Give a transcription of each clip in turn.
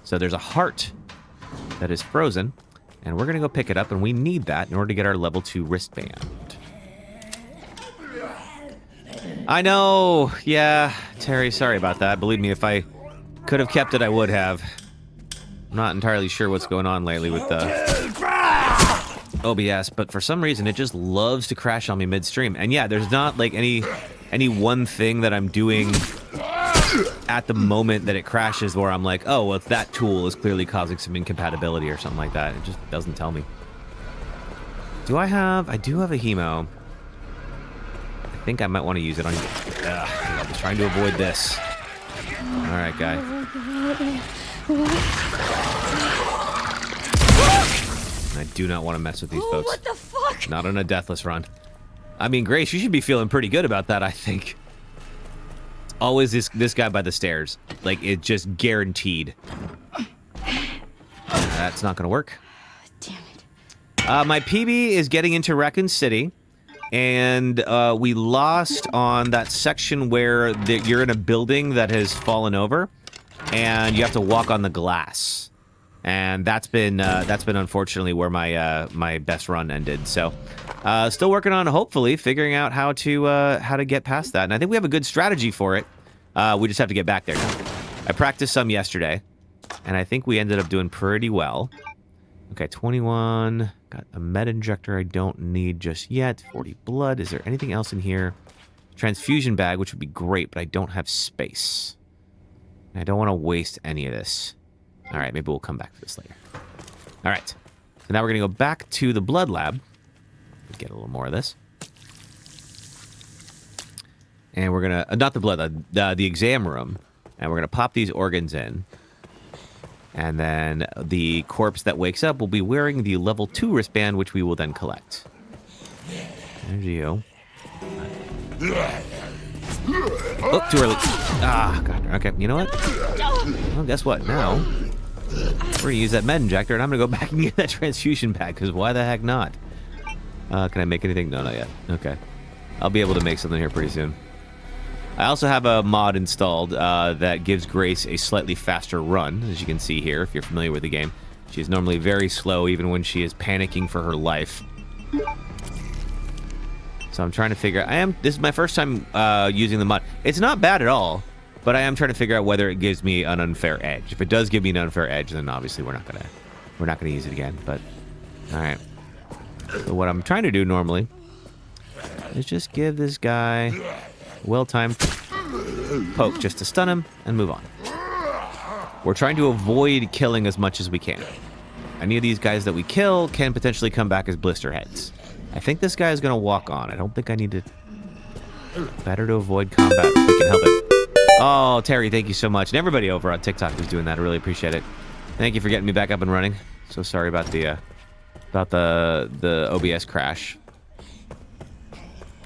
So there's a heart that is frozen, and we're going to go pick it up, and we need that in order to get our level 2 wristband. I know. Yeah, Terry, sorry about that. Believe me, if I could have kept it, I would have. I'm not entirely sure what's going on lately with the OBS, but for some reason, it just loves to crash on me midstream. And yeah, there's not like any one thing that I'm doing at the moment that it crashes where I'm like, oh, well, that tool is clearly causing some incompatibility or something like that. It just doesn't tell me. I do have a hemo. I think I might want to use it on you. I'm just trying to avoid this. All right, guy. I do not want to mess with these folks. What the fuck? Not on a Deathless run. I mean, Grace, you should be feeling pretty good about that, I think. It's always this guy by the stairs. Like, it's just guaranteed. That's not going to work. Damn it. My PB is getting into Raccoon City. And we lost on that section where you're in a building that has fallen over. And you have to walk on the glass. And that's been unfortunately where my best run ended. So, still working on hopefully figuring out how to get past that. And I think we have a good strategy for it. We just have to get back there now. I practiced some yesterday, and I think we ended up doing pretty well. Okay, 21. Got a med injector I don't need just yet. 40 blood. Is there anything else in here? Transfusion bag, which would be great, but I don't have space. And I don't want to waste any of this. All right, maybe we'll come back to this later. All right. So now we're going to go back to the blood lab. Get a little more of this. And we're going to... not the blood, the exam room. And we're going to pop these organs in. And then the corpse that wakes up will be wearing the level 2 wristband, which we will then collect. There's you. Oh, too early. Ah, God. Okay, you know what? Well, guess what? Now, we're going to use that med injector, and I'm going to go back and get that transfusion bag, because why the heck not? Can I make anything? No, not yet. Okay. I'll be able to make something here pretty soon. I also have a mod installed that gives Grace a slightly faster run, as you can see here, if you're familiar with the game. She's normally very slow, even when she is panicking for her life. So I'm trying to figure out... This is my first time using the mod. It's not bad at all, but I am trying to figure out whether it gives me an unfair edge. If it does give me an unfair edge, then obviously we're not gonna use it again. But all right. So what I'm trying to do normally is just give this guy a well-timed poke just to stun him and move on. We're trying to avoid killing as much as we can. Any of these guys that we kill can potentially come back as blister heads. I think this guy is going to walk on. I don't think I need to... Better to avoid combat if we can help it. Oh, Terry, thank you so much. And everybody over on TikTok who's doing that. I really appreciate it. Thank you for getting me back up and running. So sorry about the OBS crash.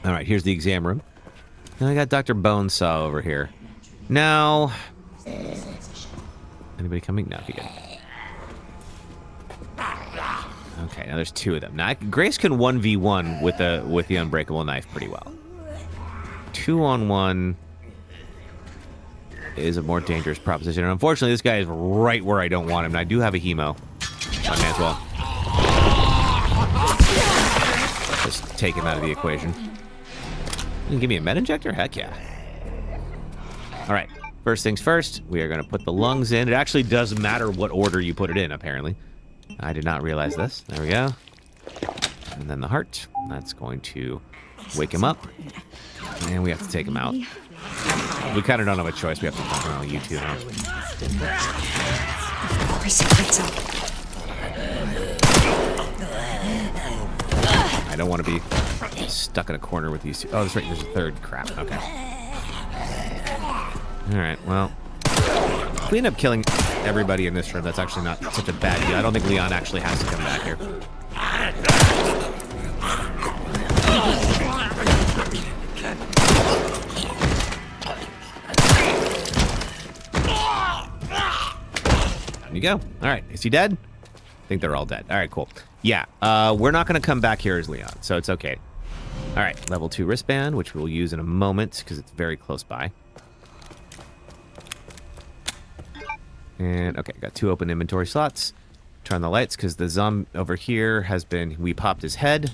All right, here's the exam room. And I got Dr. Bonesaw over here. Now... Anybody coming? No, be good. Okay, now there's 2 of them. Now, Grace can 1v1 with the unbreakable knife pretty well. 2-on-1 is a more dangerous proposition. And unfortunately, this guy is right where I don't want him. And I do have a hemo. So I may as well just take him out of the equation. You can give me a med injector? Heck yeah. All right. First things first, we are going to put the lungs in. It actually does matter what order you put it in, apparently. I did not realize this. There we go. And then the heart. That's going to wake him up. And we have to take him out. We kind of don't have a choice. We have to talk about you two now. I don't want to be stuck in a corner with these two. Oh, that's right. There's a third. Crap. Okay. All right. Well, if we end up killing everybody in this room, that's actually not such a bad deal. I don't think Leon actually has to come back here. There you go. All right. Is he dead? I think they're all dead. All right, cool. Yeah, we're not going to come back here as Leon, so it's okay. All right, level 2 wristband, which we'll use in a moment because it's very close by. And, okay, got 2 open inventory slots. Turn the lights, because the zombie over here has been... We popped his head.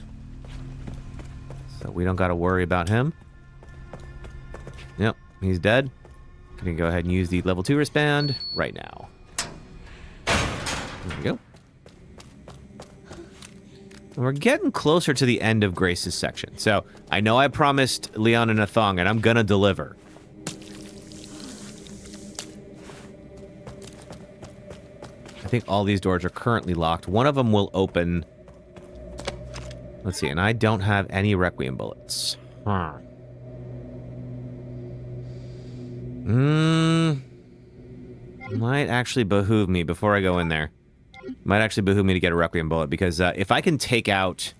So we don't got to worry about him. Yep, he's dead. Gonna go ahead and use the level 2 wristband right now. There we go. And we're getting closer to the end of Grace's section. So, I know I promised Leon and a thong, and I'm gonna deliver. I think all these doors are currently locked. One of them will open. Let's see, and I don't have any Requiem bullets. Huh. Might actually behoove me before I go in there. Might actually behoove me to get a Requiem bullet, because if I can take out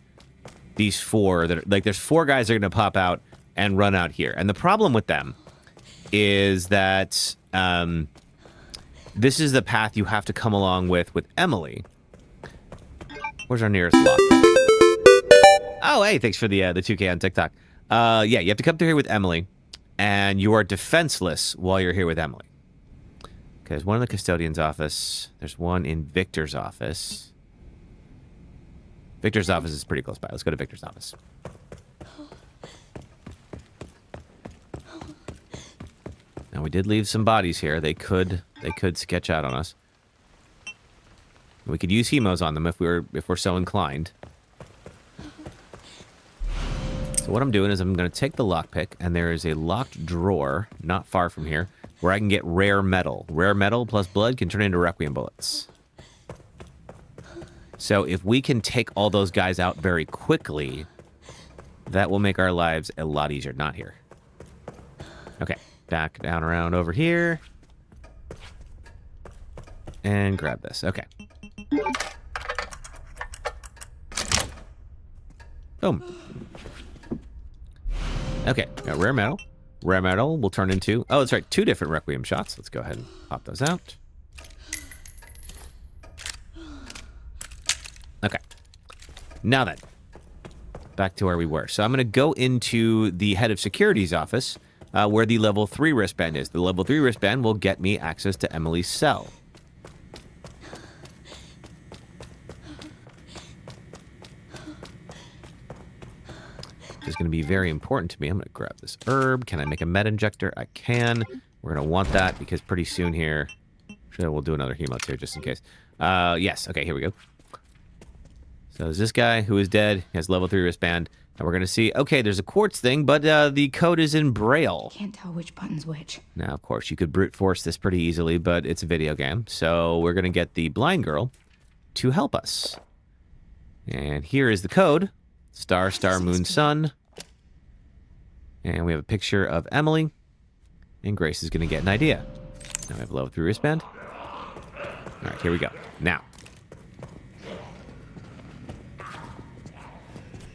these 4, that are, like, there's 4 guys that are going to pop out and run out here. And the problem with them is that this is the path you have to come along with Emily. Where's our nearest lock? Oh, hey, thanks for the 2K on TikTok. Yeah, you have to come through here with Emily, and you are defenseless while you're here with Emily. Okay, there's one in the custodian's office. There's one in Victor's office. Victor's office is pretty close by. Let's go to Victor's office. Now, we did leave some bodies here. They could sketch out on us. We could use hemos on them if we're so inclined. So what I'm doing is I'm going to take the lockpick, and there is a locked drawer not far from here where I can get rare metal. Rare metal plus blood can turn into Requiem bullets. So if we can take all those guys out very quickly, that will make our lives a lot easier. Not here. Okay, back down around over here. And grab this. Okay. Boom. Okay, got rare metal. Rare metal will turn into... Oh, that's right, 2 different Requiem shots. Let's go ahead and pop those out. Okay. Now then, back to where we were. So I'm going to go into the head of security's office, where the level 3 wristband is. The level 3 wristband will get me access to Emily's cell. Is going to be very important to me. I'm going to grab this herb. Can I make a med injector? I can. We're going to want that because pretty soon here... Sure, we'll do another hemo too, just in case. Yes. Okay, here we go. So there's this guy who is dead. He has level 3 wristband. And we're going to see... Okay, there's a quartz thing, but the code is in Braille. Can't tell which button's which. Now, of course, you could brute force this pretty easily, but it's a video game. So we're going to get the blind girl to help us. And here is the code. Star, star, moon, sun. And we have a picture of Emily. And Grace is going to get an idea. Now we have a level 3 wristband. All right, here we go. Now.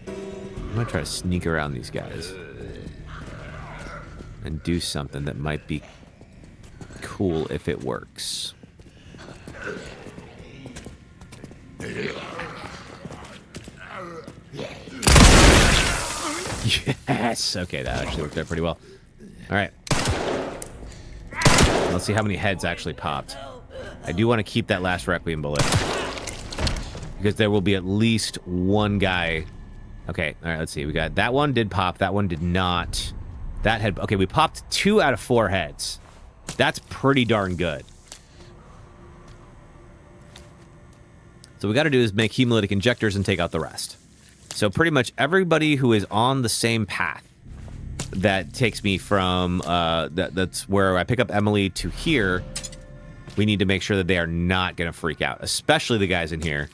I'm going to try to sneak around these guys. And do something that might be cool if it works. Yes! Okay, that actually worked out pretty well. Alright. Let's see how many heads actually popped. I do want to keep that last Requiem bullet. Because there will be at least one guy. Okay, alright, let's see. We got that one did pop, that one did not. That head... Okay, we popped 2 out of 4 heads. That's pretty darn good. So what we got to do is make hemolytic injectors and take out the rest. So pretty much everybody who is on the same path that takes me from, that's where I pick up Emily to here, we need to make sure that they are not going to freak out, especially the guys in here.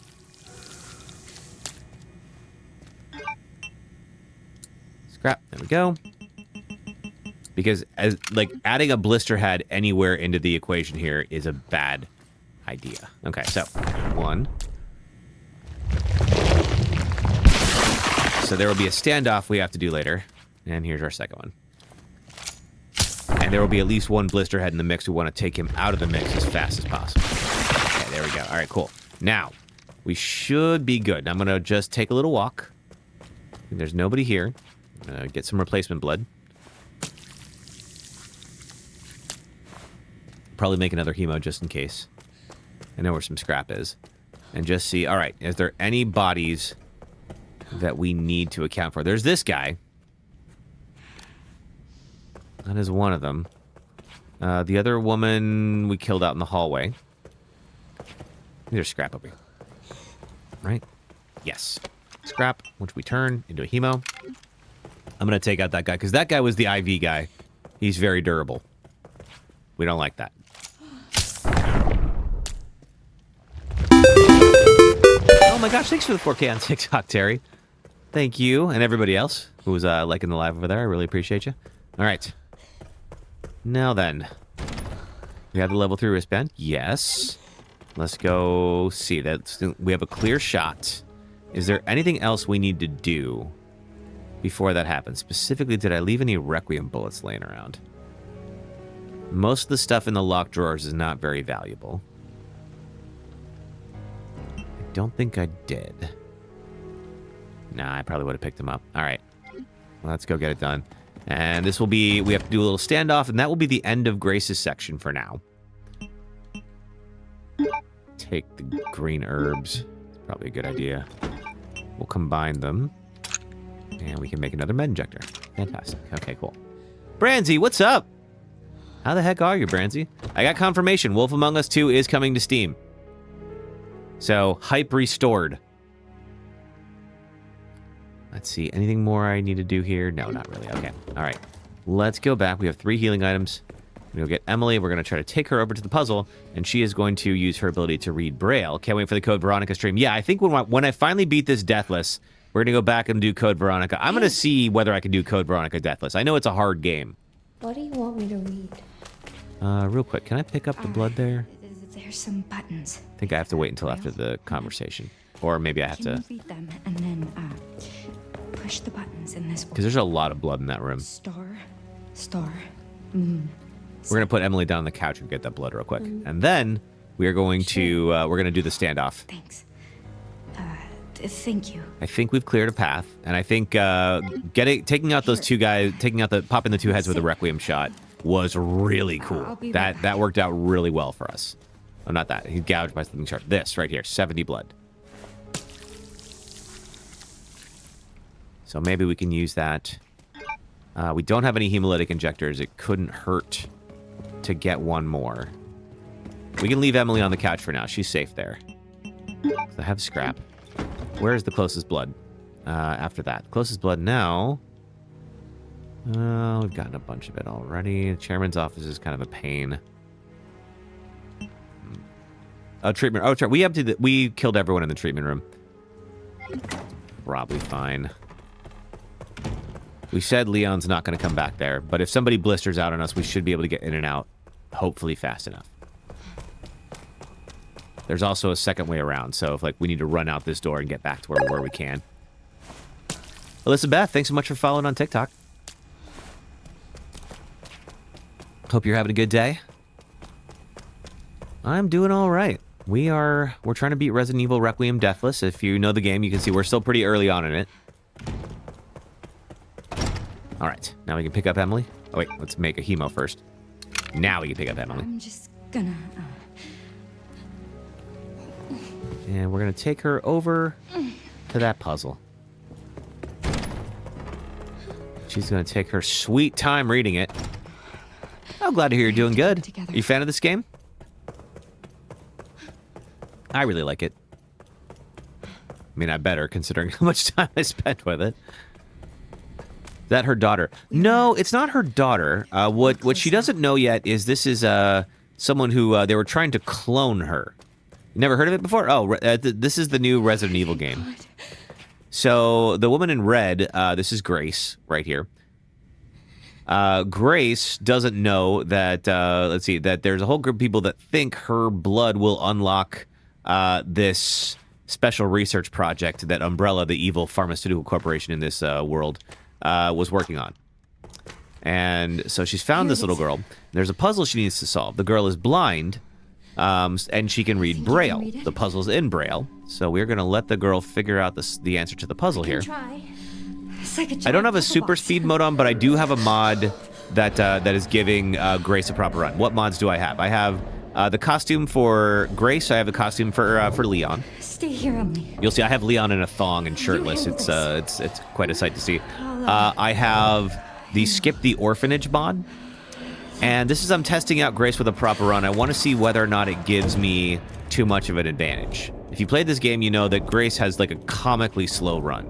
Scrap, there we go. Because adding a blister head anywhere into the equation here is a bad idea. Okay, so 1. So there will be a standoff we have to do later. And here's our second one. And there will be at least one blister head in the mix. We want to take him out of the mix as fast as possible. Okay, there we go. All right, cool. Now, we should be good. I'm going to just take a little walk. There's nobody here. Get some replacement blood. probably make another hemo just in case. I know where some scrap is. And just see, all right, is there any bodies that we need to account for? There's this guy. That is one of them. The other woman we killed out in the hallway. There's scrap over here. Right? Yes. Scrap, which we turn into a hemo. I'm going to take out that guy, because that guy was the IV guy. He's very durable. We don't like that. Oh my gosh, thanks for the 4K on TikTok, Terry. Thank you, and everybody else who was liking the live over there. I really appreciate you. All right. Now then. We have the level 3 wristband. Yes. Let's go see that. We have a clear shot. Is there anything else we need to do before that happens? Specifically, did I leave any Requiem bullets laying around? Most of the stuff in the locked drawers is not very valuable. I don't think I did. Nah, I probably would have picked them up. All right. Well, let's go get it done. And this will be... We have to do a little standoff, and that will be the end of Grace's section for now. Take the green herbs. It's probably a good idea. We'll combine them. And we can make another med injector. Fantastic. Okay, cool. Branzy, what's up? How the heck are you, Branzy? I got confirmation. Wolf Among Us 2 is coming to Steam. So, hype restored. Let's see. Anything more I need to do here? No, not really. Okay. All right. Let's go back. We have 3 healing items. We'll get Emily. We're going to try to take her over to the puzzle, and she is going to use her ability to read Braille. Can't wait for the Code Veronica stream. Yeah, I think when I finally beat this Deathless, we're going to go back and do Code Veronica. I'm going to see whether I can do Code Veronica Deathless. I know it's a hard game. What do you want me to read? Real quick, can I pick up the blood there? There's some buttons. I think I have to wait until after the conversation. Or maybe I have to... Can you read them and then push the buttons in this order? Because there's a lot of blood in that room. Star, moon. We're going to put Emily down on the couch and get that blood real quick. And then we are going to... we're going to do the standoff. Thanks. Thank you. I think we've cleared a path. And I think taking out those 2 guys... Popping the 2 heads with a Requiem shot was really cool. That worked out really well for us. Oh, not that. He's gouged by something sharp. This right here, 70 blood. So maybe we can use that. We don't have any hemolytic injectors. It couldn't hurt to get one more. We can leave Emily on the couch for now. She's safe there. So I have scrap. Where's the closest blood? After that. Closest blood now... we've gotten a bunch of it already. The chairman's office is kind of a pain. Oh, treatment. Oh, we killed everyone in the treatment room. Probably fine. We said Leon's not going to come back there, but if somebody blisters out on us, we should be able to get in and out, hopefully fast enough. There's also a second way around, so if we need to run out this door and get back to where we were, we can. Elizabeth, thanks so much for following on TikTok. Hope you're having a good day. I'm doing all right. We're trying to beat Resident Evil Requiem Deathless. If you know the game, you can see we're still pretty early on in it. All right, now we can pick up Emily. Oh wait, let's make a hemo first. Now we can pick up Emily. I'm just gonna... And we're gonna take her over to that puzzle. She's gonna take her sweet time reading it. I'm glad to hear you're doing good. Are you a fan of this game? I really like it. I mean, I better, considering how much time I spent with it. Is that her daughter? No, it's not her daughter. What she doesn't know yet is this is someone who they were trying to clone her. You never heard of it before? Oh, this is the new Resident Evil game. So the woman in red, this is Grace right here. Grace doesn't know that, that there's a whole group of people that think her blood will unlock this special research project that Umbrella, the evil pharmaceutical corporation in this world, was working on. And so she's found this little girl. There's a puzzle she needs to solve. The girl is blind, and she can read Braille. The puzzle's in Braille. So we're going to let the girl figure out the answer to the puzzle here. I don't have a super speed mode on, but I do have a mod that is giving Grace a proper run. What mods do I have? I have the costume for Grace. I have the costume for Leon. Stay here, Emily. You'll see I have Leon in a thong and shirtless. It's quite a sight to see. I have the Skip the Orphanage mod. And this is I'm testing out Grace with a proper run. I want to see whether or not it gives me too much of an advantage. If you played this game, you know that Grace has like a comically slow run.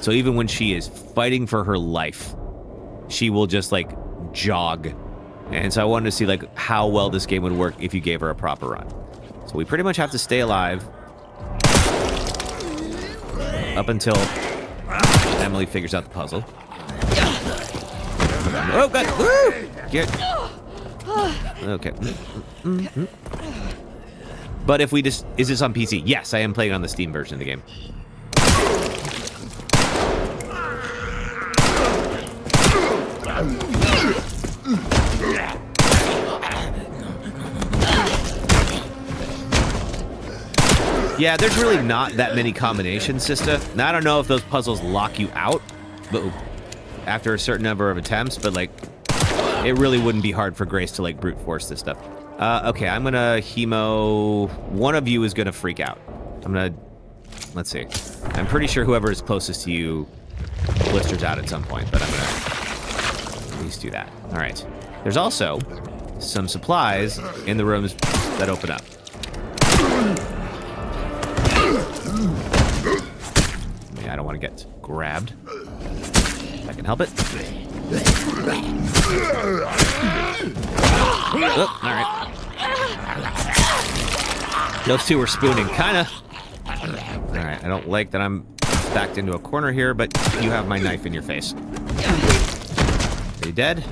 So even when she is fighting for her life, she will just like jog. And so I wanted to see like how well this game would work if you gave her a proper run. So we pretty much have to stay alive up until Emily figures out the puzzle. Oh god! Woo! Get. Okay. But if we just... Is this on PC? Yes, I am playing on the Steam version of the game. Yeah, there's really not that many combinations, sister. Now, I don't know if those puzzles lock you out but after a certain number of attempts, but, like, it really wouldn't be hard for Grace to, like, brute force this stuff. Okay, I'm gonna hemo... One of you is gonna freak out. I'm gonna... Let's see. I'm pretty sure whoever is closest to you blisters out at some point, but I'm gonna at least do that. All right. There's also some supplies in the rooms that open up. I don't want to get grabbed. If I can help it. Oh, all right. Those two were spooning, kind of. All right, I don't like that I'm backed into a corner here, but you have my knife in your face. Are you dead?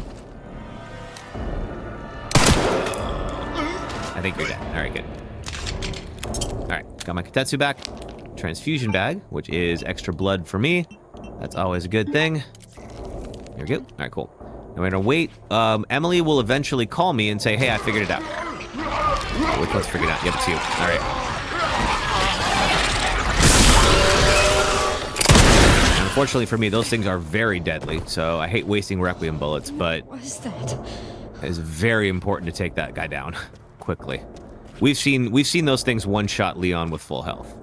I think you're dead. All right, good. All right, got my Katetsu back. Transfusion bag, which is extra blood for me. That's always a good thing. There we go. All right, cool. I'm gonna wait. Emily will eventually call me and say, hey, I figured it out. Which one's figured out? Yep, it's you. All right. Unfortunately for me, those things are very deadly, so I hate wasting Requiem bullets, but What is that? it's very important to take that guy down quickly. We've seen those things one-shot Leon with full health.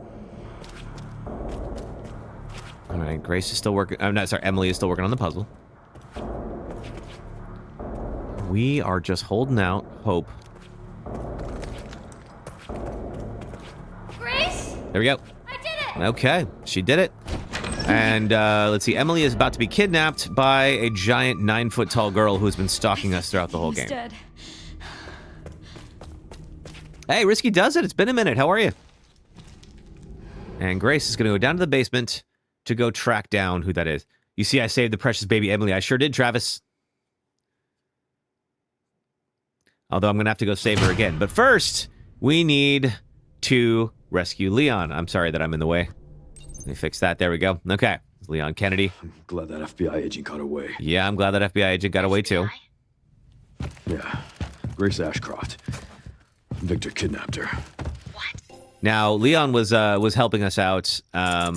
All right, Grace is still working. I'm not sorry. Emily is still working on the puzzle. We are just holding out hope. Grace? There we go. I did it! Okay, she did it. And let's see. Emily is about to be kidnapped by a giant 9-foot-tall girl who's been stalking us throughout the whole game. He's dead. Hey, Risky does it. It's been a minute. How are you? And Grace is going to go down to the basement to go track down who that is. You see, I saved the precious baby Emily. I sure did, Travis. Although I'm going to have to go save her again. But first, we need to rescue Leon. I'm sorry that I'm in the way. Let me fix that. There we go. Okay. Leon Kennedy. I'm glad that FBI agent got away. Yeah, I'm glad that FBI agent got away too. Yeah. Grace Ashcroft. Victor kidnapped her. Now, Leon was helping us out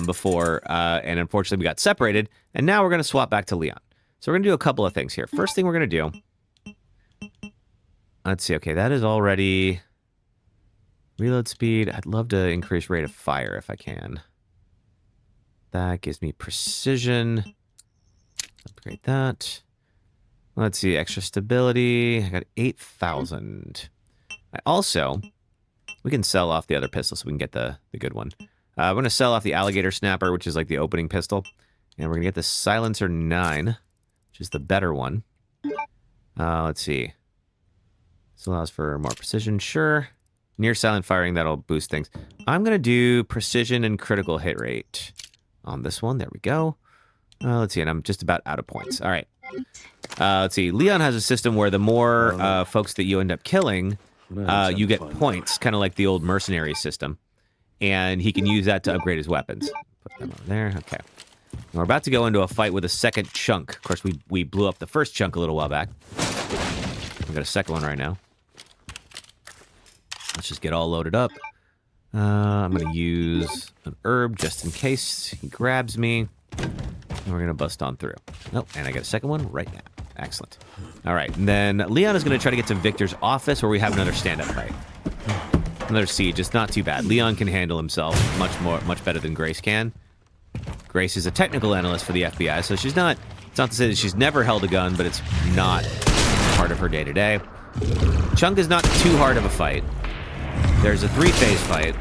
before, and unfortunately we got separated, and now we're going to swap back to Leon. So we're going to do a couple of things here. First thing we're going to do... Let's see. Okay, that is already... Reload speed. I'd love to increase rate of fire if I can. That gives me precision. Upgrade that. Let's see. Extra stability. I got 8,000. I also... We can sell off the other pistol so we can get the good one. We're going to sell off the alligator snapper, which is like the opening pistol. And we're going to get the silencer 9, which is the better one. Let's see. This allows for more precision. Sure. Near silent firing, that'll boost things. I'm going to do precision and critical hit rate on this one. There we go. Let's see. And I'm just about out of points. All right. Let's see. Leon has a system where the more folks that you end up killing... you get points, kind of like the old mercenary system. And he can use that to upgrade his weapons. Put them over there. Okay. And we're about to go into a fight with a second chunk. Of course, we blew up the first chunk a little while back. We've got a second one right now. Let's just get all loaded up. I'm going to use an herb just in case he grabs me. And we're going to bust on through. Nope. And I got a second one right now. Excellent. All right, and then Leon is going to try to get to Victor's office where we have another stand-up fight. Another siege. It's not too bad. Leon can handle himself much better than Grace can. Grace is a technical analyst for the FBI, so she's not... It's not to say that she's never held a gun, but it's not part of her day-to-day. Chunk is not too hard of a fight. There's a 3-phase fight.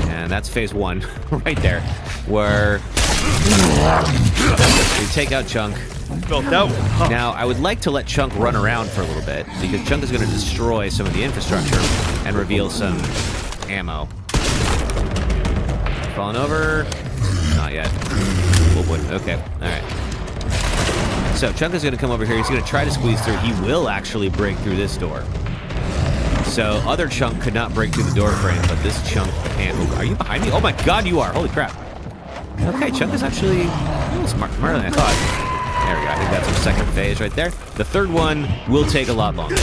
And that's phase 1, right there, where we take out Chunk. Now, I would like to let Chunk run around for a little bit, because Chunk is going to destroy some of the infrastructure and reveal some ammo. Falling over? Not yet. Oh boy, okay, alright. So, Chunk is going to come over here, he's going to try to squeeze through. He will actually break through this door. So, other Chunk could not break through the door frame, but this Chunk can. Oh, are you behind me? Oh my god, you are! Holy crap. Okay, Chunk is actually a little smarter than I thought. There we go. I think that's our second phase right there. The third one will take a lot longer. Oh,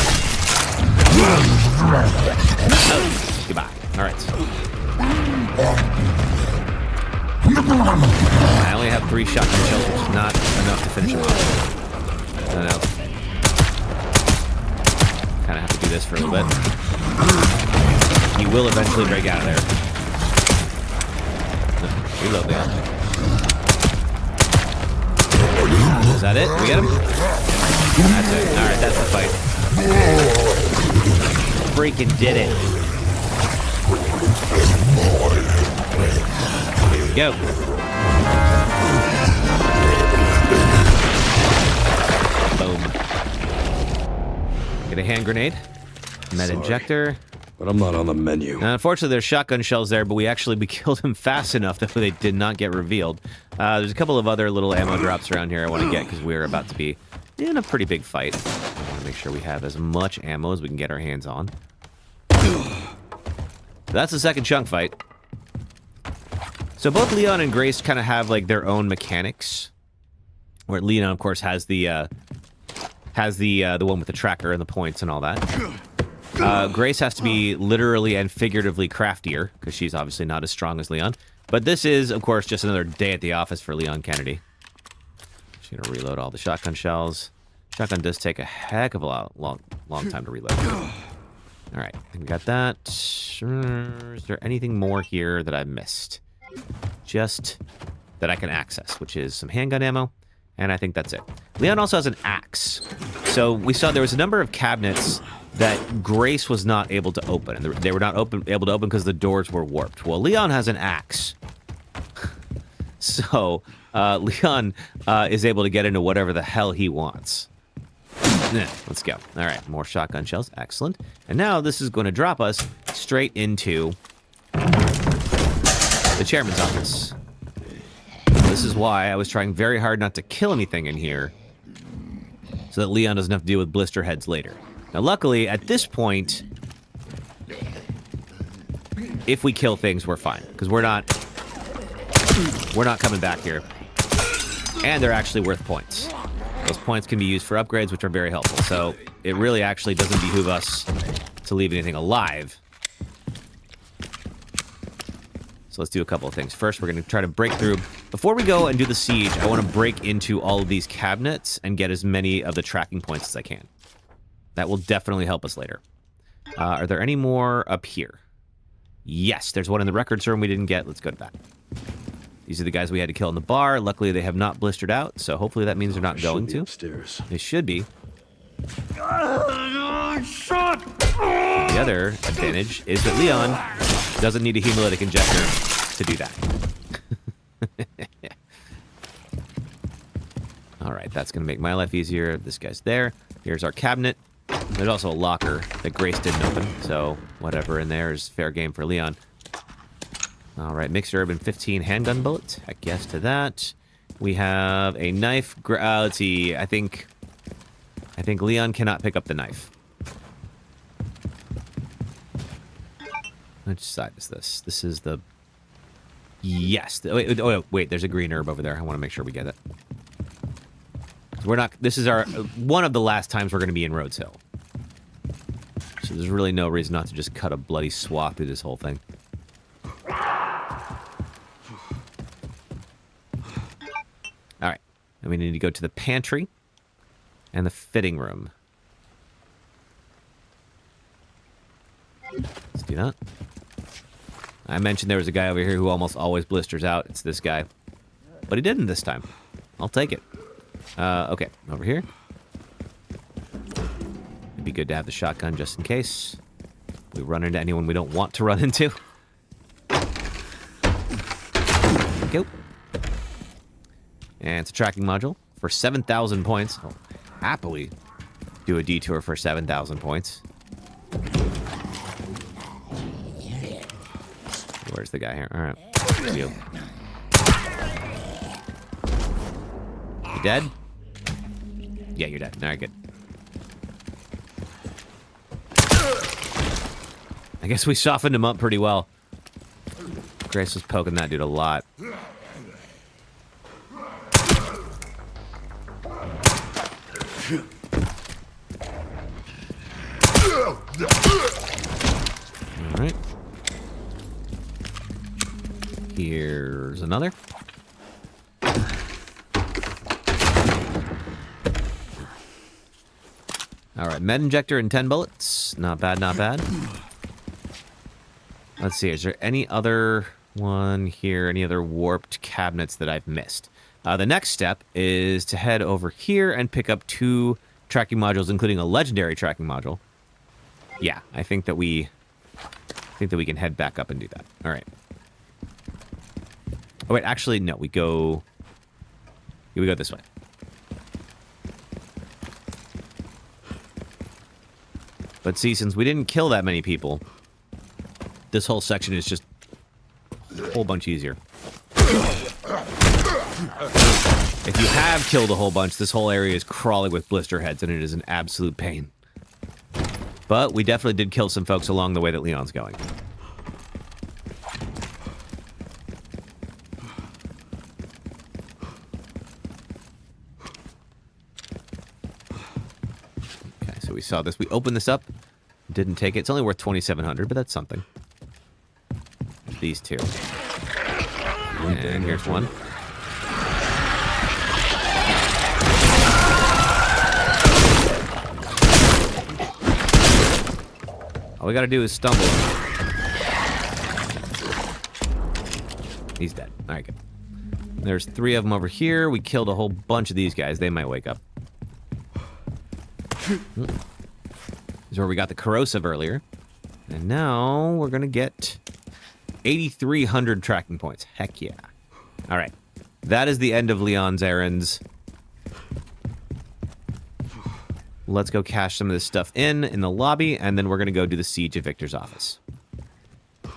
goodbye. All right. I only have 3 shotgun shells, which is not enough to finish him off. I don't know. Kind of have to do this for a little bit. He will eventually break out of there. Reload there. Is that it? We get him? That's it. Alright, that's the fight. Freaking did it. Here we go. Boom. Get a hand grenade. Med injector. But I'm not on the menu. Now, unfortunately, there's shotgun shells there, but we killed him fast enough that they did not get revealed. There's a couple of other little ammo drops around here I want to get because we're about to be in a pretty big fight. I want to make sure we have as much ammo as we can get our hands on. That's the second Chunk fight. So both Leon and Grace kind of have like their own mechanics. Where Leon, of course, has the one with the tracker and the points and all that. Grace has to be literally and figuratively craftier, because she's obviously not as strong as Leon. But this is, of course, just another day at the office for Leon Kennedy. She's going to reload all the shotgun shells. Shotgun does take a heck of a long time to reload. All right, I think we got that. Is there anything more here that I missed? Just that I can access, which is some handgun ammo, and I think that's it. Leon also has an axe. So we saw there was a number of cabinets that Grace was not able to open, and they were not able to open because the doors were warped. Well, Leon has an axe. So Leon is able to get into whatever the hell he wants. Let's go. All right, more shotgun shells. Excellent. And now this is going to drop us straight into the chairman's office. This is why I was trying very hard not to kill anything in here, so that Leon doesn't have to deal with blister heads later. Now, luckily, at this point, if we kill things, we're fine, because we're not coming back here, and they're actually worth points. Those points can be used for upgrades, which are very helpful. So it really actually doesn't behoove us to leave anything alive. So let's do a couple of things. First, we're going to try to break through. Before we go and do the siege, I want to break into all of these cabinets and get as many of the tracking points as I can. That will definitely help us later. Are there any more up here? Yes, there's one in the records room we didn't get. Let's go to that. These are the guys we had to kill in the bar. Luckily, they have not blistered out, so hopefully that means they're not going to. Upstairs. They should be. The other advantage is that Leon doesn't need a hemolytic injector to do that. All right, that's going to make my life easier. This guy's there. Here's our cabinet. There's also a locker that Grace didn't open, so whatever in there is fair game for Leon. All right, mixed urban 15 handgun bullets. Heck yes to that. We have a knife. Let's see. I think Leon cannot pick up the knife. Which side is this? This is the... Yes. Wait, there's a green herb over there. I want to make sure we get it. We're not... This is our... One of the last times we're going to be in Rhodes Hill. So there's really no reason not to just cut a bloody swath through this whole thing. All right. And we need to go to the pantry. And the fitting room. Let's do that. I mentioned there was a guy over here who almost always blisters out. It's this guy. But he didn't this time. I'll take it. Okay, over here. It'd be good to have the shotgun just in case we run into anyone we don't want to run into. Go. And it's a tracking module for 7,000 points. I'll happily do a detour for 7,000 points. Where's the guy here? All right. You dead? Yeah, you're dead. All right, good. I guess we softened him up pretty well. Grace was poking that dude a lot. All right. Here's another. All right, med injector and 10 bullets. Not bad, not bad. Let's see, is there any other one here, any other warped cabinets that I've missed? The next step is to head over here and pick up 2 tracking modules, including a legendary tracking module. Yeah, I think that we can head back up and do that. All right. Oh wait, actually no, we go this way. But see, since we didn't kill that many people, this whole section is just a whole bunch easier. If you have killed a whole bunch, this whole area is crawling with blister heads, and it is an absolute pain. But we definitely did kill some folks along the way that Leon's going. Okay, so we saw this. We opened this up. Didn't take it. It's only worth 2,700, but that's something. These 2. And here's one. All we gotta do is stumble. He's dead. All right, good. There's 3 of them over here. We killed a whole bunch of these guys. They might wake up. This is where we got the corrosive earlier. And now we're gonna get 8,300 tracking points. Heck yeah. All right. That is the end of Leon's errands. Let's go cash some of this stuff in the lobby, and then we're going to go do the siege at Victor's office. Oh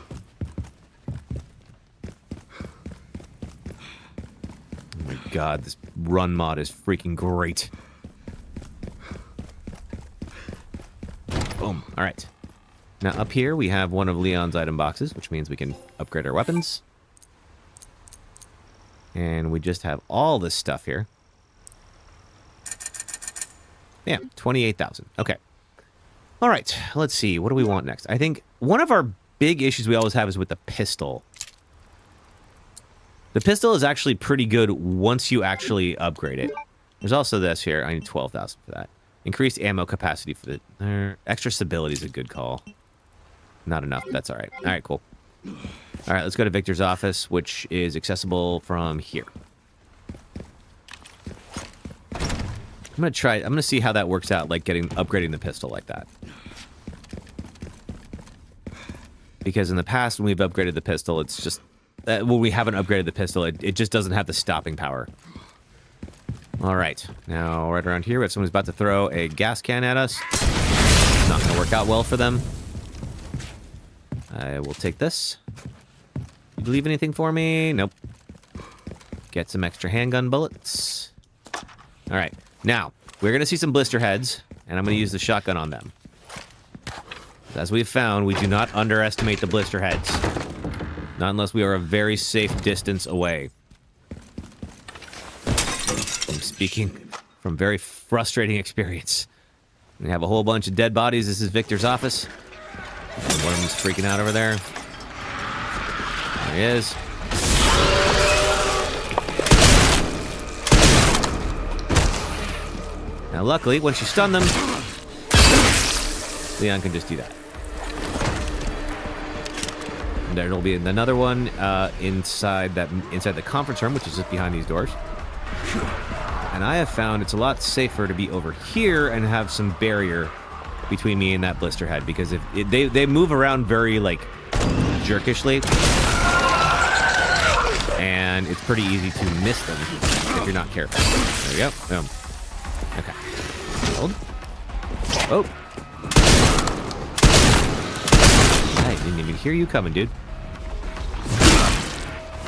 my god, this run mod is freaking great. Boom. All right. Now up here we have one of Leon's item boxes, which means we can upgrade our weapons. And we just have all this stuff here. Yeah, 28,000. Okay. All right, let's see. What do we want next? I think one of our big issues we always have is with the pistol. The pistol is actually pretty good once you actually upgrade it. There's also this here. I need 12,000 for that. Increased ammo capacity for the... extra stability is a good call. Not enough. That's all right. All right, cool. All right, let's go to Victor's office, which is accessible from here. I'm gonna see how that works out, like upgrading the pistol like that. Because in the past, when we've upgraded the pistol, it's just... when we haven't upgraded the pistol, it just doesn't have the stopping power. All right. Now, right around here, we have someone who's about to throw a gas can at us. It's not gonna work out well for them. I will take this. You leave anything for me? Nope. Get some extra handgun bullets. All right. Now, we're going to see some blister heads, and I'm going to use the shotgun on them. As we've found, we do not underestimate the blister heads. Not unless we are a very safe distance away. I'm speaking from very frustrating experience. We have a whole bunch of dead bodies. This is Victor's office. And one of them's freaking out over there. There he is. Now Now, luckily, once you stun them, Leon can just do that. And there'll be another one inside the conference room, which is just behind these doors. And I have found it's a lot safer to be over here and have some barrier between me and that blister head, because if they move around very like jerkishly, and it's pretty easy to miss them if you're not careful. There we go. Boom. Okay. Hold. Oh. I didn't even hear you coming, dude.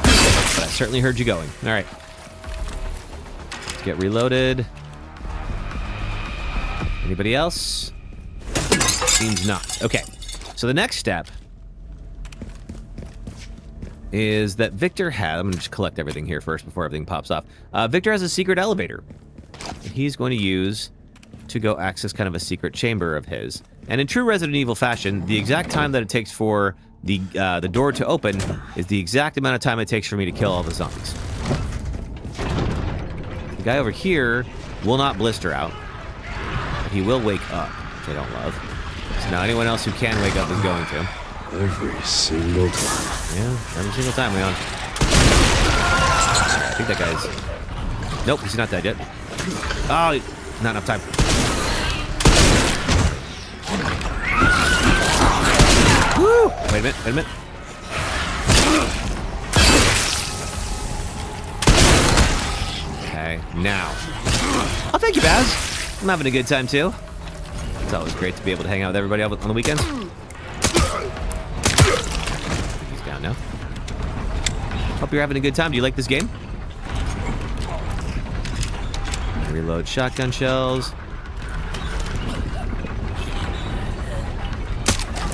But I certainly heard you going. All right. Let's get reloaded. Anybody else? Seems not. Okay. So the next step is that Victor has... I'm going to just collect everything here first before everything pops off. Victor has a secret elevator that he's going to use to go access kind of a secret chamber of his. And in true Resident Evil fashion, the exact time that it takes for the door to open is the exact amount of time it takes for me to kill all the zombies. The guy over here will not blister out, but he will wake up, which I don't love. So now anyone else who can wake up is going to. Every single time. Yeah, every single time, Leon. I think that guy's... Nope, he's not dead yet. Oh, not enough time. Woo! Wait a minute, wait a minute. Okay, now. Oh, thank you, Baz. I'm having a good time, too. It's always great to be able to hang out with everybody on the weekends. He's down now. Hope you're having a good time. Do you like this game? Reload shotgun shells.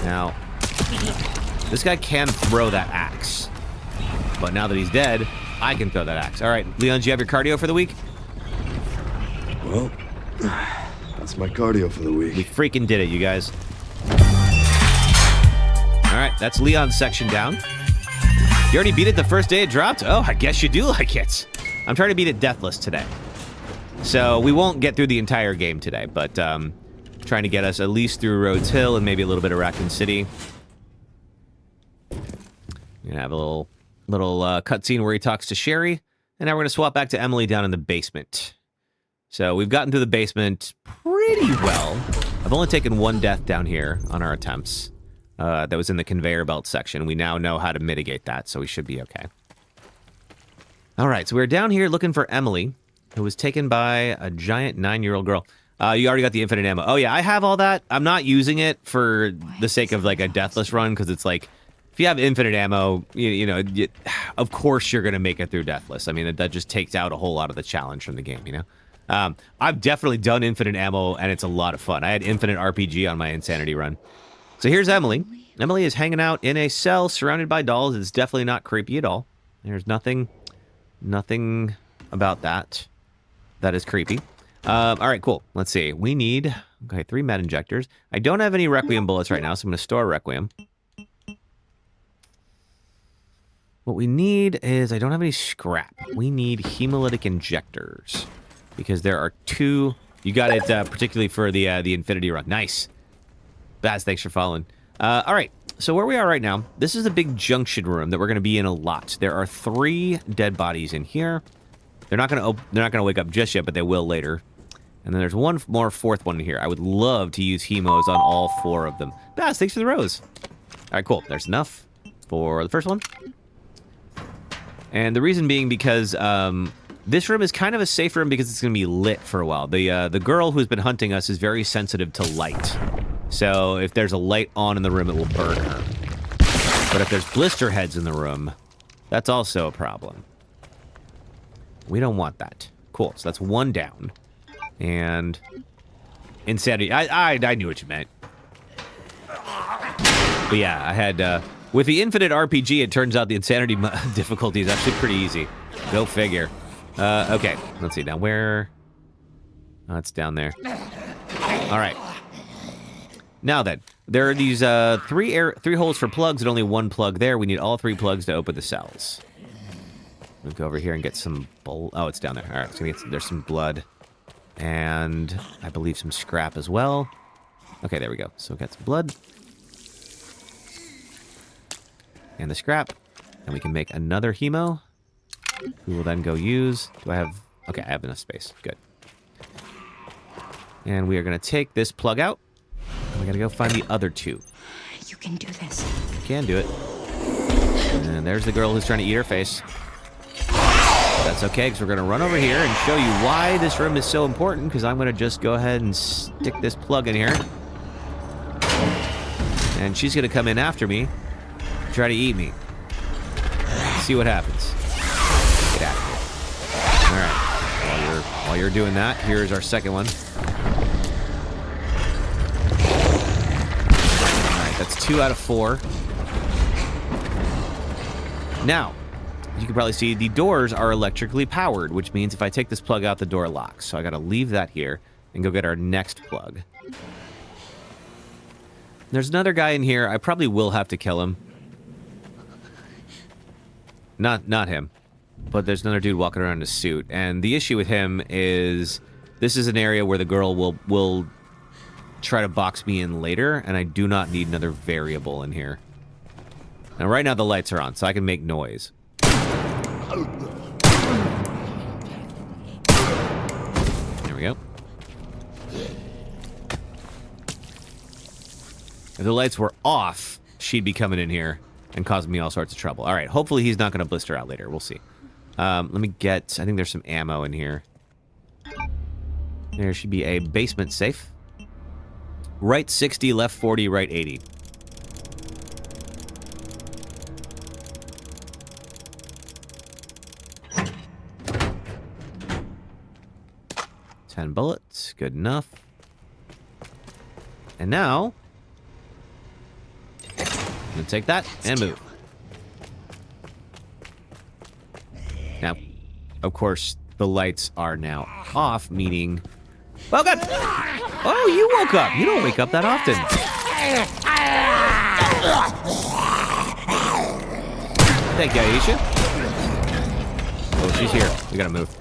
Now, this guy can throw that axe. But now that he's dead, I can throw that axe. All right, Leon, do you have your cardio for the week? Well, that's my cardio for the week. We freaking did it, you guys. All right, that's Leon's section down. You already beat it the first day it dropped? Oh, I guess you do like it. I'm trying to beat it Deathless today. So we won't get through the entire game today, but trying to get us at least through Rhodes Hill and maybe a little bit of Raccoon City. We're going to have a little cutscene where he talks to Sherry, and now we're going to swap back to Emily down in the basement. So we've gotten through the basement pretty well. I've only taken one death down here on our attempts. That was in the conveyor belt section. We now know how to mitigate that, so we should be okay. All right, so we're down here looking for Emily, who was taken by a giant 9-year-old girl. You already got the infinite ammo. Oh, yeah, I have all that. I'm not using it for the sake of, like, a Deathless run, because it's like, if you have infinite ammo, of course you're going to make it through Deathless. I mean, that just takes out a whole lot of the challenge from the game, you know? I've definitely done infinite ammo, and it's a lot of fun. I had infinite RPG on my Insanity run. So here's Emily. Emily is hanging out in a cell surrounded by dolls. It's definitely not creepy at all. There's nothing about that is creepy. All right, cool. Let's see. We need, 3 med injectors. I don't have any Requiem bullets right now, so I'm going to store Requiem. What we need is, I don't have any scrap. We need hemolytic injectors, because there are 2. You got it particularly for the Infinity run. Nice. Baz, thanks for following. All right, so where we are right now, this is a big junction room that we're going to be in a lot. There are 3 dead bodies in here. They're not going to wake up just yet, but they will later. And then there's one more 4th one here. I would love to use hemos on all 4 of them. Baz, thanks for the rose. All right, cool. There's enough for the first one. And the reason being because this room is kind of a safe room because it's going to be lit for a while. The girl who's been hunting us is very sensitive to light. So if there's a light on in the room, it will burn her. But if there's blister heads in the room, that's also a problem. We don't want that. Cool, so that's 1 down. And Insanity, I knew what you meant. But yeah, I had, with the infinite RPG, it turns out the Insanity difficulty is actually pretty easy. Go figure. Okay, let's see, now where? Oh, it's down there. All right. Now then, there are these 3 holes for plugs and only 1 plug there. We need all 3 plugs to open the cells. We'll go over here and get some... Oh, it's down there. All right, so there's some blood. And I believe some scrap as well. Okay, there we go. So got some blood. And the scrap. And we can make another hemo. We will then go use. Do I have... Okay, I have enough space. Good. And we are going to take this plug out. And we got to go find the other two. You can do this. Can do it. And there's the girl who's trying to eat her face. That's okay, because we're going to run over here and show you why this room is so important, because I'm going to just go ahead and stick this plug in here. And she's going to come in after me, try to eat me. See what happens. Get out of here. All right. While you're doing that, here's our second one. All right, that's 2 out of 4. Now, you can probably see the doors are electrically powered, which means if I take this plug out, the door locks. So I got to leave that here and go get our next plug. There's another guy in here. I probably will have to kill him. Not him. But there's another dude walking around in a suit. And the issue with him is this is an area where the girl will try to box me in later, and I do not need another variable in here. Now, right now the lights are on, so I can make noise. There we go. If the lights were off, she'd be coming in here and causing me all sorts of trouble. All right, hopefully he's not going to blister out later. We'll see. Let me get... I think there's some ammo in here. There should be a basement safe. Right 60, left 40, right 80. Bullets, good enough. And now, I'm gonna take that and move. Now, of course, the lights are now off, meaning... Oh, God! Oh, you woke up! You don't wake up that often. Thank you, Aisha. Oh, she's here. We gotta move.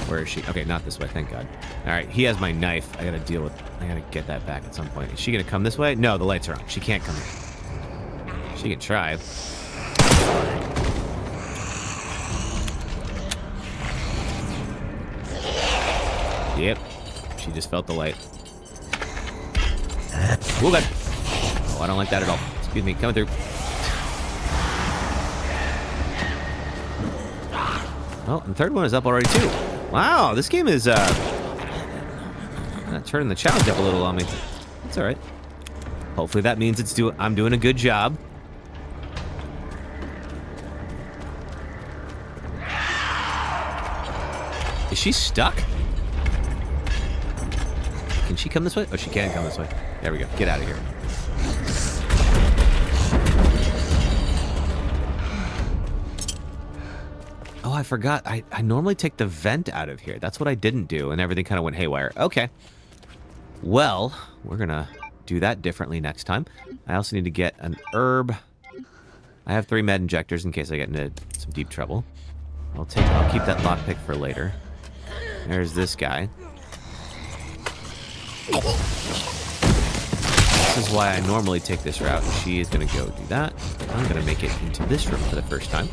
Where is she? Okay, not this way, thank God. Alright, he has my knife. I gotta deal with... I gotta get that back at some point. Is she gonna come this way? No, the lights are on. She can't come here. She can try. Yep. She just felt the light. Oh, God. Oh, I don't like that at all. Excuse me, coming through. Oh, and the third one is up already, too. Wow, this game is, turning the challenge up a little on me. That's all right. Hopefully that means I'm doing a good job. Is she stuck? Can she come this way? Oh, she can come this way. There we go. Get out of here. Oh, I forgot. I normally take the vent out of here. That's what I didn't do, and everything kind of went haywire. Okay. Well, we're going to do that differently next time. I also need to get an herb. I have 3 med injectors in case I get into some deep trouble. I'll keep that lockpick for later. There's this guy. This is why I normally take this route. She is going to go do that. I'm going to make it into this room for the first time.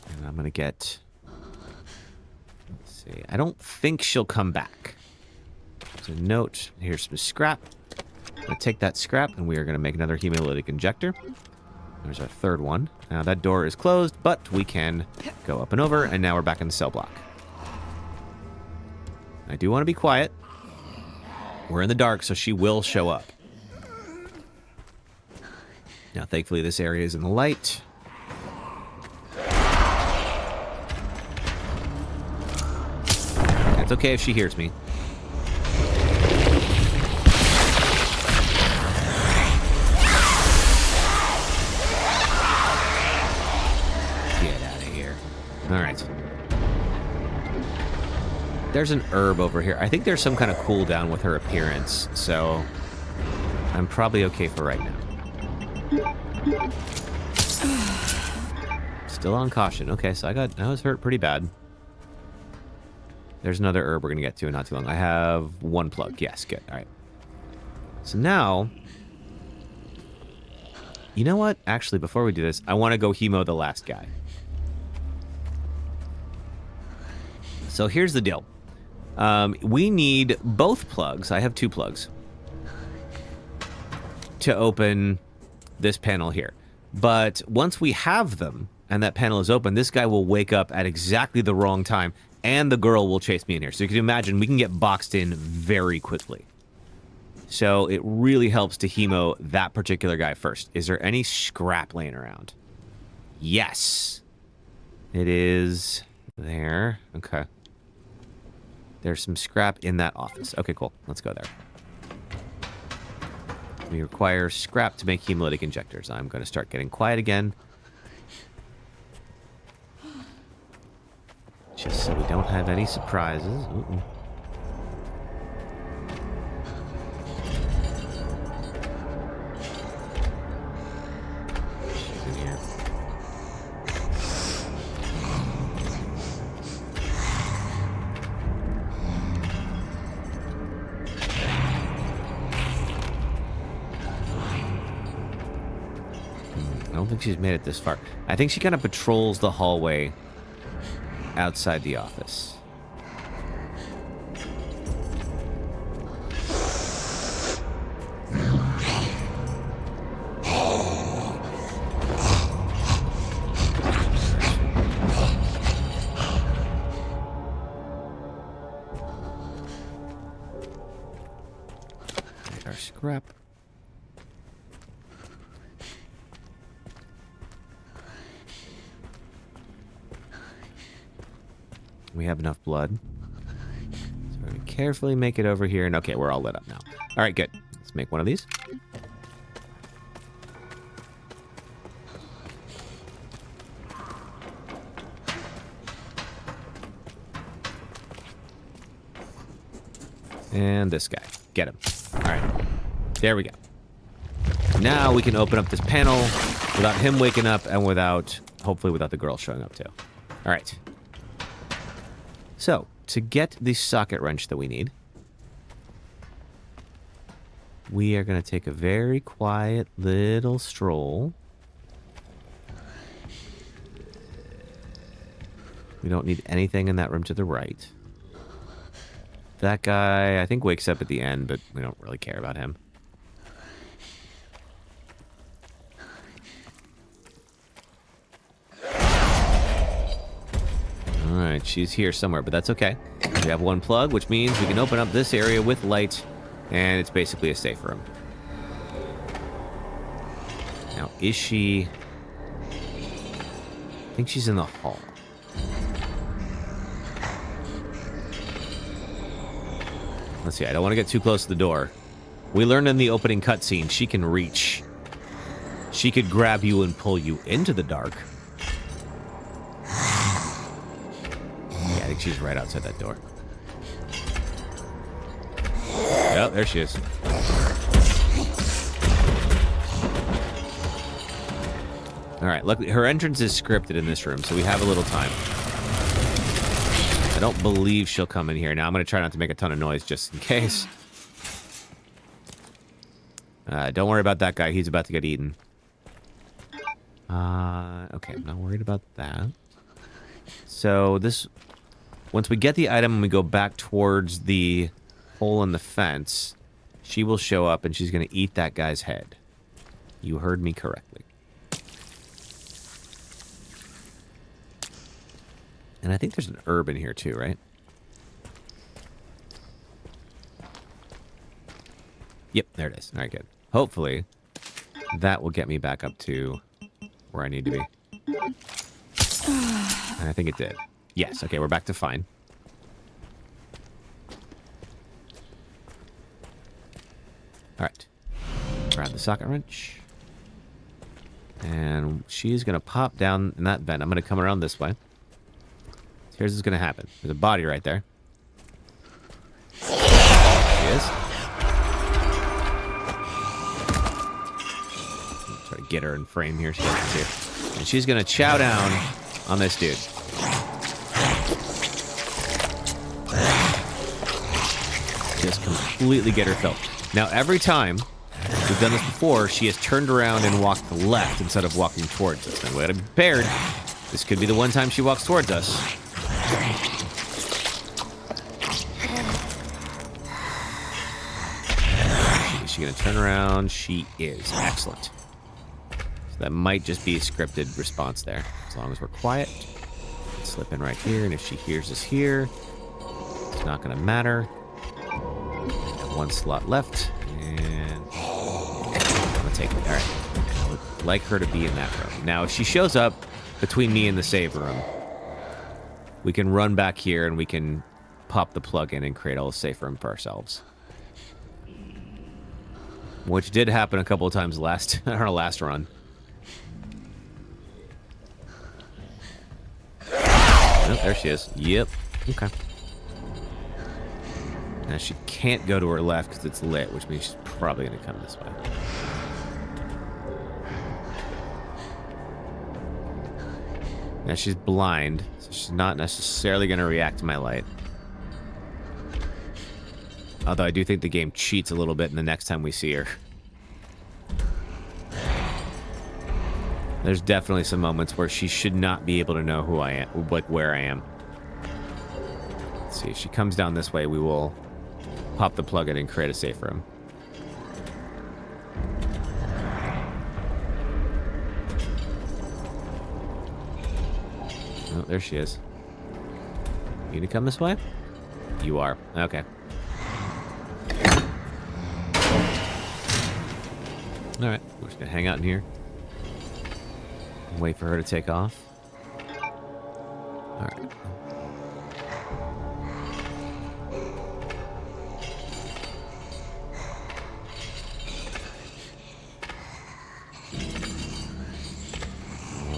And I'm going to get... Let's see. I don't think she'll come back. There's a note. Here's some scrap. I'm going to take that scrap, and we are going to make another hemolytic injector. There's our third one. Now, that door is closed, but we can go up and over, and now we're back in the cell block. I do want to be quiet. We're in the dark, so she will show up. Now, thankfully, this area is in the light. It's okay if she hears me. Get out of here. All right. There's an herb over here. I think there's some kind of cooldown with her appearance, so I'm probably okay for right now. Still on caution. Okay, so I was hurt pretty bad. There's another herb we're going to get to in not too long. I have 1 plug. Yes, good. All right. So now... You know what? Actually, before we do this, I want to go hemo the last guy. So here's the deal. We need both plugs. I have 2 plugs. To open this panel here. But once we have them, and that panel is open, this guy will wake up at exactly the wrong time, and the girl will chase me in here. So you can imagine we can get boxed in very quickly. So it really helps to hemo that particular guy first. Is there any scrap laying around? Yes. It is there. Okay. There's some scrap in that office. Okay, cool. Let's go there. We require scrap to make hemolytic injectors. I'm going to start getting quiet again. Just so we don't have any surprises. Ooh. She's in here. I don't think she's made it this far. I think she kind of patrols the hallway outside the office. There's our scrap. We have enough blood. So we're going to carefully make it over here. And okay, we're all lit up now. All right, good. Let's make one of these. And this guy. Get him. All right. There we go. Now we can open up this panel without him waking up and hopefully without the girl showing up too. All right. So, to get the socket wrench that we need, we are going to take a very quiet little stroll. We don't need anything in that room to the right. That guy, I think, wakes up at the end, but we don't really care about him. Alright, she's here somewhere, but that's okay. We have 1 plug, which means we can open up this area with light, and it's basically a safe room. Now, is she... I think she's in the hall. Let's see, I don't want to get too close to the door. We learned in the opening cutscene, she can reach. She could grab you and pull you into the dark. I think she's right outside that door. Yep, there she is. Alright, luckily her entrance is scripted in this room, so we have a little time. I don't believe she'll come in here. Now I'm going to try not to make a ton of noise just in case. Don't worry about that guy. He's about to get eaten. Okay, I'm not worried about that. So this... Once we get the item and we go back towards the hole in the fence, she will show up and she's going to eat that guy's head. You heard me correctly. And I think there's an herb in here too, right? Yep, there it is. All right, good. Hopefully, that will get me back up to where I need to be. And I think it did. Yes, okay, we're back to fine. Alright. Grab the socket wrench. And she's going to pop down in that vent. I'm going to come around this way. Here's what's going to happen. There's a body right there. There she is. Try to get her in frame here. She doesn't see. And she's going to chow down on this dude. Just completely get her filled. Now, every time we've done this before, she has turned around and walked left instead of walking towards us. Now, we gotta be prepared. This could be the one time she walks towards us. Is she gonna turn around? She is. Excellent. So that might just be a scripted response there. As long as we're quiet. Slip in right here, and if she hears us here, it's not gonna matter. One slot left, and I'm gonna take it. All right, I would like her to be in that room. Now, if she shows up between me and the save room, we can run back here and we can pop the plug in and create a little safe room for ourselves, which did happen a couple of times our last run. Oh, there she is. Yep. Okay. Now, she can't go to her left because it's lit, which means she's probably going to come this way. Now, she's blind, so she's not necessarily going to react to my light. Although I do think the game cheats a little bit in the next time we see her. There's definitely some moments where she should not be able to know who I am, like where I am. Let's see, if she comes down this way, we will pop the plug in and create a safe room. Oh, there she is. You gonna come this way? You are. Okay. Alright, we're just gonna hang out in here. Wait for her to take off. Alright.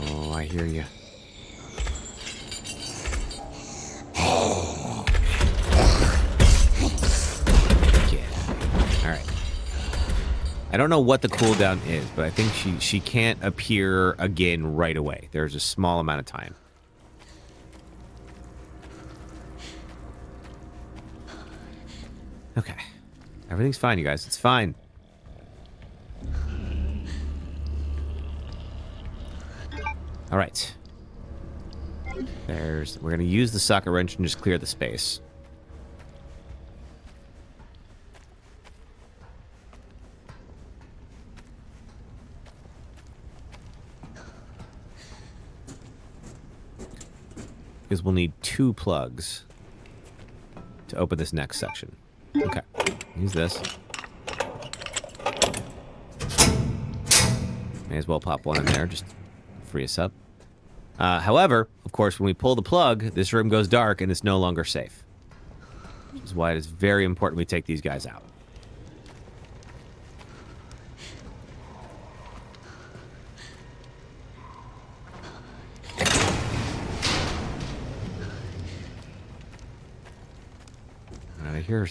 Oh, I hear you. I don't know what the cooldown is, but I think she can't appear again right away. There's a small amount of time. Okay. Everything's fine, you guys. It's fine. All right. We're going to use the socket wrench and just clear the space. Because we'll need 2 plugs to open this next section. Okay, use this. May as well pop one in there, just free us up. However, of course, when we pull the plug, this room goes dark and it's no longer safe. Which is why it is very important we take these guys out.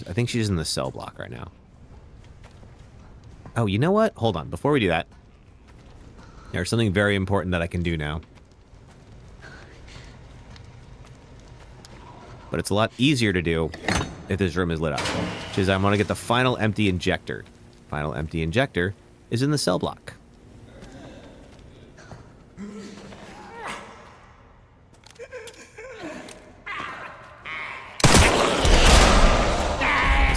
I think she's in the cell block right now. Oh, you know what? Hold on. Before we do that, there's something very important that I can do now. But it's a lot easier to do if this room is lit up. Which is I want to get the final empty injector. Final empty injector is in the cell block.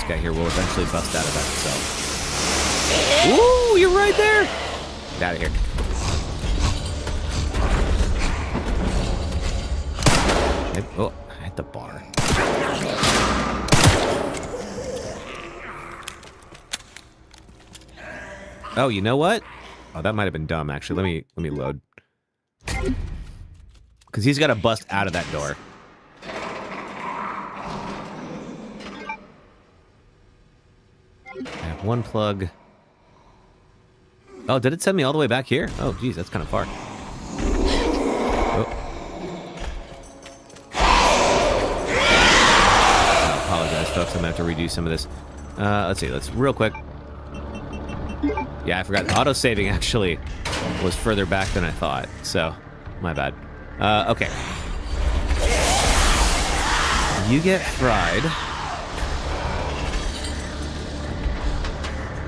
Guy here will eventually bust out of that cell. Ooh, you're right there! Get out of here. Oh, I hit the bar. Oh, you know what? Oh, that might have been dumb, actually. Let me load. Because he's got to bust out of that door. I have 1 plug. Oh, did it send me all the way back here? Oh, geez, that's kind of far. Oh. I apologize, folks. I'm going to have to redo some of this. Let's see. Let's real quick. Yeah, I forgot. Auto-saving actually was further back than I thought, so my bad. Okay. You get fried.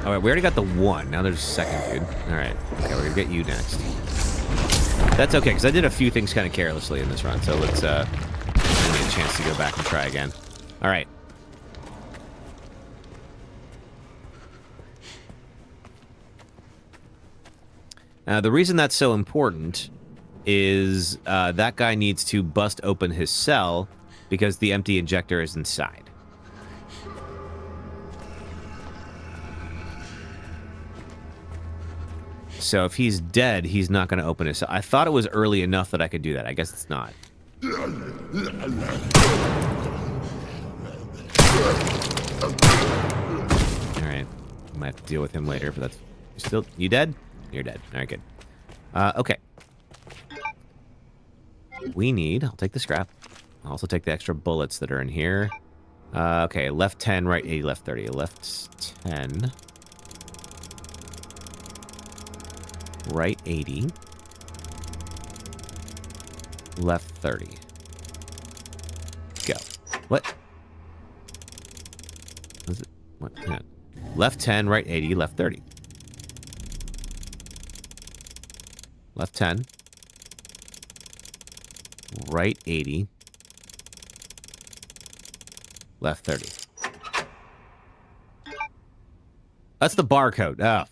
All right, we already got the one. Now there's a second dude. All right. Okay, we're gonna get you next. That's okay, because I did a few things kind of carelessly in this run, so let's give me a chance to go back and try again. All right. The reason that's so important is that guy needs to bust open his cell because the empty injector is inside. So if he's dead, he's not going to open his cell. I thought it was early enough that I could do that. I guess it's not. All right. I might have to deal with him later, but that's... You dead? You're dead. All right, good. Okay. We need... I'll take the scrap. I'll also take the extra bullets that are in here. Okay, left 10, right 80, left 30. Left 10. Right 80. Left 30. Go. What? Was it? What? Hang on. Left 10, right 80, left 30. Left 10. Right 80. Left 30. That's the barcode. Oh.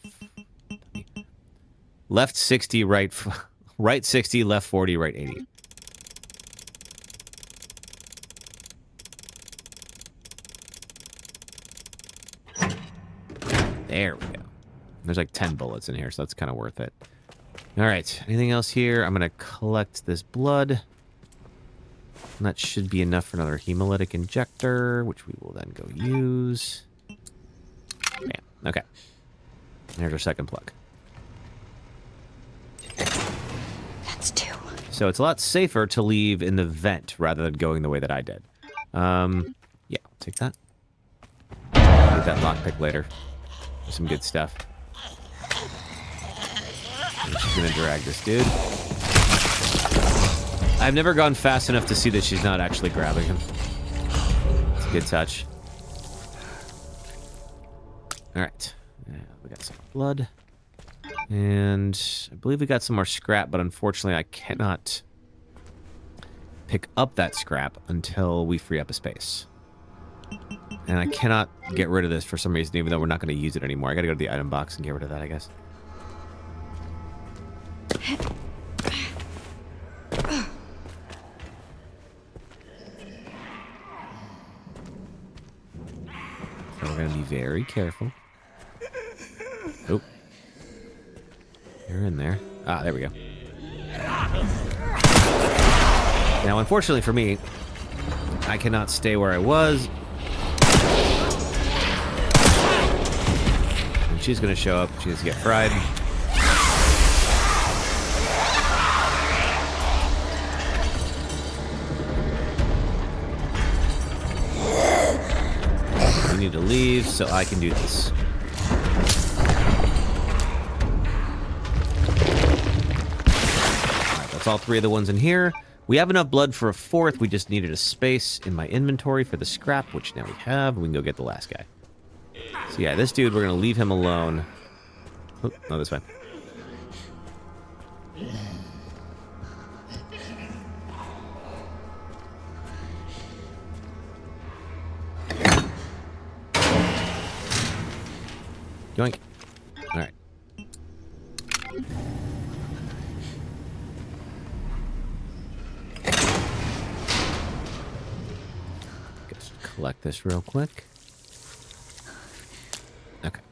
Left 60, right 60, left 40, right 80. There we go. There's like 10 bullets in here, so that's kind of worth it. All right, anything else here? I'm going to collect this blood. And that should be enough for another hemolytic injector, which we will then go use. Bam. Okay. There's our second plug. That's two. So it's a lot safer to leave in the vent rather than going the way that I did. Yeah, I'll take that. Get that lockpick later. Some good stuff. And she's gonna drag this dude. I've never gone fast enough to see that she's not actually grabbing him. It's a good touch. Alright. Yeah, we got some blood. And I believe we got some more scrap, but unfortunately I cannot pick up that scrap until we free up a space. And I cannot get rid of this for some reason, even though we're not going to use it anymore. I got to go to the item box and get rid of that, I guess. So we're going to be very careful. Oh. You're in there. Ah, there we go. Now, unfortunately for me, I cannot stay where I was. And she's going to show up. She's going to get fried. We need to leave so I can do this. Alright, that's all three of the ones in here. We have enough blood for a fourth. We just needed a space in my inventory for the scrap, which now we have. We can go get the last guy. So yeah, this dude, we're going to leave him alone. Oh, no, this way. Yoink. All right. Just collect this real quick. Okay.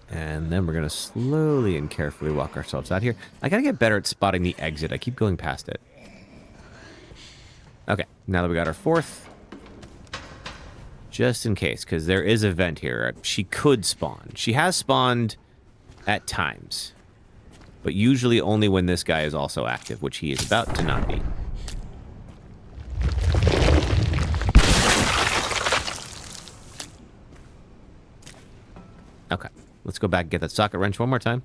And then we're going to slowly and carefully walk ourselves out here. I got to get better at spotting the exit. I keep going past it. Okay, now that we got our fourth, just in case, because there is a vent here. She could spawn. She has spawned at times, but usually only when this guy is also active, which he is about to not be. Okay. Let's go back and get that socket wrench one more time.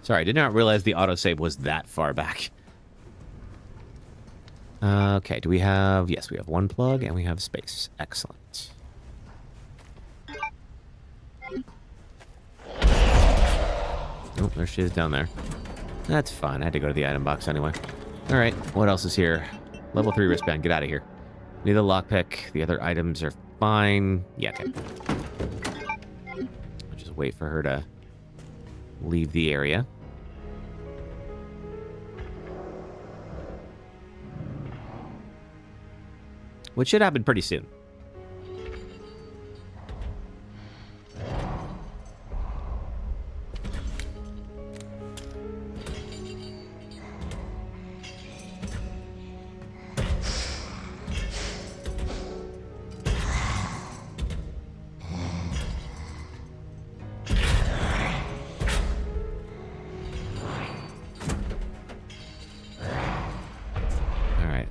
Sorry, I did not realize the autosave was that far back. Okay, do we have... Yes, we have one plug and we have space. Excellent. Oh, there she is down there. That's fine. I had to go to the item box anyway. All right, what else is here? Level 3 wristband. Get out of here. Need a lockpick. The other items are fine. Yeah, okay. I'll just wait for her to leave the area. Which should happen pretty soon.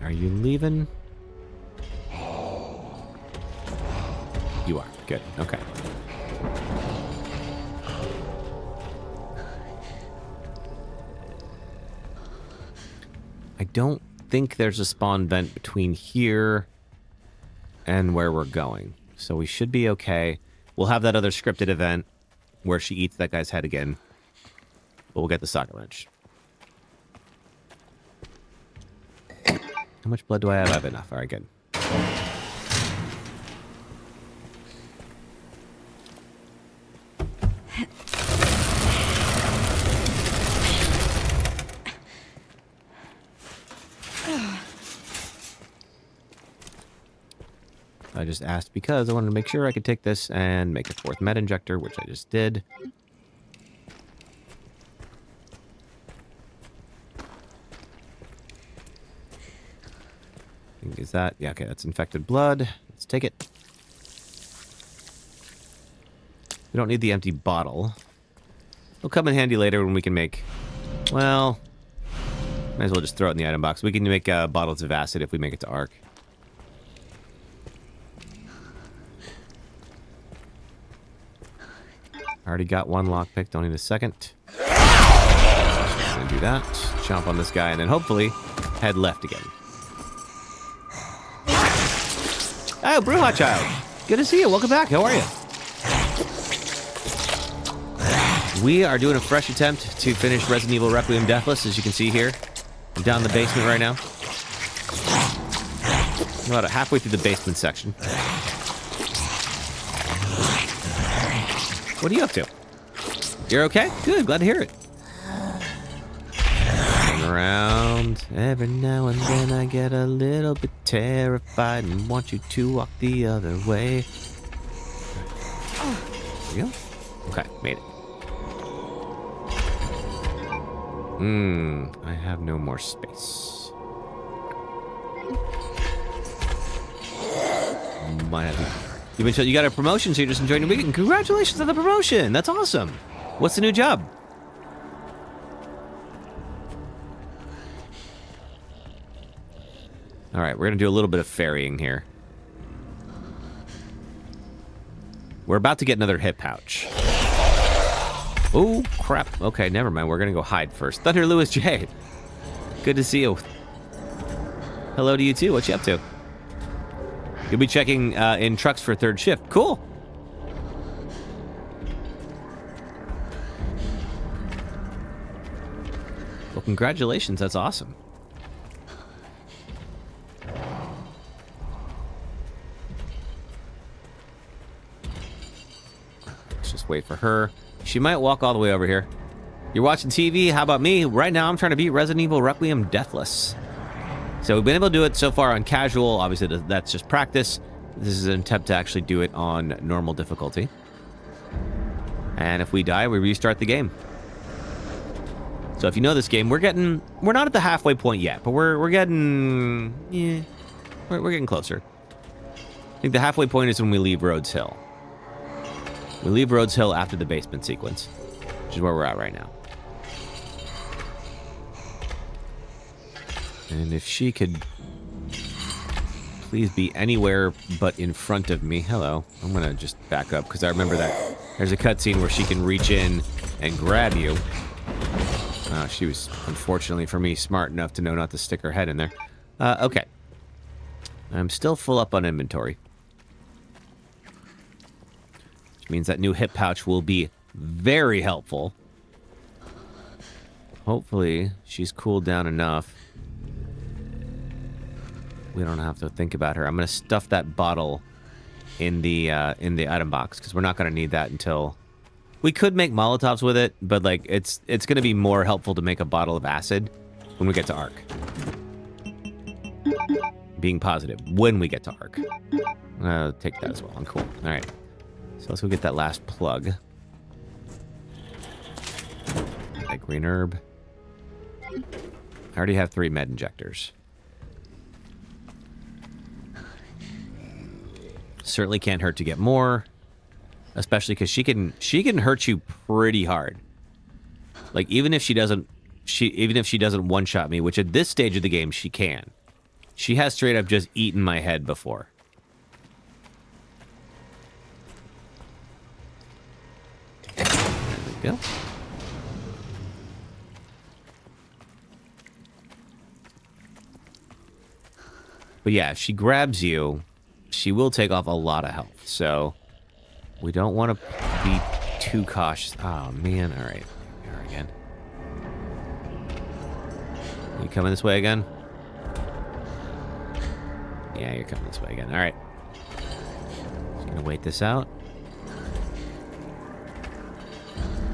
Are you leaving? You are. Good. Okay. I don't think there's a spawn vent between here and where we're going. So we should be okay. We'll have that other scripted event where she eats that guy's head again. But we'll get the socket wrench. How much blood do I have? I have enough. All right, good. I just asked because I wanted to make sure I could take this and make a fourth med injector, which I just did. Is that? Yeah, okay, that's infected blood. Let's take it. We don't need the empty bottle. It'll come in handy later when we can make... Well, might as well just throw it in the item box. We can make bottles of acid if we make it to Arc. Already got one lockpick. Don't need a second. Just gonna do that. Chomp on this guy, and then hopefully head left again. Oh, Brewhot Child. Good to see you. Welcome back. How are you? We are doing a fresh attempt to finish Resident Evil Requiem Deathless, as you can see here. I'm down in the basement right now. I'm about halfway through the basement section. What are you up to? You're okay? Good. Glad to hear it. Around. Every now and then I get a little bit terrified and want you to walk the other way. There you go. Okay, made it. I have no more space. Might have you got a promotion, so you're just enjoying the weekend. Congratulations on the promotion. That's awesome. What's the new job? All right, we're going to do a little bit of ferrying here. We're about to get another hip pouch. Oh, crap. Okay, never mind. We're going to go hide first. Thunder Lewis J. Good to see you. Hello to you, too. What you up to? You'll be checking in trucks for third shift. Cool. Well, congratulations. That's awesome. Let's just wait for her. She might walk all the way over here. You're watching TV? How about me? Right now, I'm trying to beat Resident Evil Requiem Deathless. So we've been able to do it so far on casual. Obviously, that's just practice. This is an attempt to actually do it on normal difficulty. And if we die, we restart the game. So if you know this game, we're not at the halfway point yet, but we're getting closer. I think the halfway point is when we leave Rhodes Hill. We leave Rhodes Hill after the basement sequence, which is where we're at right now. And if she could Please be anywhere but in front of me. Hello. I'm going to just back up because I remember that there's a cutscene where she can reach in and grab you. She was, unfortunately for me, smart enough to know not to stick her head in there. Okay. I'm still full up on inventory. Which means that new hip pouch will be very helpful. Hopefully, she's cooled down enough. We don't have to think about her. I'm going to stuff that bottle in the item box because we're not going to need that until... We could make Molotovs with it, but like it's going to be more helpful to make a bottle of acid when we get to Ark. Being positive, when we get to Ark. Take that as well. I'm cool. All right. So let's go get that last plug. That green herb. I already have 3 med injectors. Certainly can't hurt to get more. Especially because she can hurt you pretty hard. Like even if she doesn't one-shot me, which at this stage of the game she can. She has straight up just eaten my head before. There we go. But yeah, if she grabs you, she will take off a lot of health. So we don't want to be too cautious. Oh, man. All right. Here we are again. You coming this way again? Yeah, you're coming this way again. All right. Just going to wait this out.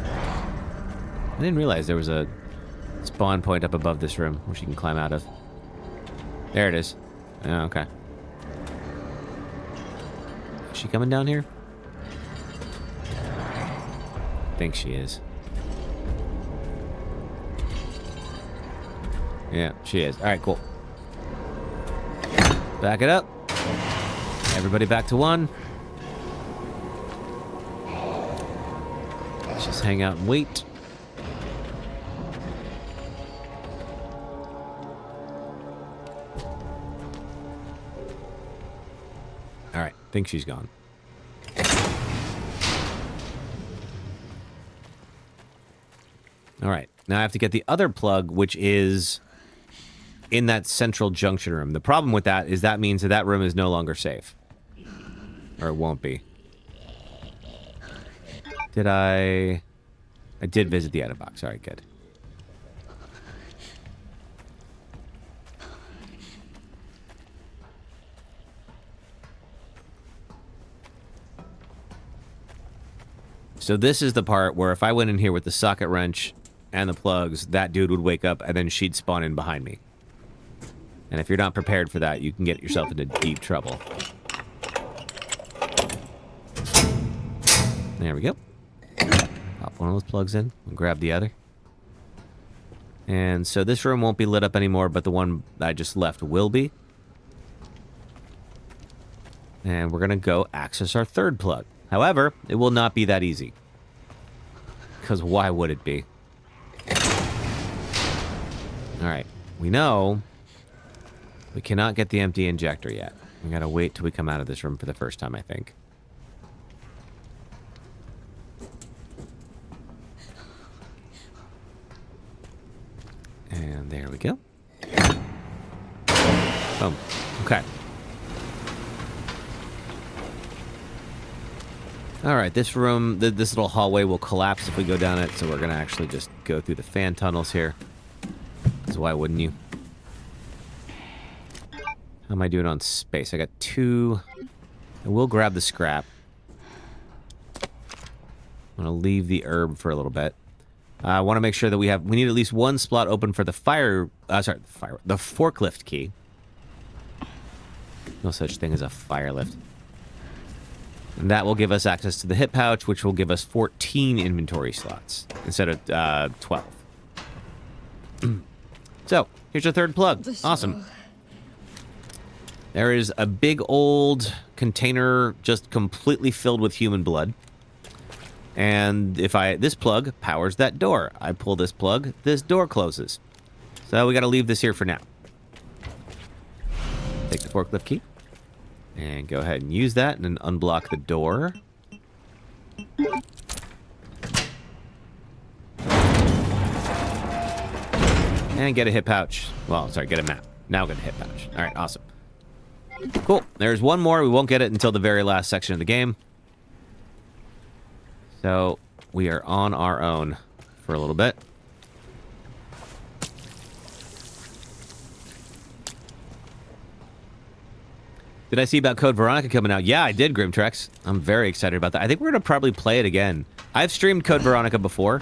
I didn't realize there was a spawn point up above this room where she can climb out of. There it is. Oh, okay. Is she coming down here? I think she is. Yeah, she is. All right, cool. Back it up. Everybody back to 1. Let's just hang out and wait. All right, I think she's gone. All right, now I have to get the other plug, which is in that central junction room. The problem with that is that means that that room is no longer safe. Or it won't be. Did I did visit the item box. All right, good. So this is the part where if I went in here with the socket wrench and the plugs, that dude would wake up and then she'd spawn in behind me. And if you're not prepared for that, you can get yourself into deep trouble. There we go. Pop one of those plugs in and grab the other. And so this room won't be lit up anymore, but the one I just left will be. And we're going to go access our third plug. However, it will not be that easy. Because why would it be? Alright, we know we cannot get the empty injector yet. We gotta wait till we come out of this room for the first time, I think. And there we go. Boom. Okay. Alright, this room, this little hallway will collapse if we go down it, so we're gonna actually just go through the fan tunnels here. Because why wouldn't you? How am I doing on space? I got 2. I will grab the scrap. I'm gonna leave the herb for a little bit. I want to make sure that we need at least 1 slot open for the the forklift key. No such thing as a fire lift. And that will give us access to the hip pouch, which will give us 14 inventory slots instead of 12. So, here's your third plug. Awesome. There is a big old container just completely filled with human blood. And this plug powers that door. I pull this plug, this door closes. So we got to leave this here for now. Take the forklift key. And go ahead and use that and then unblock the door. And get a hit pouch. Well, sorry, get a map. Now get a hit pouch. All right, awesome. Cool. There's one more. We won't get it until the very last section of the game. So we are on our own for a little bit. Did I see about Code Veronica coming out? Yeah, I did, Grimtrex. I'm very excited about that. I think we're going to probably play it again. I've streamed Code Veronica before,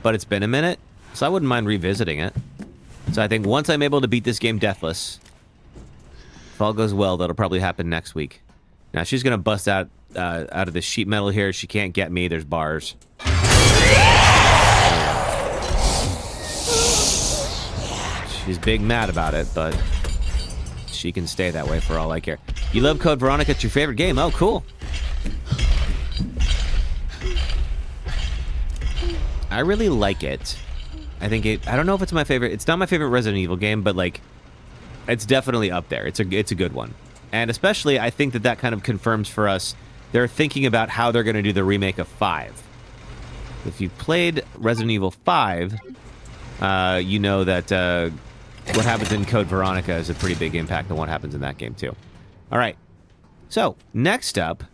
but it's been a minute, so I wouldn't mind revisiting it. So I think once I'm able to beat this game Deathless, if all goes well, that'll probably happen next week. Now, she's going to bust out of this sheet metal here. She can't get me. There's bars. She's big mad about it, but she can stay that way for all I care. You love Code Veronica? It's your favorite game? Oh, cool. I really like it. I don't know if it's my favorite. It's not my favorite Resident Evil game, but like, it's definitely up there. It's a good one. And especially, I think that kind of confirms for us they're thinking about how they're going to do the remake of 5. If you've played Resident Evil 5, you know that what happens in Code Veronica is a pretty big impact on what happens in that game, too. All right. So, next up,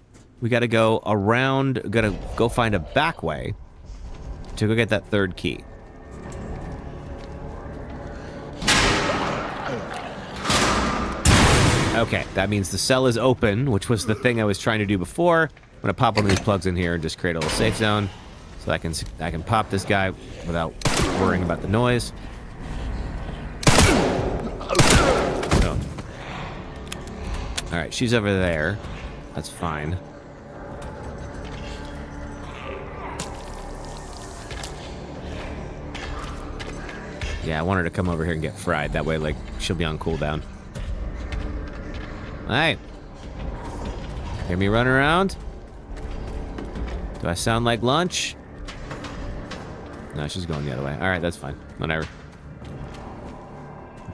we got to go around, got to go find a back way to go get that third key. Okay, that means the cell is open, which was the thing I was trying to do before. I'm going to pop one of these plugs in here and just create a little safe zone so I can pop this guy without worrying about the noise. So. All right, she's over there. That's fine. Yeah, I want her to come over here and get fried. That way, like, she'll be on cooldown. Alright. Hear me run around? Do I sound like lunch? No, she's going the other way. Alright, that's fine. Whatever.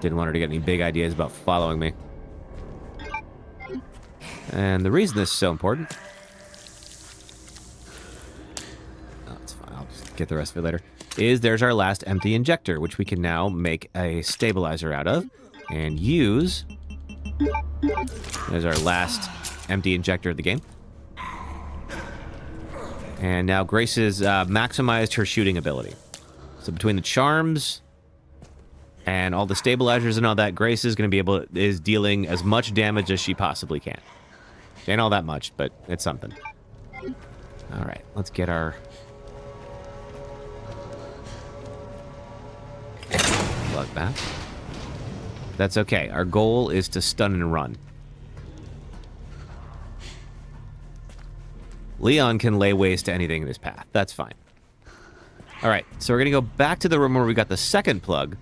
Didn't want her to get any big ideas about following me. And the reason this is so important... Oh, it's fine. I'll just get the rest of it later. There's our last empty injector, which we can now make a stabilizer out of and use... There's our last empty injector of the game. And now Grace has maximized her shooting ability. So between the charms and all the stabilizers and all that, Grace is going to be is dealing as much damage as she possibly can. Ain't all that much, but it's something. All right, let's get our... plug back. That's okay. Our goal is to stun and run. Leon can lay waste to anything in his path. That's fine. All right, so we're going to go back to the room where we got the second plug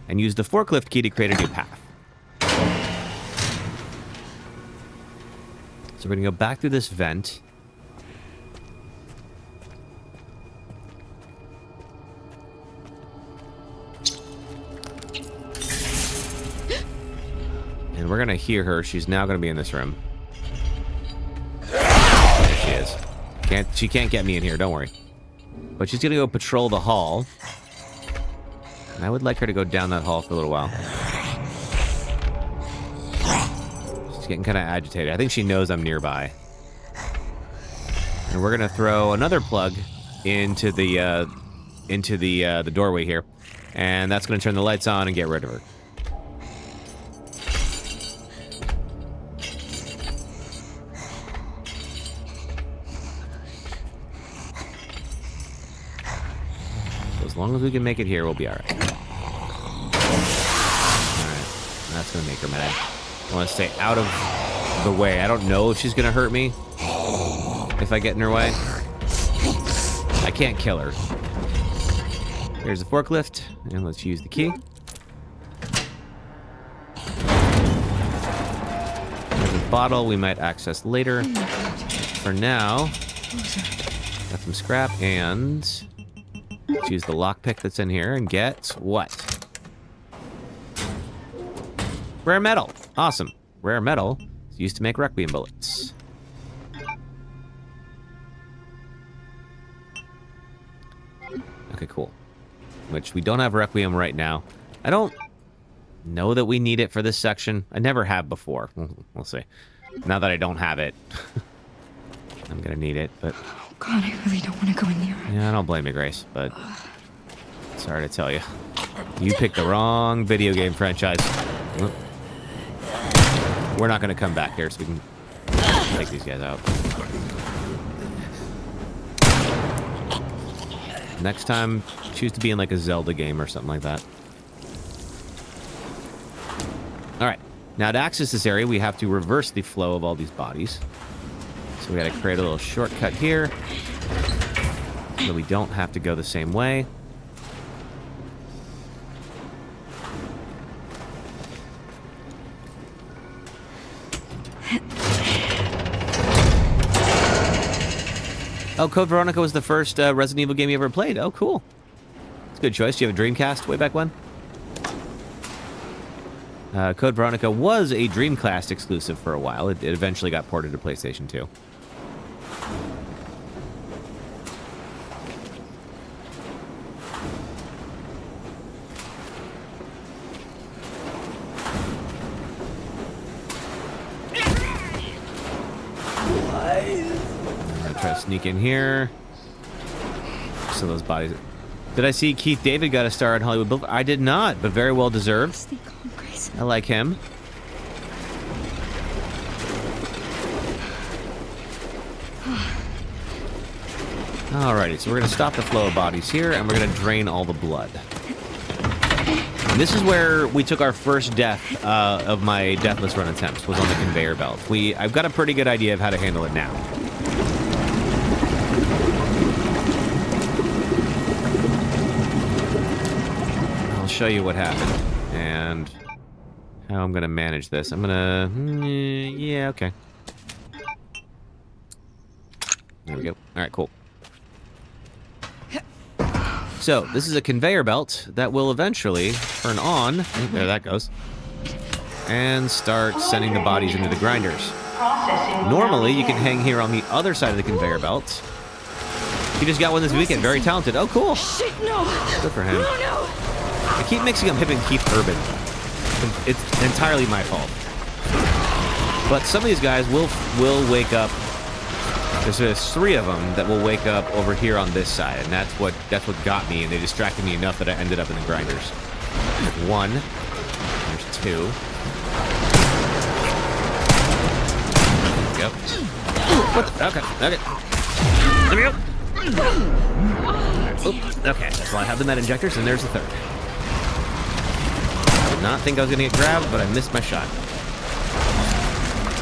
and use the forklift key to create a new path. So we're going to go back through this vent. And we're going to hear her. She's now going to be in this room. There she is. She can't get me in here, don't worry. But she's going to go patrol the hall. And I would like her to go down that hall for a little while. She's getting kind of agitated. I think she knows I'm nearby. And we're going to throw another plug into the doorway here. And that's going to turn the lights on and get rid of her. As long as we can make it here, we'll be alright. Alright. That's gonna make her mad. I want to stay out of the way. I don't know if she's gonna hurt me if I get in her way. I can't kill her. Here's the forklift, and let's use the key. There's a bottle we might access later. For now, got some scrap, and let's use the lockpick that's in here and get what? Rare metal. Awesome. Rare metal. Let's used to make Requiem bullets. Okay, cool. Which we don't have Requiem right now. I don't know that we need it for this section. I never have before. We'll see. Now that I don't have it, I'm gonna need it, but... Oh God, I really don't want to go in there. Yeah, I don't blame you, Grace, but... Sorry to tell you. You picked the wrong video game franchise. We're not gonna come back here, so we can take these guys out. Next time, choose to be in like a Zelda game or something like that. Alright, now to access this area, we have to reverse the flow of all these bodies. So we gotta create a little shortcut here, so we don't have to go the same way. Oh, Code Veronica was the first Resident Evil game you ever played. Oh, cool. It's a good choice. Do you have a Dreamcast way back when? Code Veronica was a Dreamcast exclusive for a while. It eventually got ported to PlayStation 2. Try to sneak in here. So those bodies. Did I see Keith David got a star in Hollywood Boulevard? I did not, but very well deserved. I like him. Alrighty, so we're gonna stop the flow of bodies here, and we're gonna drain all the blood. And this is where we took our first death of my Deathless run attempts, was on the conveyor belt. I've got a pretty good idea of how to handle it now. Show you what happened and how I'm gonna manage this. I'm gonna yeah, okay, there we go. All right, cool. So this is a conveyor belt that will eventually turn on, there that goes, and start sending the bodies into the grinders. Normally you can hang here on the other side of the conveyor belt. He just got one this weekend. Very talented. Oh, cool. Shit, no. Good for him. No, no. I keep mixing up him and Keith Urban. It's entirely my fault. But some of these guys will wake up. There's 3 of them that will wake up over here on this side, and that's what got me, and they distracted me enough that I ended up in the grinders. There's 1. There's 2. Yep. What the? Okay. There we go. Oop, okay, so I have the med injectors, and there's the 3rd. I did not think I was going to get grabbed, but I missed my shot.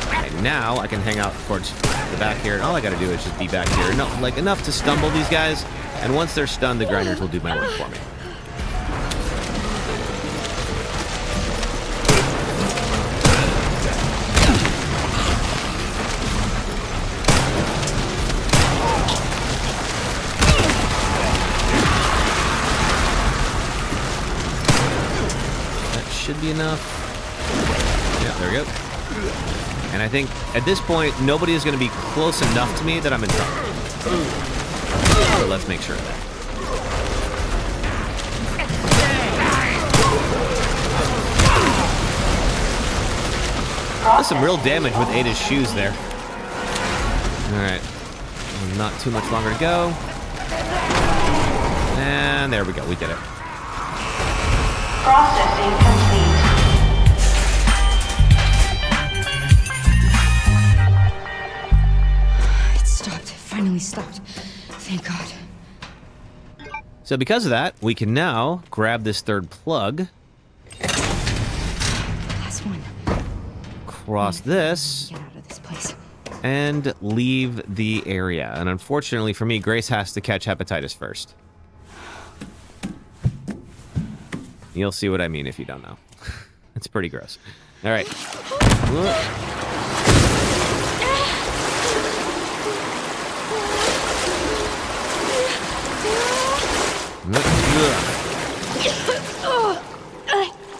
Okay, now I can hang out towards the back here, and all I got to do is just be back here. No, like enough to stumble these guys, and once they're stunned, the grinders will do my work for me. Should be enough. Yeah, there we go. And I think at this point, nobody is going to be close enough to me that I'm in trouble. So let's make sure of that. That's some real damage with Ada's shoes there. Alright. Not too much longer to go. And there we go. We did it. Processing complete. It stopped. It finally stopped. Thank God. So because of that, we can now grab this 3rd plug. Last one. Cross this. Get out of this place. And leave the area. And unfortunately for me, Grace has to catch hepatitis first. You'll see what I mean if you don't know. It's pretty gross. All right.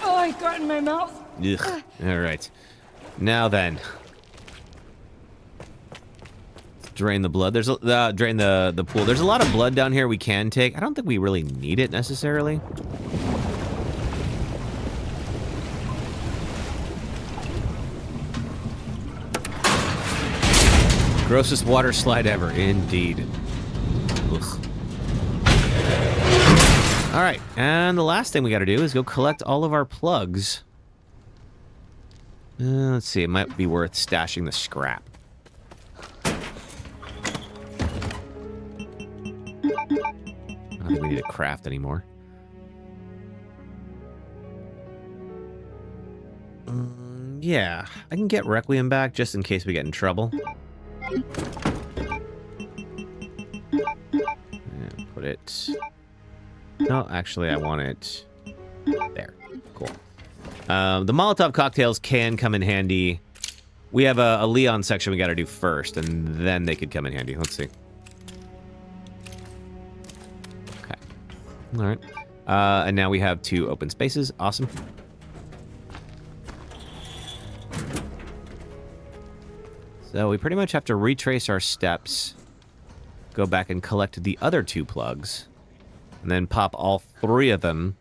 Oh, I got in my mouth. Ugh. All right. Now then, Drain the blood. There's a drain the pool. There's a lot of blood down here we can take. I don't think we really need it necessarily. Grossest water slide ever, indeed. Ugh. All right, and the last thing we got to do is go collect all of our plugs. Let's see, it might be worth stashing the scrap. I don't think we need to craft anymore. Yeah, I can get Requiem back just in case we get in trouble. And put it... No, actually, I want it there. Cool. The Molotov cocktails can come in handy. We have a Leon section we got to do first, and then they could come in handy. Let's see. Okay. All right. And now we have 2 open spaces. Awesome. So we pretty much have to retrace our steps, go back and collect the other 2 plugs, and then pop all 3 of them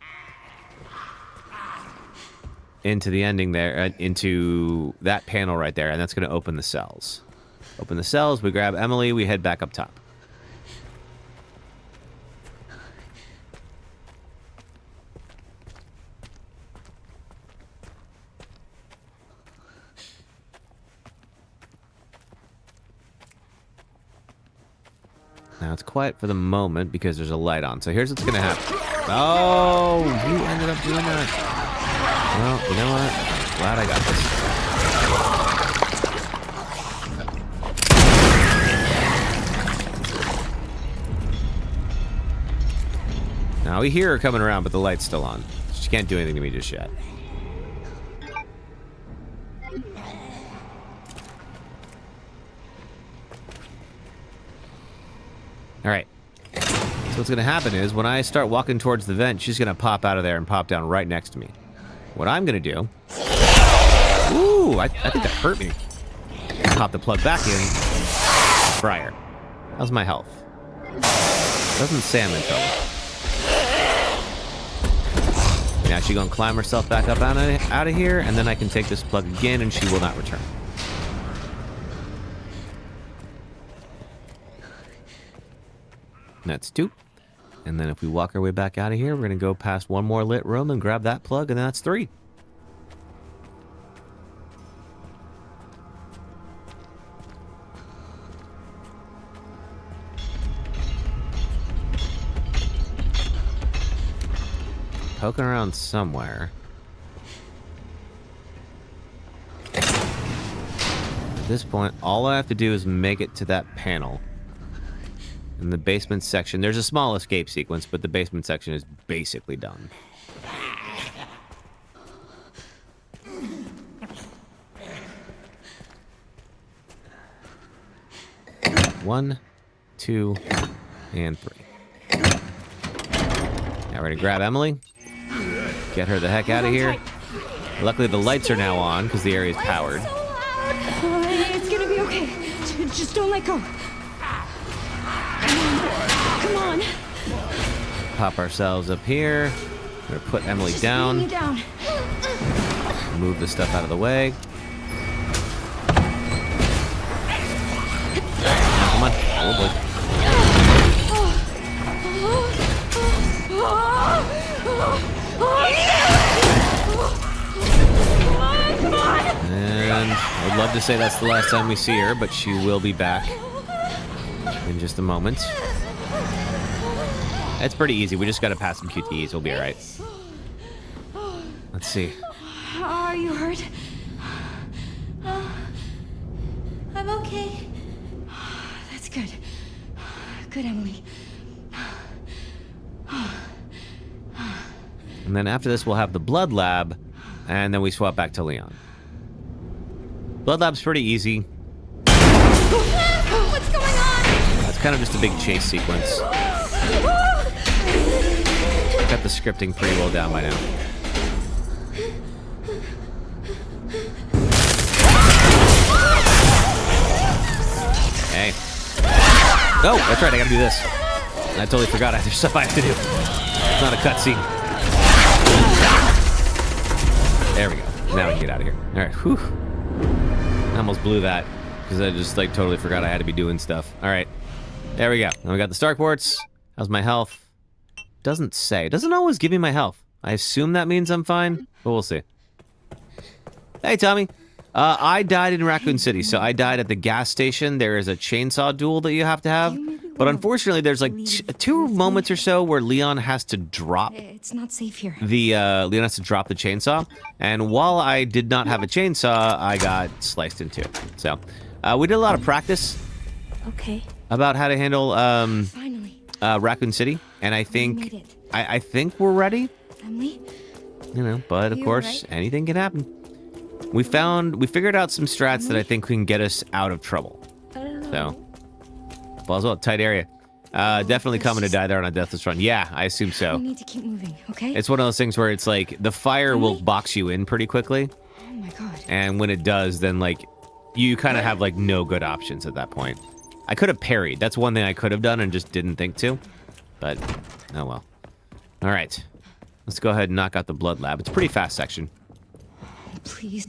into the ending there, into that panel right there, and that's going to open the cells. Open the cells, we grab Emily, we head back up top. Now it's quiet for the moment because there's a light on. So here's what's gonna happen. Oh, you ended up doing that. Well, you know what? I'm glad I got this. Now we hear her coming around, but the light's still on. She can't do anything to me just yet. All right. So what's going to happen is when I start walking towards the vent, she's going to pop out of there and pop down right next to me. What I'm going to do... Ooh, I think that hurt me. Pop the plug back in. Fry her. How's my health? Doesn't say I'm in trouble. Now she's going to climb herself back up out of here, and then I can take this plug again, and she will not return. That's 2. And then if we walk our way back out of here, we're going to go past one more lit room and grab that plug, and that's 3. Poking around somewhere. At this point, all I have to do is make it to that panel. In the basement section, there's a small escape sequence, but the basement section is basically done. One, 2, and 3. Now we're gonna grab Emily, get her the heck out of here. Luckily, the lights are now on because the area is powered. It's gonna be okay. Just don't let go. Come on. Pop ourselves up here. We're gonna put Emily down. Move the stuff out of the way. Come on. Oh boy. And I'd love to say that's the last time we see her, but she will be back in just a moment. It's pretty easy. We just got to pass some QTEs. We'll be all right. Let's see. Are you hurt? I'm okay. That's good. Good, Emily. And then after this, we'll have the blood lab, and then we swap back to Leon. Blood lab's pretty easy. What's going on? It's kind of just a big chase sequence. Got the scripting pretty well down by now. Hey, Oh, that's right. I gotta do this. I totally forgot. There's stuff I have to do. It's not a cutscene. There we go. Now we can get out of here. All right. Whew. I almost blew that because I just like totally forgot I had to be doing stuff. All right. There we go. Now we got the star quartz. How's my health? Doesn't say. It doesn't always give me my health. I assume that means I'm fine, but we'll see. Hey, Tommy. I died in Raccoon City, so I died at the gas station. There is a chainsaw duel that you have to have. But unfortunately, there's like two moments or so where Leon has to drop. It's not safe here. Leon has to drop the chainsaw, and while I did not have a chainsaw, I got sliced in two. So we did a lot of practice. Okay. About how to handle Finally. Raccoon City, and I We think made it. I think we're ready. Emily? You know, but of You course, alright? anything can happen. We figured out some strats that I think can get us out of trouble. I don't know. So, well, as well, tight area. Definitely coming to die there on a Deathless run. Yeah, I assume so. We need to keep moving, okay? It's one of those things where it's like the fire will box you in pretty quickly, Oh my god. and when it does, then like you kind of have like no good options at that point. I could have parried. That's one thing I could have done and just didn't think to. But oh well. All right, let's go ahead and knock out the blood lab. It's a pretty fast section. Please.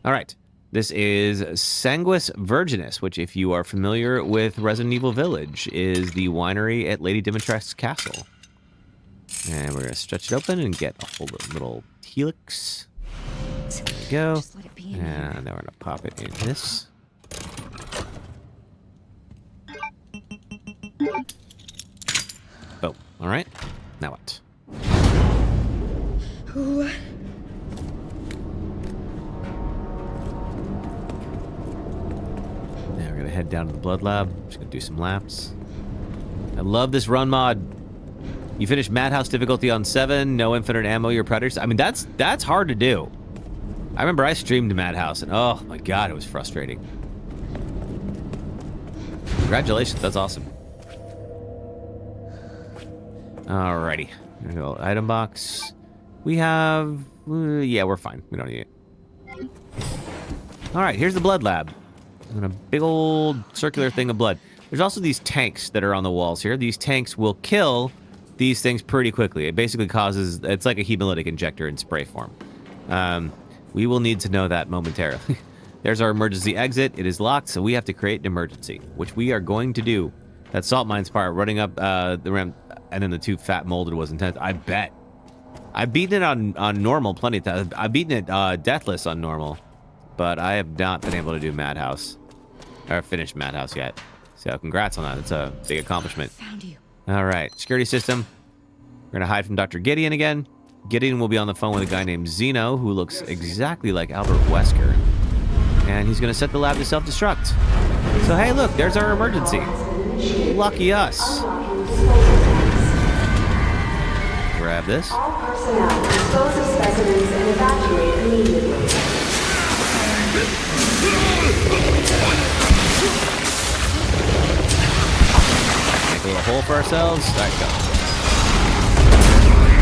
All right. This is Sanguis Virginis, which, if you are familiar with Resident Evil Village, is the winery at Lady Dimitrescu's castle. And we're going to stretch it open and get a whole little helix. There we go. Just let it be in And now we're going to pop it in this. Oh, all right. Now what? Ooh. Now we're going to head down to the blood lab. Just going to do some laps. I love this run mod. You finish Madhouse difficulty on 7, no infinite ammo, your predators. I mean, that's hard to do. I remember I streamed Madhouse, and oh my god, it was frustrating. Congratulations, that's awesome. Alrighty. Here we go. Item box. We have... yeah, we're fine. We don't need it. Alright, here's the blood lab. And a big old circular thing of blood. There's also these tanks that are on the walls here. These tanks will kill these things pretty quickly. It basically causes... it's like a hemolytic injector in spray form. We will need to know that momentarily. There's our emergency exit. It is locked, so we have to create an emergency, which we are going to do. That salt mines part, running up the ramp, and then the two fat molded was intense. I bet. I've beaten it on normal plenty of times. I've beaten it deathless on normal, but I have not been able to do Madhouse, or finish Madhouse yet. So congrats on that. It's a big accomplishment. Found you. All right, security system. We're gonna hide from Dr. Gideon again. Gideon will be on the phone with a guy named Zeno, who looks exactly like Albert Wesker. And he's gonna set the lab to self-destruct. So hey, look, there's our emergency. Lucky us. Grab this. All personnel dispose of specimens and evacuate immediately. Make a little hole for ourselves. All right, go.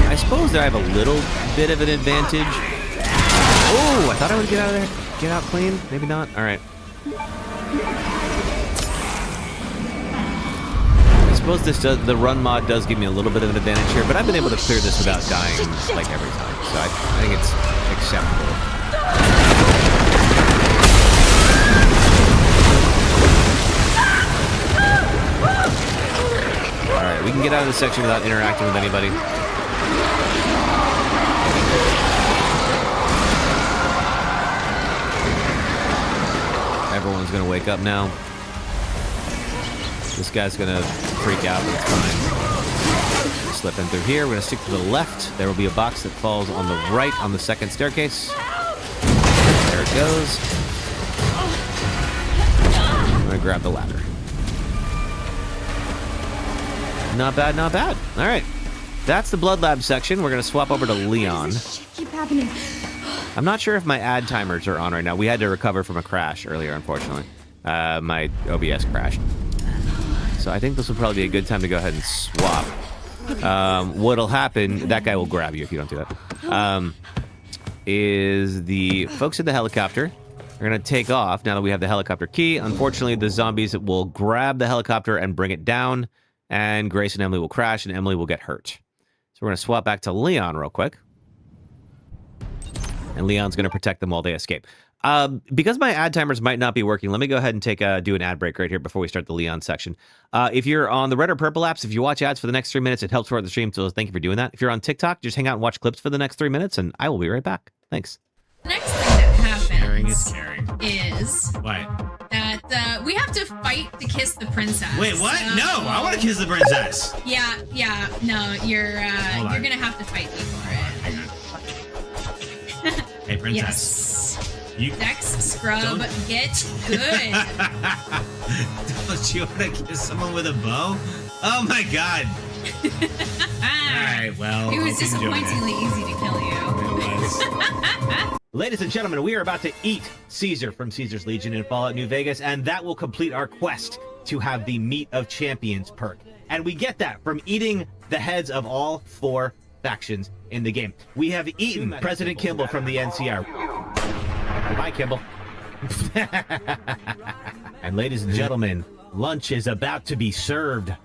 I suppose that I have a little bit of an advantage. Oh, I thought I would get out of there. Get out clean. Maybe not. All right. I suppose the run mod does give me a little bit of an advantage here, but I've been able to clear this without dying like every time, so I think it's acceptable. All right, we can get out of this section without interacting with anybody. Everyone's gonna wake up now. This guy's gonna freak out, but it's fine. Slip in through here. We're gonna stick to the left. There will be a box that falls on the right on the second staircase. There it goes. I'm gonna grab the ladder. Not bad, not bad. All right. That's the blood lab section. We're gonna swap over to Leon. Shit keep happening. I'm not sure if my ad timers are on right now. We had to recover from a crash earlier, unfortunately. My OBS crashed. So I think this will probably be a good time to go ahead and swap. What'll happen, that guy will grab you if you don't do that, is the folks in the helicopter We're going to take off now that we have the helicopter key. Unfortunately, the zombies will grab the helicopter and bring it down, and Grace and Emily will crash, and Emily will get hurt. So we're going to swap back to Leon real quick. And Leon's going to protect them while they escape. Because my ad timers might not be working, let me go ahead and do an ad break right here before we start the Leon section. If you're on the red or purple apps, if you watch ads for the next 3 minutes, it helps throughout the stream, so thank you for doing that. If you're on TikTok, just hang out and watch clips for the next 3 minutes, and I will be right back. Thanks. The next thing that happens Caring. is What? that we have to fight to kiss the princess. Wait, what? So- No, I want to kiss the princess. Yeah, no, you're Hold on. gonna have to fight me for it. Hey, princess. Yes. You Dex Scrub, Don't- get good. Don't you want to kiss someone with a bow? Oh my god. All right, well. It was hope you enjoyed it. disappointingly easy to kill you. It was. Ladies and gentlemen, we are about to eat Caesar from Caesar's Legion in Fallout New Vegas, and that will complete our quest to have the Meat of Champions perk. And we get that from eating the heads of all 4 factions in the game. We have eaten President Kimball from the NCR. Hi, Kimball. And ladies and gentlemen, lunch is about to be served.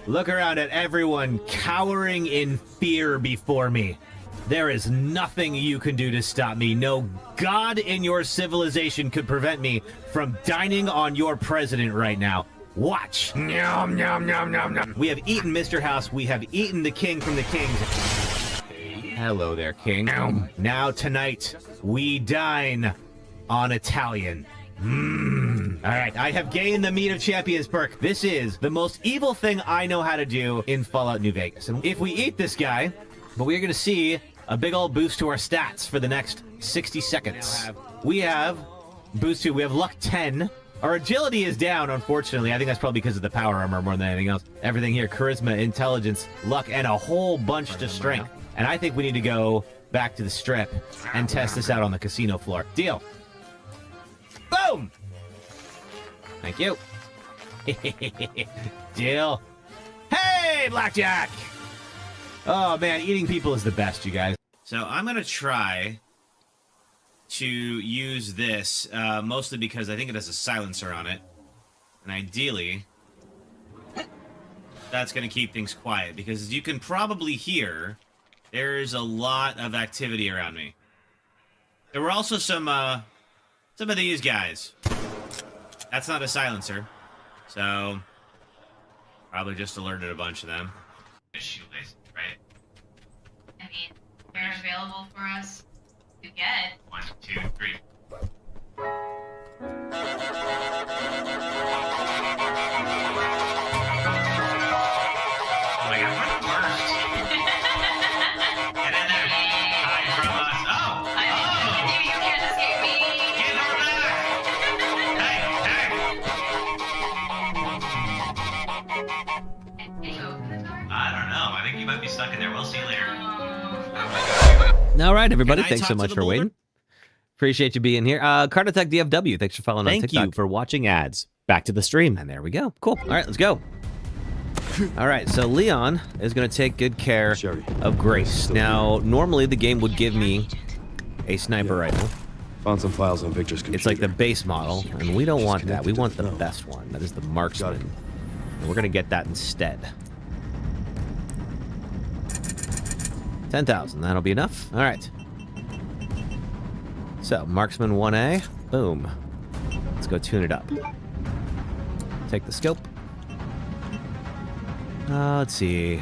Look around at everyone cowering in fear before me. There is nothing you can do to stop me. No god in your civilization could prevent me from dining on your president right now. Watch. Nom, nom, nom, nom, nom. We have eaten Mr. House. We have eaten the king from the kings. Hello there, king. Now tonight, we dine on Italian. All right, I have gained the Meat of Champions perk. This is the most evil thing I know how to do in Fallout New Vegas. And if we eat this guy, but we're going to see a big old boost to our stats for the next 60 seconds. We have boost to, we have luck 10. Our agility is down, unfortunately. I think that's probably because of the power armor more than anything else. Everything here, charisma, intelligence, luck, and a whole bunch to strength. And I think we need to go back to the strip and test this out on the casino floor. Deal. Boom! Thank you. Deal. Hey, Blackjack! Oh, man, eating people is the best, you guys. So I'm going to try to use this, mostly because I think it has a silencer on it. And ideally, that's going to keep things quiet. Because as you can probably hear, there's a lot of activity around me. There were also some of these guys. That's not a silencer. So, probably just alerted a bunch of them. Shoelaces, right? I mean, they're available for us to get. 1, 2, 3. Oh my god, we're the worst. Get in there. Hide from us. Oh! You can't escape me. Get her back! Hey! Can you open the door? I don't know. I think you might be stuck in there. We'll see you later. All right, everybody. Can I Thanks talk so to much the for boulder? waiting. Appreciate you being here. Card Attack DFW, thanks for following on Thank TikTok. you for watching ads. Back to the stream. And there we go. Cool. All right, let's go. All right, so Leon is going to take good care Sherry. of Grace. Now, normally the game would give me a sniper rifle. Found some files on Victor's computer. It's like the base model, and we don't She's want that. We connected to want the the node. best one. That is the Got marksman. it. And we're going to get that instead. 10,000. That'll be enough. All right. So, marksman 1A. Boom. Let's go tune it up. Take the scope. Let's see.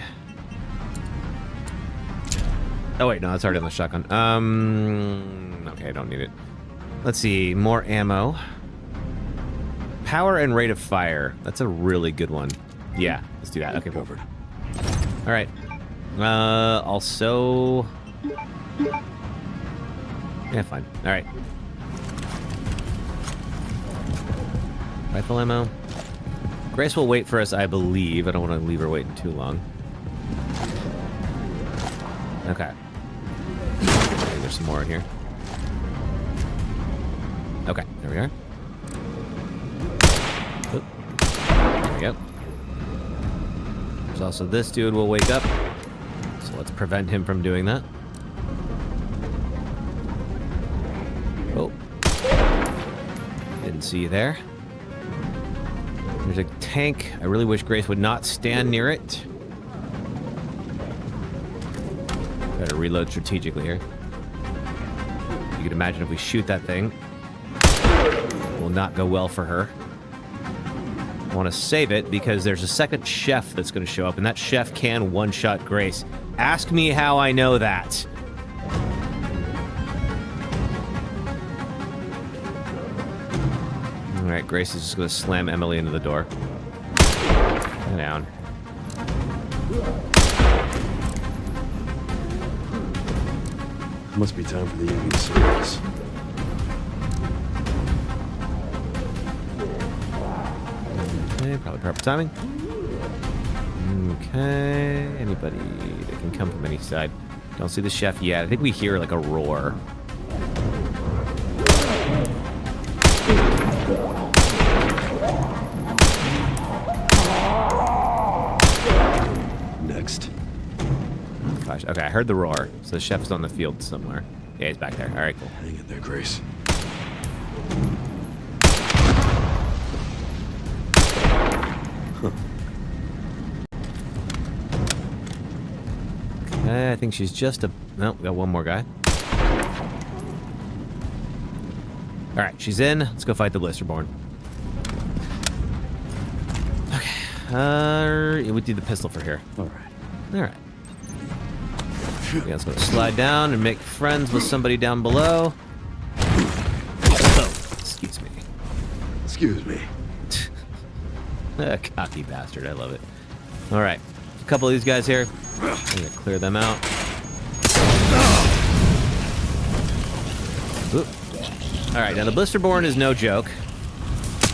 Oh, wait. No, that's already on the shotgun. Okay, I don't need it. Let's see. More ammo. Power and rate of fire. That's a really good one. Yeah, let's do that. Okay, cool. Covered. All right. Also... Yeah, fine. All right. Rifle ammo. Grace will wait for us, I believe. I don't want to leave her waiting too long. Okay. Okay, there's some more in here. Okay, there we are. Oop. There we go. There's also this dude will wake up. So let's prevent him from doing that. Oh. see you there. There's a tank. I really wish Grace would not stand near it. Gotta reload strategically here. You can imagine if we shoot that thing, it will not go well for her. I want to save it because there's a second chef that's going to show up, and that chef can one-shot Grace. Ask me how I know that. All right, Grace is just going to slam Emily into the door. Get down. Must be time for the evening service. Okay, probably proper timing. Okay, anybody that can come from any side. Don't see the chef yet. I think we hear like a roar. Next. Gosh, okay, I heard the roar. So the chef's on the field somewhere. Yeah, he's back there. All right, cool. Hang in there, Grace. Okay, I think she's just a... No, we got one more guy. All right, she's in. Let's go fight the Blisterborn. Okay. We do the pistol for here. All right. All right. Yeah, let's go slide down and make friends with somebody down below. Oh, excuse me. Excuse me. Cocky bastard, I love it. All right, a couple of these guys here. I'm gonna clear them out. Oop. All right, now the Blisterborn is no joke.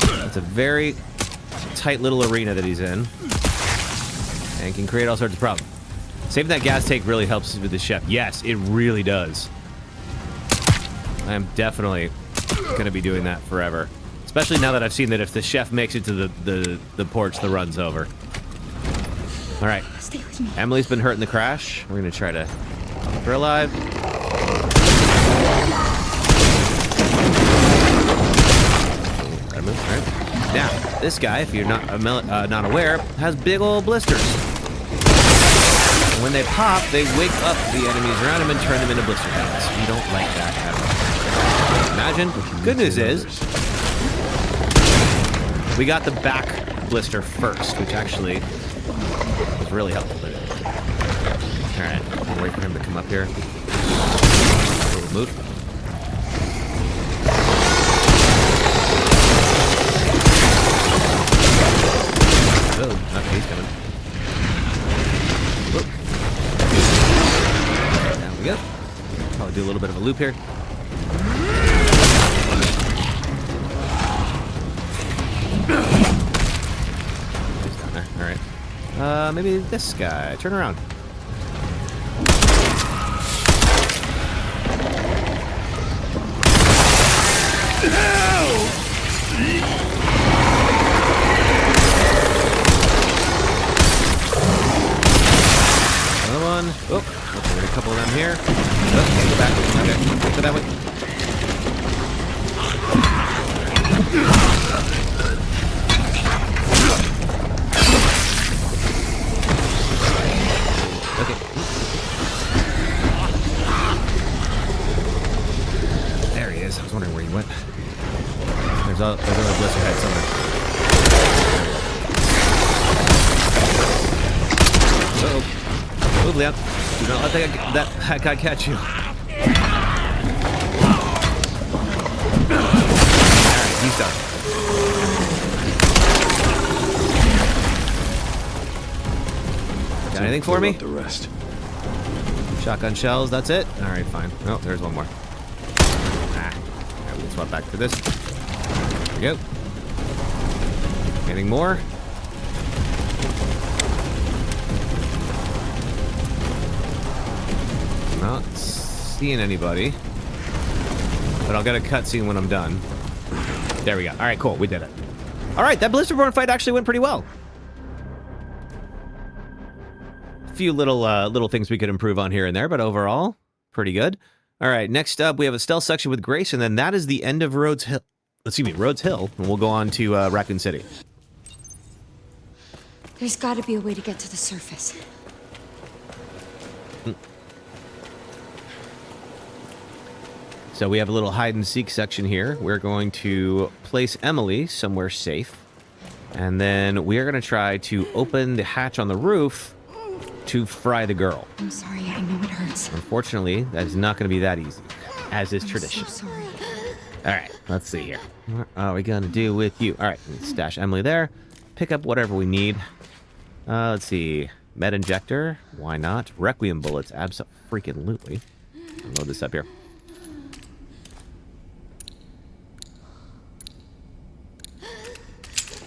It's a very tight little arena that he's in, and can create all sorts of problems. Saving that gas tank really helps with the chef. Yes, it really does. I am definitely going to be doing that forever. Especially now that I've seen that if the chef makes it to the porch, the run's over. All right. Stay with me. Emily's been hurt in the crash. We're going to try to keep her alive. All right. Now, this guy, if you're not aware, has big old blisters. When they pop, they wake up the enemies around him and turn them into blister heads. You don't like that at all. Imagine. Good news is, we got the back blister first, which actually was really helpful. Alright, we'll wait for him to come up here. Little move. Oh, okay, he's coming. Whoop. Down we go. Probably do a little bit of a loop here. He's down there. All right. Maybe this guy. Turn around. Another one. Oh, we got a couple of them here. Oh, okay, go back. Okay, go that way. Okay. There he is. I was wondering where he went. There's another blister head somewhere. Uh-oh. Move, Leon. Do not let that guy catch you. Alright, he's done. Got anything for me? The rest. Shotgun shells, that's it? Alright, fine. Oh, there's one more. Alright, we'll swap back to this. There we go. Anything more? Not seeing anybody. But I'll get a cutscene when I'm done. There we go. Alright, cool. We did it. Alright, that Blisterborn fight actually went pretty well. A few little things we could improve on here and there, but overall, pretty good. Alright, next up, we have a stealth section with Grace, and then that is the end of Rhodes Hill. Excuse me, Rhodes Hill, and we'll go on to Raccoon City. There's got to be a way to get to the surface. So we have a little hide and seek section here. We're going to place Emily somewhere safe. And then we are going to try to open the hatch on the roof to fry the girl. I'm sorry, I know it hurts. Unfortunately, that is not going to be that easy, as is tradition. I'm so sorry. All right, let's see here. What are we going to do with you? All right, stash Emily there. Pick up whatever we need. Let's see. Med injector. Why not? Requiem bullets. Abso-freaking-lutely. Load this up here.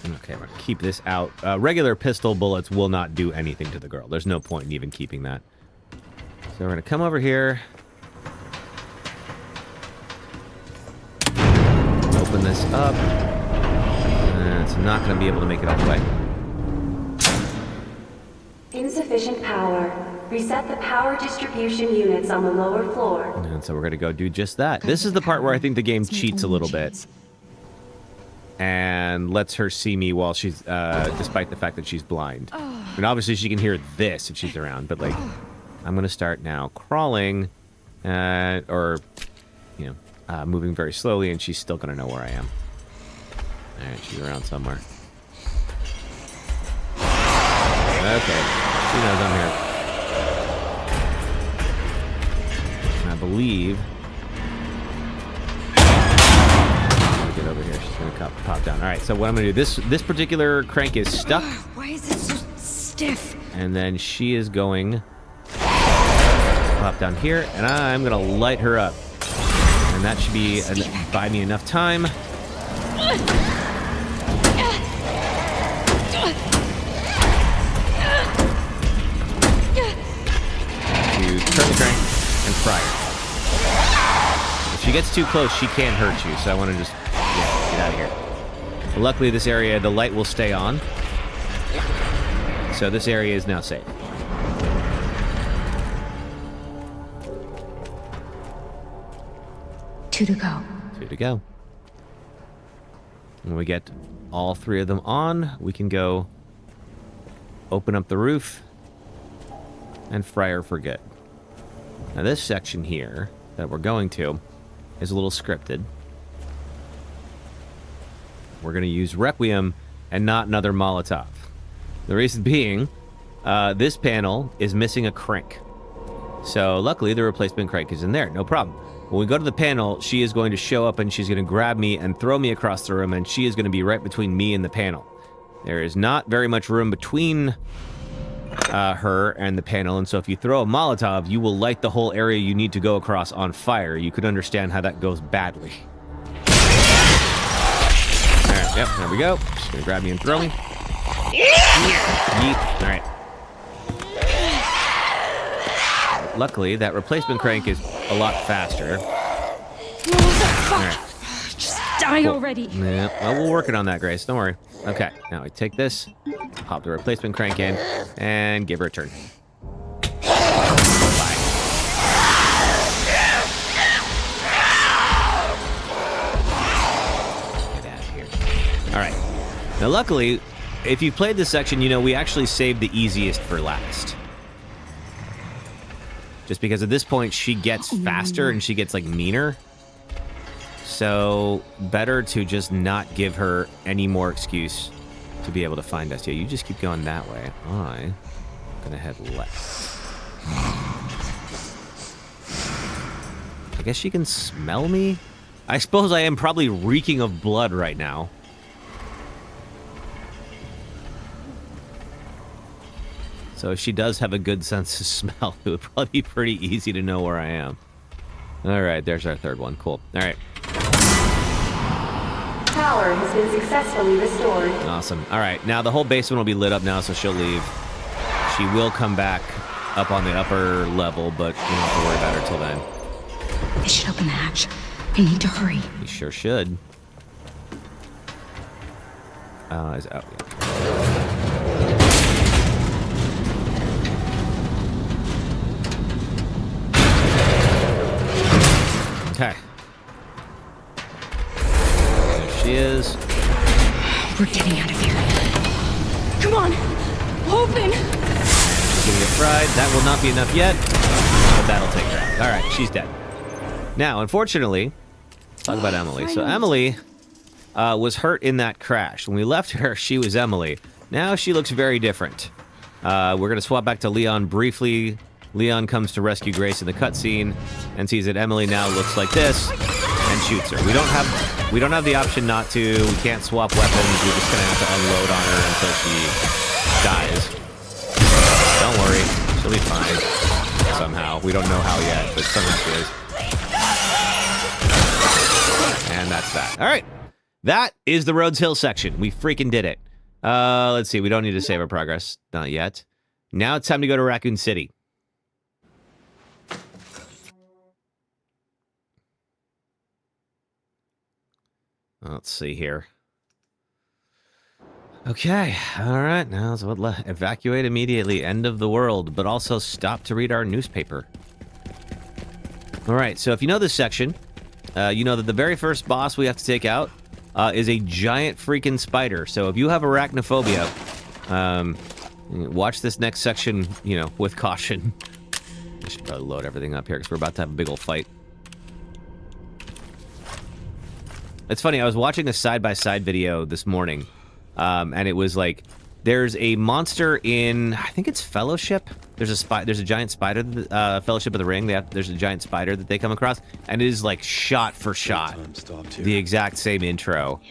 Okay, we're going to keep this out. Regular pistol bullets will not do anything to the girl. There's no point in even keeping that. So we're going to come over here. Open this up. It's not going to be able to make it all the way. Insufficient power. Reset the power distribution units on the lower floor. And so we're going to go do just that. This is the part where I think the game cheats a little bit. And lets her see me while she's, despite the fact that she's blind. And obviously she can hear this if she's around, but like, I'm gonna start now crawling, or, you know, moving very slowly, and she's still gonna know where I am. All right, she's around somewhere. Okay, she knows I'm here. And I believe. Get over here. She's gonna pop down. All right. So what I'm gonna do? This particular crank is stuck. Why is it so stiff? And then she is going to pop down here, and I'm gonna light her up, and that should be buy me enough time. To turn the crank and fry her. If she gets too close, she can hurt you. So I want to just. Yeah, get out of here. But luckily, this area, the light will stay on. So this area is now safe. Two to go. Two to go. When we get all three of them on, we can go open up the roof and fry her for good. Now this section here that we're going to is a little scripted. We're going to use Requiem and not another Molotov. The reason being, this panel is missing a crank. So luckily the replacement crank is in there, no problem. When we go to the panel, she is going to show up and she's going to grab me and throw me across the room, and she is going to be right between me and the panel. There is not very much room between her and the panel, and so if you throw a Molotov, you will light the whole area you need to go across on fire. You could understand how that goes badly. Alright, yep, there we go. She's gonna grab me and throw me. Yeet. Alright. Luckily, that replacement crank is a lot faster. Alright. Just die already. Yeah, well, we're working on that, Grace. Don't worry. Okay, now I take this, pop the replacement crank in, and give her a turn. Bye. Get out of here. Alright. Now, luckily, if you've played this section, you know we actually saved the easiest for last. Just because at this point, she gets faster and she gets, like, meaner. So, better to just not give her any more excuse to be able to find us. Yeah, you just keep going that way. I'm gonna head left. I guess she can smell me? I suppose I am probably reeking of blood right now. So if she does have a good sense of smell, it would probably be pretty easy to know where I am. Alright, there's our third one. Cool. Alright. Power has been successfully restored. Awesome. Alright, now the whole basement will be lit up now, so she'll leave. She will come back up on the upper level, but you don't have to worry about her till then. They should open the hatch. I need to hurry. You sure should. Yeah. Okay. fried. That will not be enough yet, but that'll take her out. All right, she's dead. Now, unfortunately, let's talk about Emily. So Emily was hurt in that crash. When we left her, she was Emily. Now she looks very different. We're going to swap back to Leon briefly. Leon comes to rescue Grace in the cutscene and sees that Emily now looks like this and shoots her. We don't have the option not to. We can't swap weapons. We're just going to have to unload on her until she dies. Don't worry. She'll be fine. Somehow. We don't know how yet, but somehow she is. And that's that. All right. That is the Rhodes Hill section. We freaking did it. Let's see. We don't need to save our progress. Not yet. Now it's time to go to Raccoon City. Let's see here. Okay. All right. Now so evacuate immediately. End of the world. But also stop to read our newspaper. All right. So if you know this section, you know that the very first boss we have to take out is a giant freaking spider. So if you have arachnophobia, watch this next section, you know, with caution. I should probably load everything up here because we're about to have a big old fight. It's funny, I was watching a side-by-side video this morning, and it was like, there's a monster in, I think it's Fellowship. There's a giant spider, Fellowship of the Ring. There's a giant spider that they come across, and it is like shot for shot, the exact same intro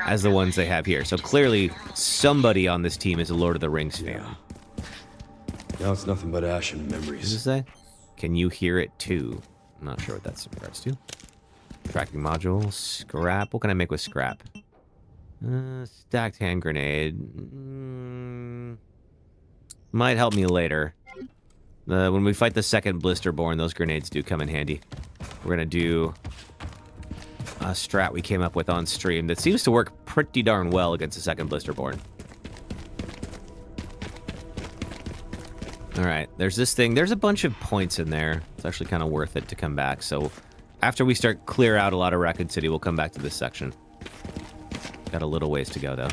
as the ones they have here. So clearly, somebody on this team is a Lord of the Rings fan. Now it's nothing but ash and memories. What does it say? Can you hear it too? I'm not sure what that's in regards to. Tracking module, scrap. What can I make with scrap? Stacked hand grenade. Might help me later. When we fight the second Blisterborn, those grenades do come in handy. We're gonna do a strat we came up with on stream that seems to work pretty darn well against the second Blisterborn. Alright, there's this thing. There's a bunch of points in there. It's actually kind of worth it to come back, so after we start clear out a lot of Raccoon City, we'll come back to this section. Got a little ways to go, though.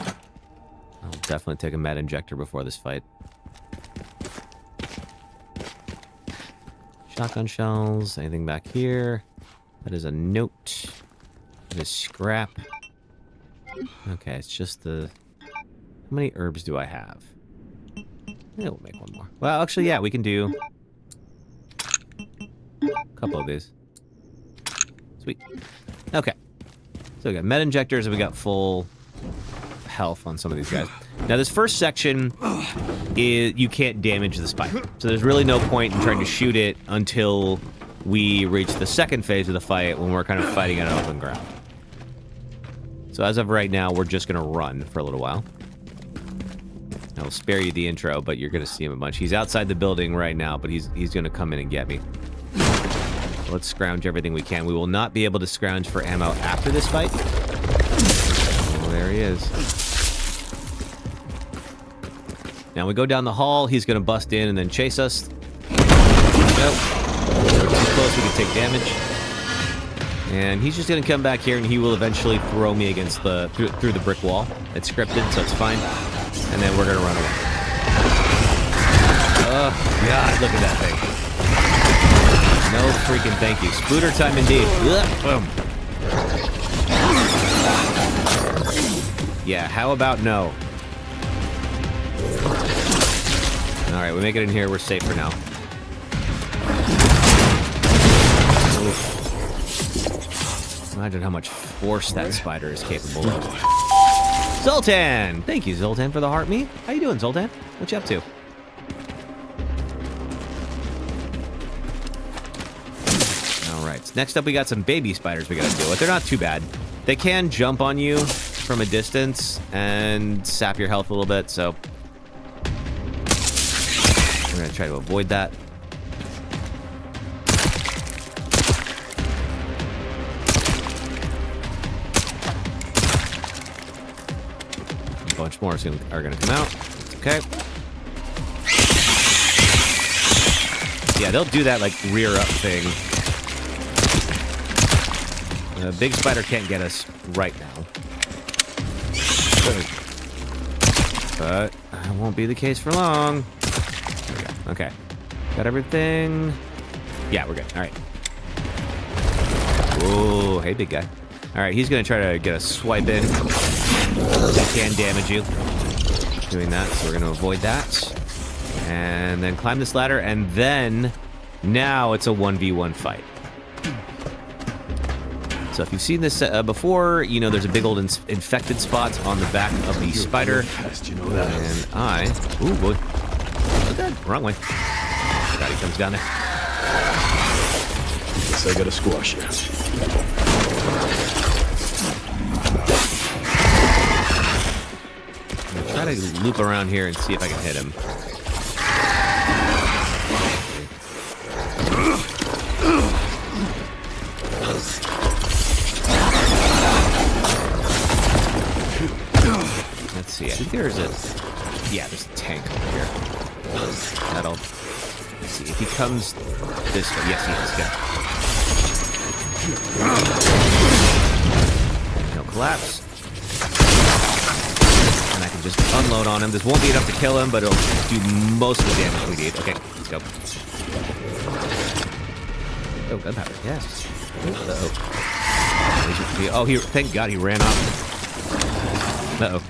I'll definitely take a med injector before this fight. Shotgun shells. Anything back here? That is a note. That is scrap. Okay, it's just the... How many herbs do I have? Yeah, we'll make one more. Well, actually, yeah, we can do a couple of these. Sweet. Okay. So we got med injectors and we got full health on some of these guys. Now this first section is you can't damage the spider. So there's really no point in trying to shoot it until we reach the second phase of the fight when we're kind of fighting on open ground. So as of right now, we're just going to run for a little while. I'll spare you the intro, but you're going to see him a bunch. He's outside the building right now, but he's going to come in and get me. Let's scrounge everything we can. We will not be able to scrounge for ammo after this fight. Oh, there he is. Now we go down the hall. He's going to bust in and then chase us. Nope. We're too close. We can take damage. And he's just going to come back here, and he will eventually throw me against the through the brick wall. It's scripted, so it's fine. And then we're going to run away. Oh, God, look at that thing. No freaking thank you. Spooter time indeed. Ugh, boom. Yeah, how about no? Alright, we make it in here. We're safe for now. Oof. Imagine how much force that spider is capable of. Zoltan! Thank you, Zoltan, for the heart me. How you doing, Zoltan? What you up to? Alright, next up we got some baby spiders we gotta deal with. They're not too bad. They can jump on you from a distance and sap your health a little bit, so we're gonna try to avoid that. A bunch more are gonna come out. It's okay. Yeah, they'll do that like rear up thing. The big spider can't get us right now. But that won't be the case for long. There we go. Okay. Got everything? Yeah, we're good. All right. Whoa, hey, big guy. All right, he's going to try to get a swipe in. That can damage you. Doing that, so we're going to avoid that. And then climb this ladder, and then now it's a 1v1 fight. So if you've seen this before, you know there's a big old infected spot on the back of the spider. You know that. And I... Ooh, boy. Okay, wrong way. God, he comes down there. Guess I gotta squash you. I'm gonna try to loop around here and see if I can hit him. Let's see. I think there's a... Yeah, there's a tank over here. That'll... Let's see. If he comes this way... Yes, he is. Go. He'll collapse. And I can just unload on him. This won't be enough to kill him, but it'll do most of the damage we need. Okay, let's go. Oh, gunpowder. Yes. Uh-oh. Oh, he... Thank God he ran off. Uh-oh.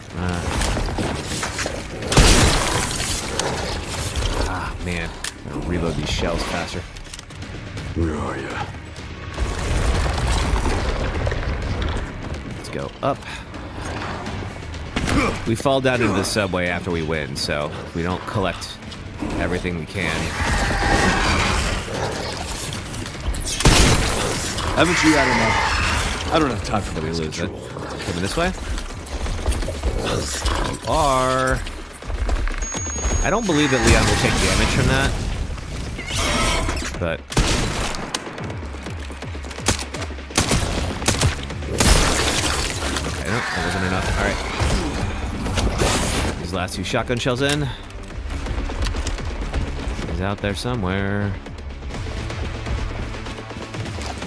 Man. Gotta reload these shells faster. Where are you? Let's go up. We fall down into the subway after we win, so if we don't collect everything we can. Haven't you had enough? I don't have time for Did we this. lose it? Coming this way? You are... I don't believe that Leon will take damage from that. But... Okay, no, that wasn't enough. Alright. These last 2 shotgun shells in. He's out there somewhere.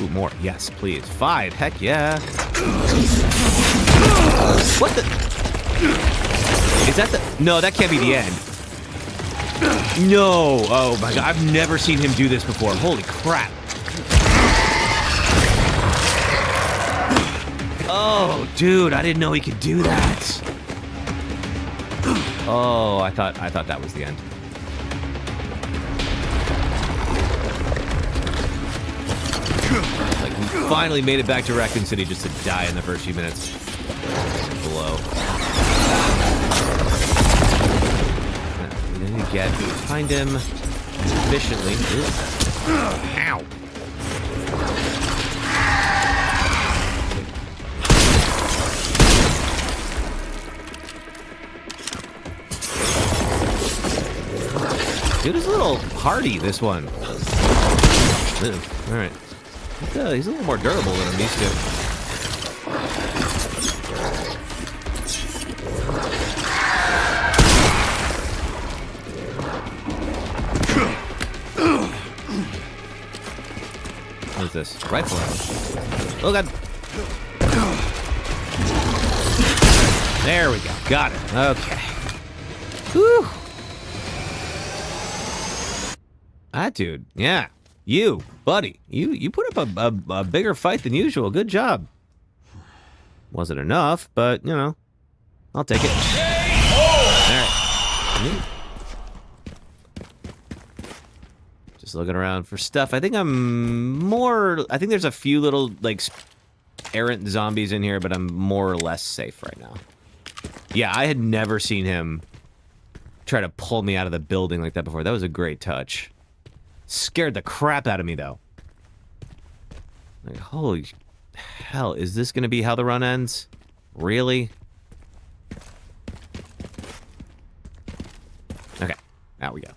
Ooh, more. Yes, please. 5. Heck yeah. What the... Is that the... No, that can't be the end. No. Oh, my God. I've never seen him do this before. Holy crap. Oh, dude. I didn't know he could do that. Oh, I thought that was the end. Like, we finally made it back to Raccoon City just to die in the first few minutes. Below. We need to get behind him efficiently. Ow! Dude is a little hardy, this one. Alright. He's a little more durable than I'm used to. What is this? Rifle ammo. Oh, God. There we go. Got it. Okay. Whew. That dude. Yeah. You, buddy. You put up a bigger fight than usual. Good job. Wasn't enough, but, you know, I'll take it. Alright. Just looking around for stuff. I think there's a few little, like, errant zombies in here, but I'm more or less safe right now. Yeah, I had never seen him try to pull me out of the building like that before. That was a great touch. Scared the crap out of me, though. Like, holy hell, is this going to be how the run ends? Really? Okay, out we go.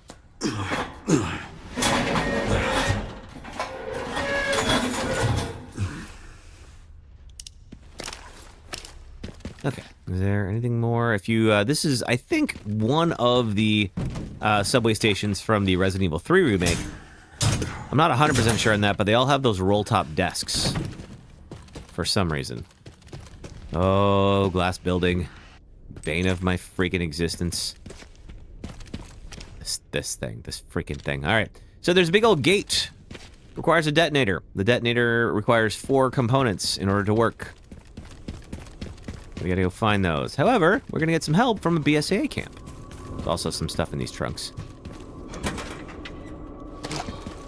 Okay, is there anything more? If you, this is, I think, one of the subway stations from the Resident Evil 3 remake. I'm not 100% sure on that, but they all have those roll-top desks. For some reason. Oh, glass building. Bane of my freaking existence. This freaking thing. All right. So there's a big old gate. Requires a detonator. The detonator requires 4 components in order to work. We gotta go find those. However, we're gonna get some help from a BSAA camp. There's also some stuff in these trunks.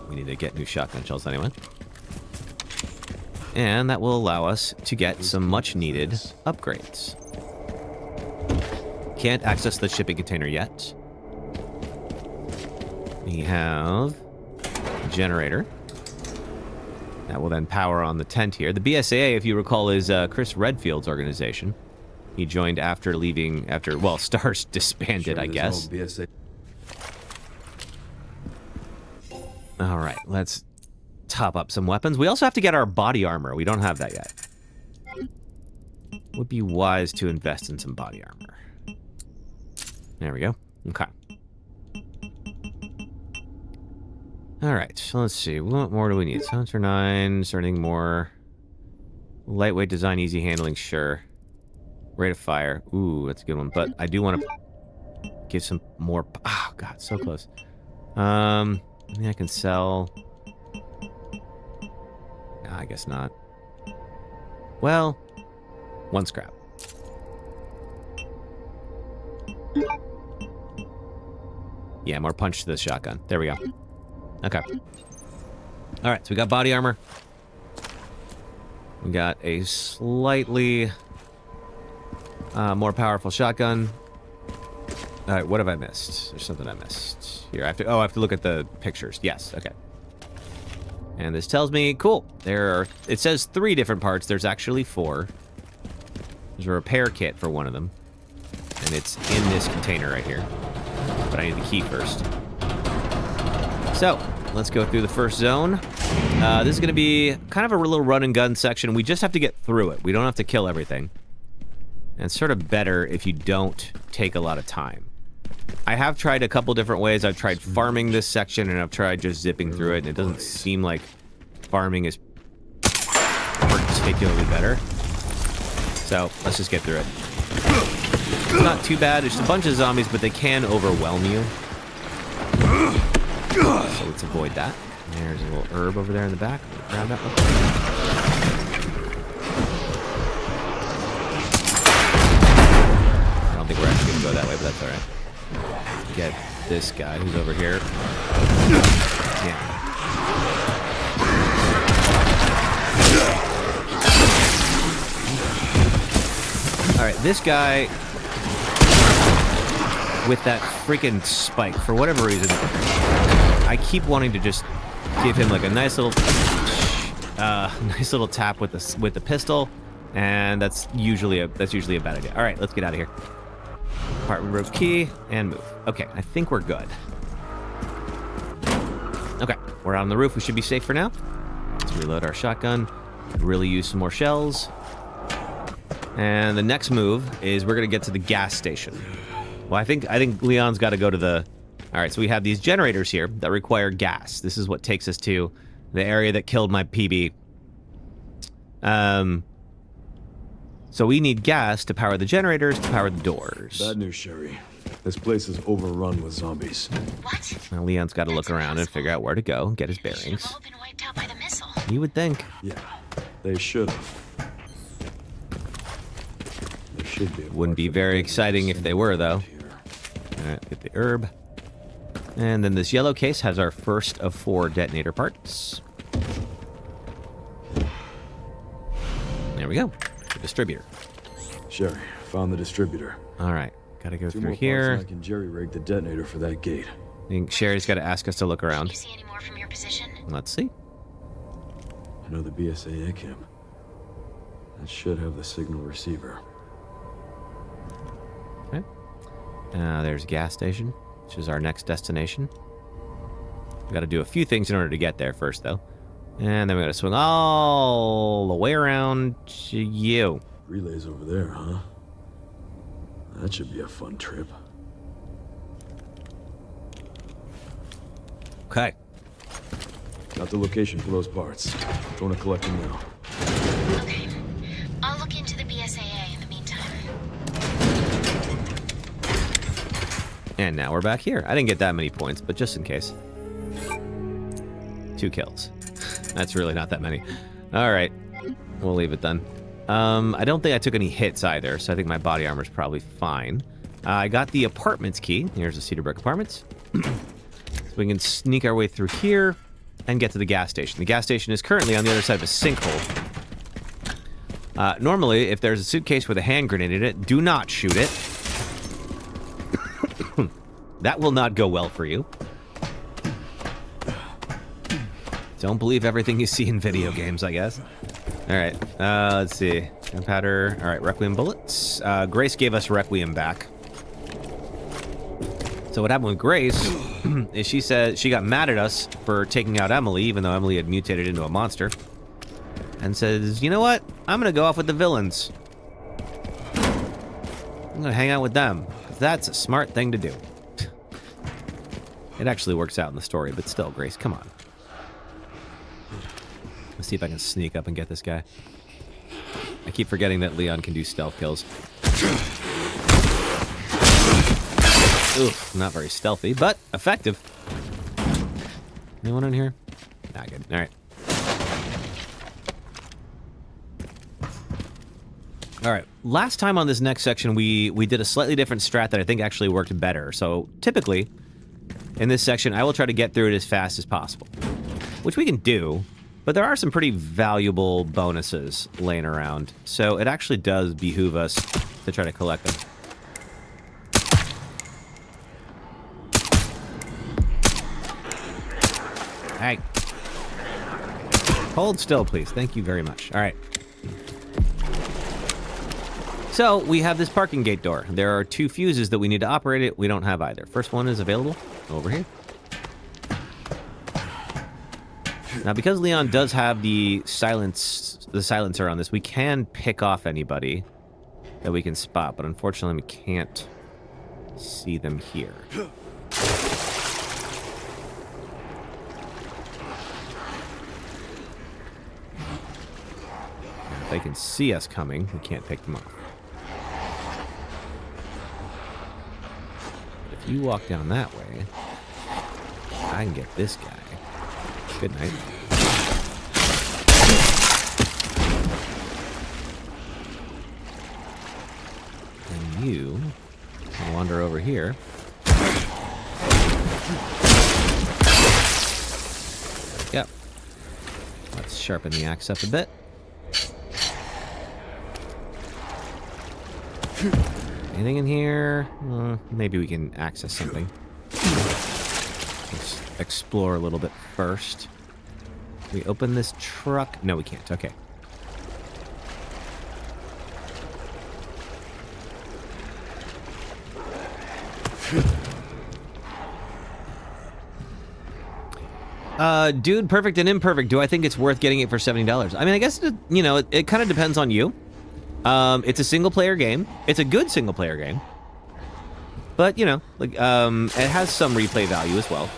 We need to get new shotgun shells anyway. And that will allow us to get some much-needed upgrades. Can't access the shipping container yet. We have a generator. That will then power on the tent here. The BSAA, if you recall, is Chris Redfield's organization. He joined after leaving, well, STARS disbanded, I guess. All right, let's top up some weapons. We also have to get our body armor. We don't have that yet. Would be wise to invest in some body armor. There we go. Okay. All right, so let's see. What more do we need? Silencer 9, starting more. Lightweight design, easy handling, sure. Rate of fire. Ooh, that's a good one. But I do want to give some more. Oh, God, so close. Maybe I can sell. No, I guess not. Well, 1 scrap. Yeah, more punch to the shotgun. There we go. Okay. All right, so we got body armor. We got a slightly more powerful shotgun. All right, what have I missed? There's something I missed. Here, I have to look at the pictures. Yes, okay. And this tells me, cool. It says 3 different parts. There's actually 4. There's a repair kit for one of them. And it's in this container right here. But I need the key first. So, let's go through the first zone. This is going to be kind of a little run and gun section. We just have to get through it. We don't have to kill everything. And it's sort of better if you don't take a lot of time. I have tried a couple different ways. I've tried farming this section, and I've tried just zipping through it, and it doesn't seem like farming is particularly better. So, let's just get through it. It's not too bad. There's a bunch of zombies, but they can overwhelm you. So let's avoid that. There's a little herb over there in the back. Grab that one. I don't think we're actually going to go that way, but that's alright. Get this guy who's over here. Yeah. Alright, this guy with that freaking spike, for whatever reason, I keep wanting to just give him like a nice little tap with the pistol, and that's usually a bad idea. All right, let's get out of here. Apartment room key and move. Okay, I think we're good. Okay, we're out on the roof. We should be safe for now. Let's reload our shotgun. Really use some more shells. And the next move is we're gonna get to the gas station. Well, I think Leon's got to go to the. All right, so we have these generators here that require gas. This is what takes us to the area that killed my PB. So we need gas to power the generators, to power the doors. Bad news, Sherry. This place is overrun with zombies. What? Now Leon's got to look around and figure out where to go, get his bearings. They've all been wiped out by the missile. You would think. Yeah, they should have. There should be. Wouldn't be very exciting if they were, though. All right, get the herb. And then this yellow case has our first of 4 detonator parts. There we go. The distributor. Sherry, found the distributor. All right, gotta go 2 through more here. parts and I can jerry-rig the detonator for that gate. I think Sherry's got to ask us to look Can around. you see any more from your position? Let's see. I know the BSAA camp. That should have the signal receiver. Okay. There's a gas station, which is our next destination. We got to do a few things in order to get there first, though. And then we got to swing all the way around to you. Relay's over there, huh? That should be a fun trip. Okay. Got the location for those parts. Going to collect them now. Okay. I'll look into the BSAA in the meantime. And now we're back here. I didn't get that many points, but just in case. 2 kills. That's really not that many. All right. We'll leave it then. I don't think I took any hits either, so I think my body armor's probably fine. I got the apartments key. Here's the Cedarbrook Apartments. So we can sneak our way through here and get to the gas station. The gas station is currently on the other side of a sinkhole. Normally, if there's a suitcase with a hand grenade in it, do not shoot it. That will not go well for you. Don't believe everything you see in video games, I guess. All right, let's see. Gunpowder. All right, Requiem bullets. Grace gave us Requiem back. So what happened with Grace is she said she got mad at us for taking out Emily, even though Emily had mutated into a monster. And says, you know what? I'm going to go off with the villains. I'm going to hang out with them. That's a smart thing to do. It actually works out in the story, but still, Grace, come on. Let's see if I can sneak up and get this guy. I keep forgetting that Leon can do stealth kills. Oof, not very stealthy, but effective. Anyone in here? Nah, good. All right. All right. Last time on this next section, we did a slightly different strat that I think actually worked better. So typically, in this section, I will try to get through it as fast as possible, which we can do. But there are some pretty valuable bonuses laying around, so it actually does behoove us to try to collect them. Hey. Hold still, please. Thank you very much. All right. So, we have this parking gate door. There are 2 fuses that we need to operate it. We don't have either. First one is available over here. Now, because Leon does have the silencer on this, we can pick off anybody that we can spot, but unfortunately, we can't see them here. If they can see us coming, we can't pick them off. But if you walk down that way, I can get this guy. Good night. And you can wander over here. Yep. Let's sharpen the axe up a bit. Anything in here? Maybe we can access something. Let's explore a little bit first. Can we open this truck? No, we can't. Okay. Dude, perfect and imperfect. Do I think it's worth getting it for $70? I mean, I guess, it kind of depends on you. It's a single-player game. It's a good single-player game. But, it has some replay value as well.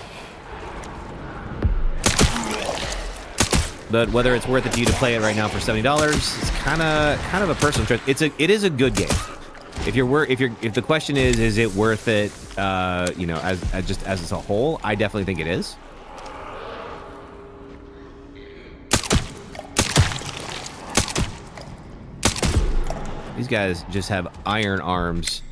But whether it's worth it to you to play it right now for $70, it's kind of a personal choice. It is a good game. If the question is it worth it? As a whole, I definitely think it is. These guys just have iron arms.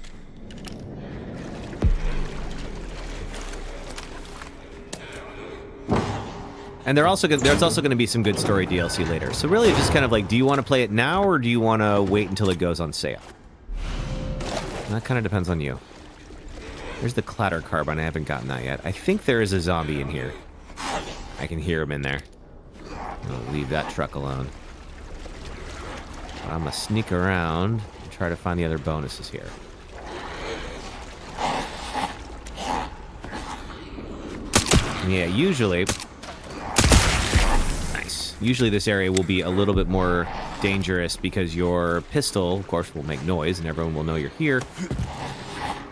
And there's also going to be some good story DLC later. So really, it's just kind of like, do you want to play it now or do you want to wait until it goes on sale? That kind of depends on you. There's the clatter carbine. I haven't gotten that yet. I think there is a zombie in here. I can hear him in there. I'll leave that truck alone. But I'm going to sneak around and try to find the other bonuses here. Yeah, usually... Usually this area will be a little bit more dangerous because your pistol, of course, will make noise and everyone will know you're here.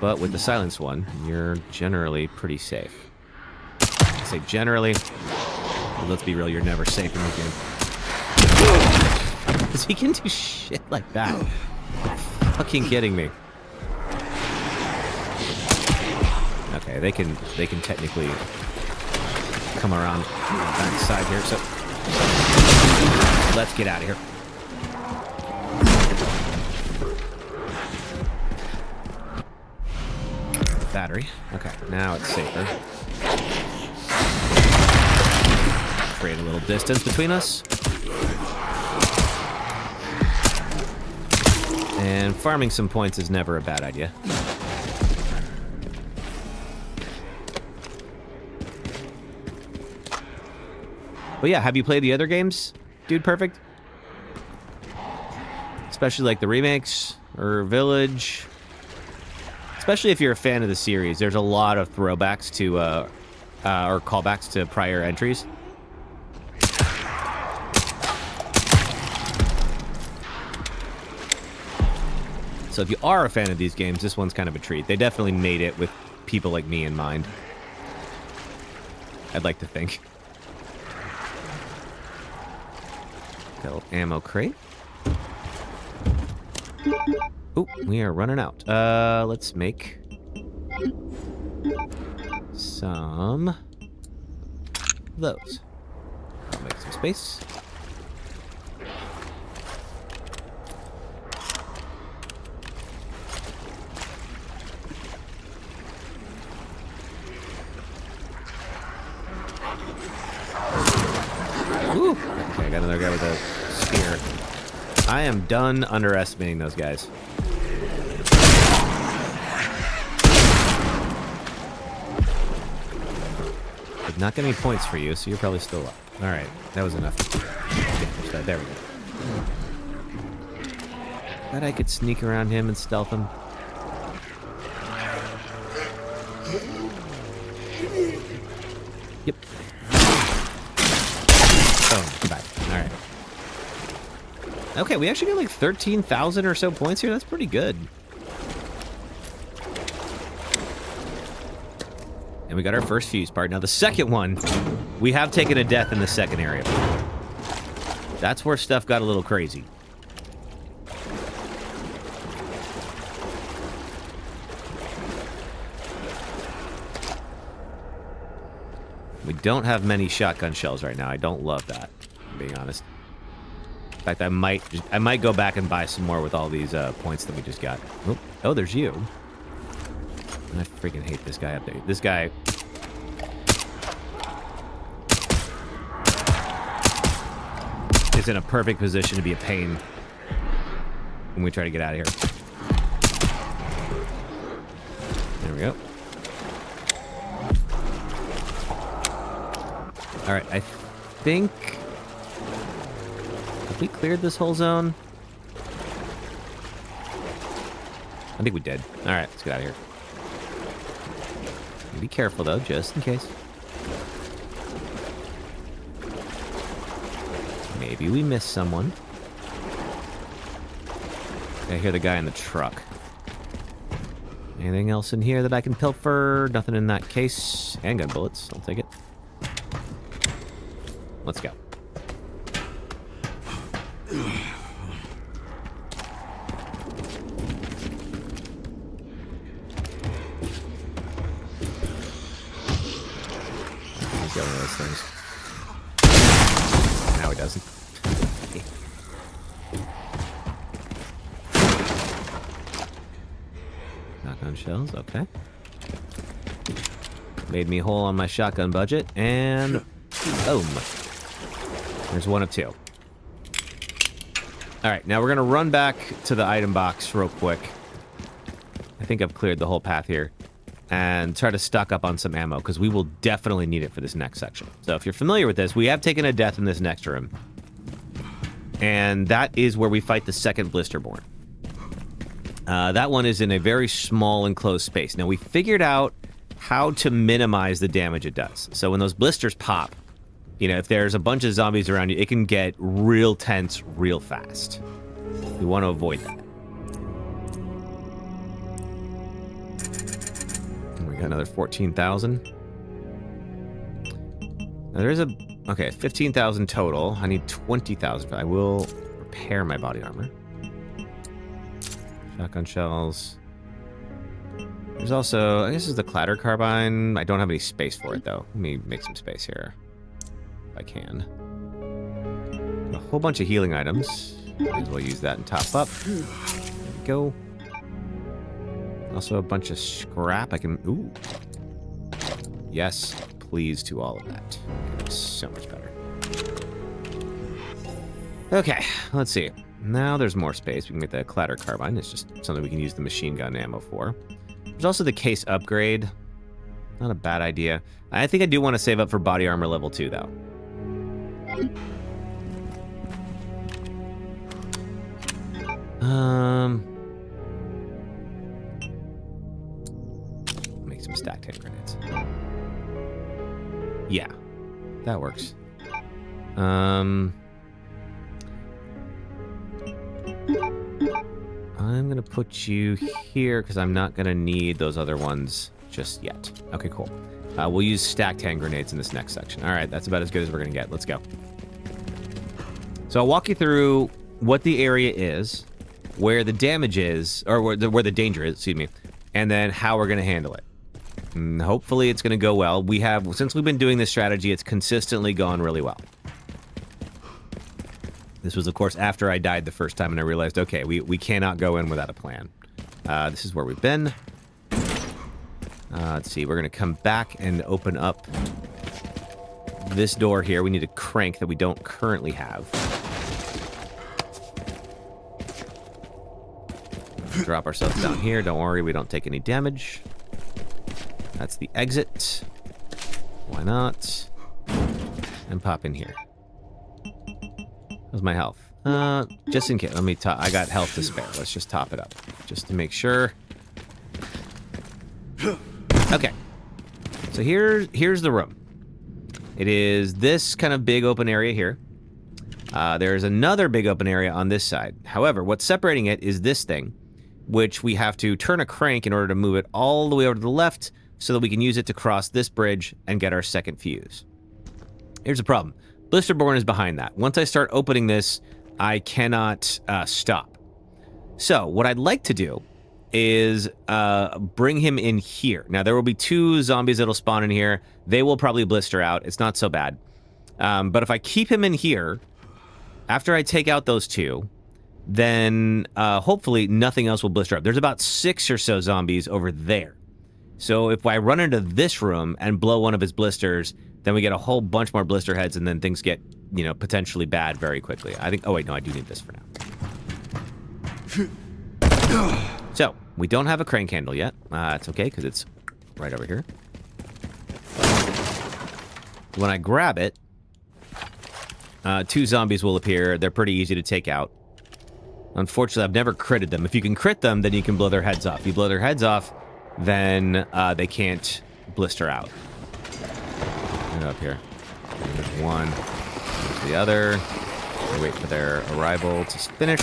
But with the silenced one, you're generally pretty safe. I say generally, but let's be real, you're never safe in the game. Because he can do shit like that. Fucking kidding me. Okay, they can technically come around the back side here, so let's get out of here. Battery. Okay, now it's safer. Create a little distance between us. And farming some points is never a bad idea. But yeah, have you played the other games, Dude Perfect? Especially like the remakes or Village. Especially if you're a fan of the series, there's a lot of throwbacks to, or callbacks to prior entries. So if you are a fan of these games, this one's kind of a treat. They definitely made it with people like me in mind. I'd like to think. Got a ammo crate. Oh, we are running out. Let's make some of those. I'll make some space. Ooh. Okay, I got another guy with a spear. I am done underestimating those guys. Did not get any points for you, so you're probably still up. Alright, that was enough. There we go. Bet I could sneak around him and stealth him. Yep. Oh, goodbye. Alright. Okay, we actually got like 13,000 or so points here. That's pretty good. And we got our first fuse part. Now the second one, we have taken a death in the second area. That's where stuff got a little crazy. We don't have many shotgun shells right now. I don't love that, I'm being honest. In fact, I might go back and buy some more with all these points that we just got. Oh, there's you. I freaking hate this guy up there. This guy... is in a perfect position to be a pain when we try to get out of here. There we go. Alright, I think... have we cleared this whole zone? I think we did. Alright, let's get out of here. Be careful, though, just in case. Maybe we missed someone. I hear the guy in the truck. Anything else in here that I can pilfer? Nothing in that case. Handgun bullets. I'll take it. Let's go. He's got one of those things. Now he doesn't. Shotgun shells, okay. Made me whole on my shotgun budget, and boom. There's one of two. Alright, now we're going to run back to the item box real quick. I think I've cleared the whole path here. And try to stock up on some ammo, because we will definitely need it for this next section. So if you're familiar with this, we have taken a death in this next room. And that is where we fight the second Blisterborn. That one is in a very small enclosed space. Now, we figured out how to minimize the damage it does. So when those blisters pop, you know, if there's a bunch of zombies around you, it can get real tense real fast. We want to avoid that. And we got another 14,000. Now there's a... okay, 15,000 total. I need 20,000. I will repair my body armor. Shotgun shells. There's also, I guess, this is the clatter carbine. I don't have any space for it though. Let me make some space here, if I can. A whole bunch of healing items. Might as well use that and top up. There we go. Also a bunch of scrap. I can. Ooh. Yes, please to all of that. Okay, so much better. Okay, let's see. Now there's more space. We can get the clatter carbine. It's just something we can use the machine gun ammo for. There's also the case upgrade. Not a bad idea. I think I do want to save up for body armor level 2, though. Make some stacked hand grenades. Yeah, that works. I'm gonna put you here because I'm not gonna need those other ones just yet. Okay, cool. We'll use stacked hand grenades in this next section. All right, that's about as good as we're gonna get. Let's go. So I'll walk you through what the area is, where the damage is, or where the danger is, excuse me, and then how we're gonna handle it. And hopefully it's gonna go well. Since we've been doing this strategy, it's consistently gone really well. This was, of course, after I died the first time, and I realized, okay, we cannot go in without a plan. This is where we've been. Let's see, we're going to come back and open up this door here. We need a crank that we don't currently have. Drop ourselves down here. Don't worry, we don't take any damage. That's the exit. Why not? And pop in here. How's my health? Just in case. Let me top. I got health to spare. Let's just top it up, just to make sure. Okay. So here's the room. It is this kind of big open area here. There's another big open area on this side. However, what's separating it is this thing, which we have to turn a crank in order to move it all the way over to the left so that we can use it to cross this bridge and get our second fuse. Here's the problem. Blisterborn is behind that. Once I start opening this, I cannot stop. So what I'd like to do is bring him in here. Now, there will be 2 zombies that'll spawn in here. They will probably blister out. It's not so bad. But if I keep him in here, after I take out those 2, then hopefully nothing else will blister up. There's about 6 or so zombies over there. So if I run into this room and blow one of his blisters, then we get a whole bunch more blister heads, and then things get, you know, potentially bad very quickly. I think... Oh, wait, no, I do need this for now. So, we don't have a crank handle yet. It's okay, because it's right over here. When I grab it, 2 zombies will appear. They're pretty easy to take out. Unfortunately, I've never critted them. If you can crit them, then you can blow their heads off. If you blow their heads off, then they can't blister out. Get up here. There's one. There's the other. We wait for their arrival to finish.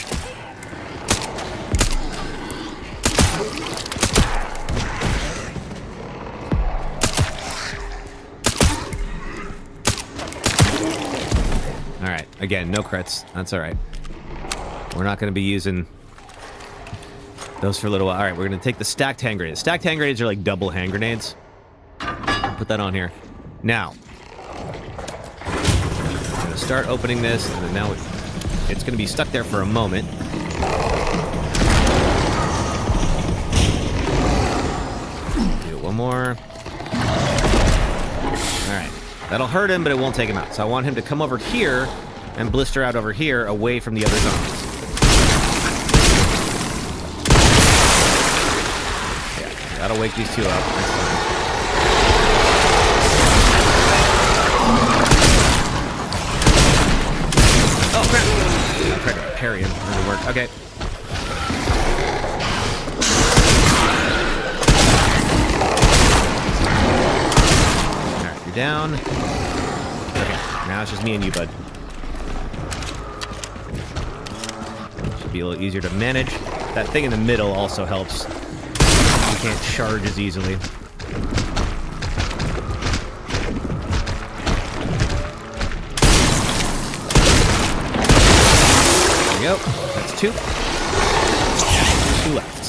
All right. Again, no crits. That's all right. We're not going to be using those for a little while. All right, we're going to take the stacked hand grenades. Stacked hand grenades are like double hand grenades. Put that on here. Now, I'm going to start opening this, and then now it's going to be stuck there for a moment. Do one more. All right. That'll hurt him, but it won't take him out. So I want him to come over here and blister out over here away from the other zombies. Yeah, that'll wake these 2 up. That's fine. Oh, crap! I tried to parry him. It didn't work. Okay. Alright, you're down. Okay, now it's just me and you, bud. Should be a little easier to manage. That thing in the middle also helps. You can't charge as easily. There we go. That's 2. 2 left.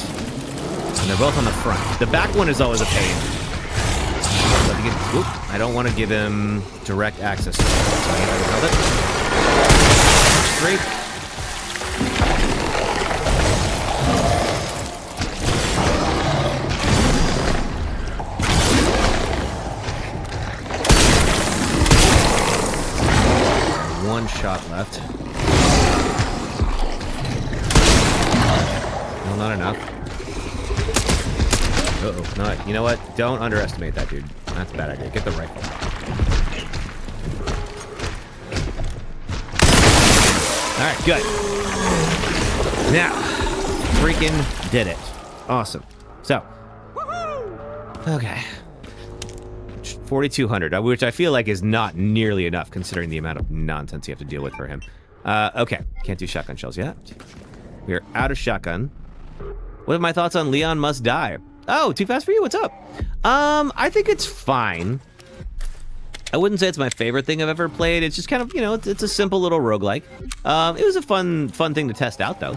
And they're both on the front. The back one is always a pain. So I don't want to give him direct access to it. So I need to build it. Straight. One shot left. No, not enough. Uh-oh, not. You know what? Don't underestimate that, dude. That's a bad idea. Get the rifle. Alright, good. Now, freaking did it. Awesome. So, okay. 4,200, which I feel like is not nearly enough considering the amount of nonsense you have to deal with for him. Okay, can't do shotgun shells yet. We're out of shotgun. What are my thoughts on Leon Must Die? Oh, too fast for you? What's up? I think it's fine. I wouldn't say it's my favorite thing I've ever played. It's just kind of, you know, it's a simple little roguelike. It was a fun thing to test out, though.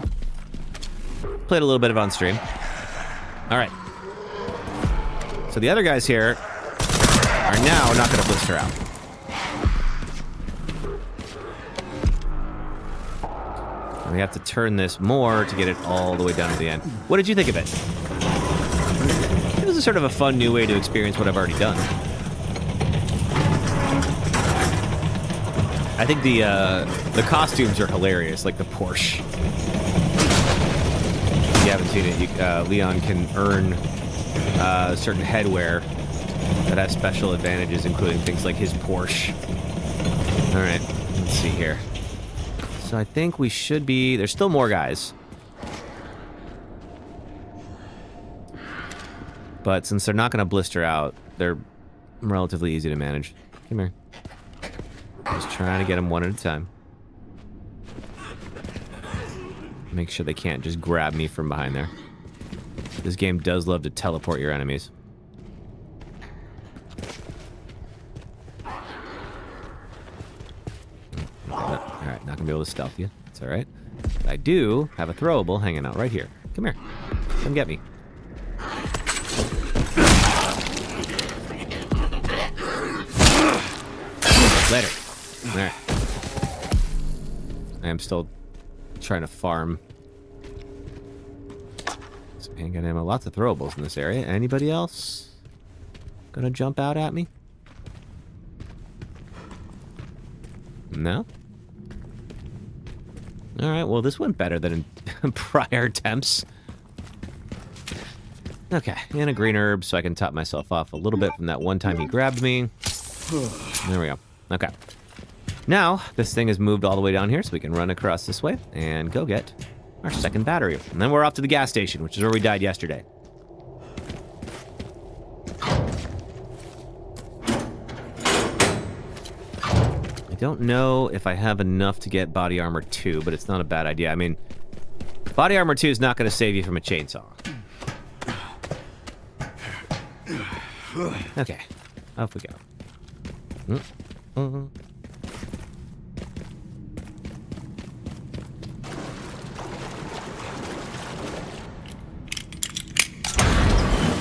Played a little bit of it on stream. All right. So the other guys here are now not going to blister out. And we have to turn this more to get it all the way down to the end. What did you think of it? It was a sort of a fun new way to experience what I've already done. I think the costumes are hilarious, like the Porsche. If you haven't seen it, Leon can earn certain headwear that has special advantages, including things like his Porsche. All right, let's see here. So I think we should be... There's still more guys. But since they're not going to blister out, they're relatively easy to manage. Come here. Just trying to get them one at a time. Make sure they can't just grab me from behind there. This game does love to teleport your enemies. Alright, not gonna be able to stealth you. That's alright. I do have a throwable hanging out right here. Come here. Come get me. Later. Alright. I am still trying to farm. Some handgun ammo. Lots of throwables in this area. Anybody else gonna jump out at me? No? Alright, well this went better than in prior attempts. Okay, and a green herb so I can top myself off a little bit from that one time he grabbed me. There we go. Okay. Now, this thing has moved all the way down here, so we can run across this way and go get our second battery. And then we're off to the gas station, which is where we died yesterday. I don't know if I have enough to get body armor 2, but it's not a bad idea. I mean, body armor 2 is not going to save you from a chainsaw. Okay, off we go. Off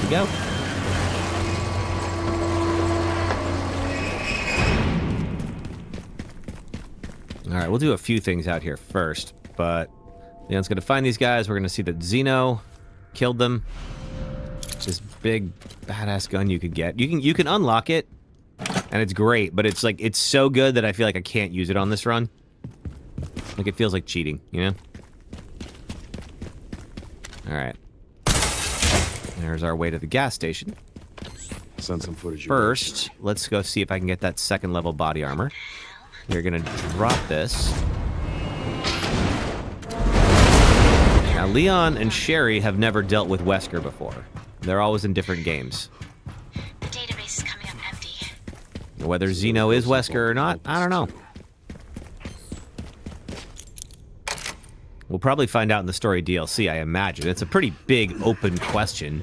we go. All right, we'll do a few things out here first, but Leon's going to find these guys. We're going to see that Xeno killed them. This big badass gun you could get. You can unlock it, and it's great, but it's like it's so good that I feel like I can't use it on this run. Like it feels like cheating, you know? All right. There's our way to the gas station. Send some footage. First, let's go see if I can get that second level body armor. We're gonna drop this. Now, Leon and Sherry have never dealt with Wesker before. They're always in different games. The database is coming up empty. Whether Xeno is Wesker or not, I don't know. We'll probably find out in the story DLC, I imagine. It's a pretty big open question.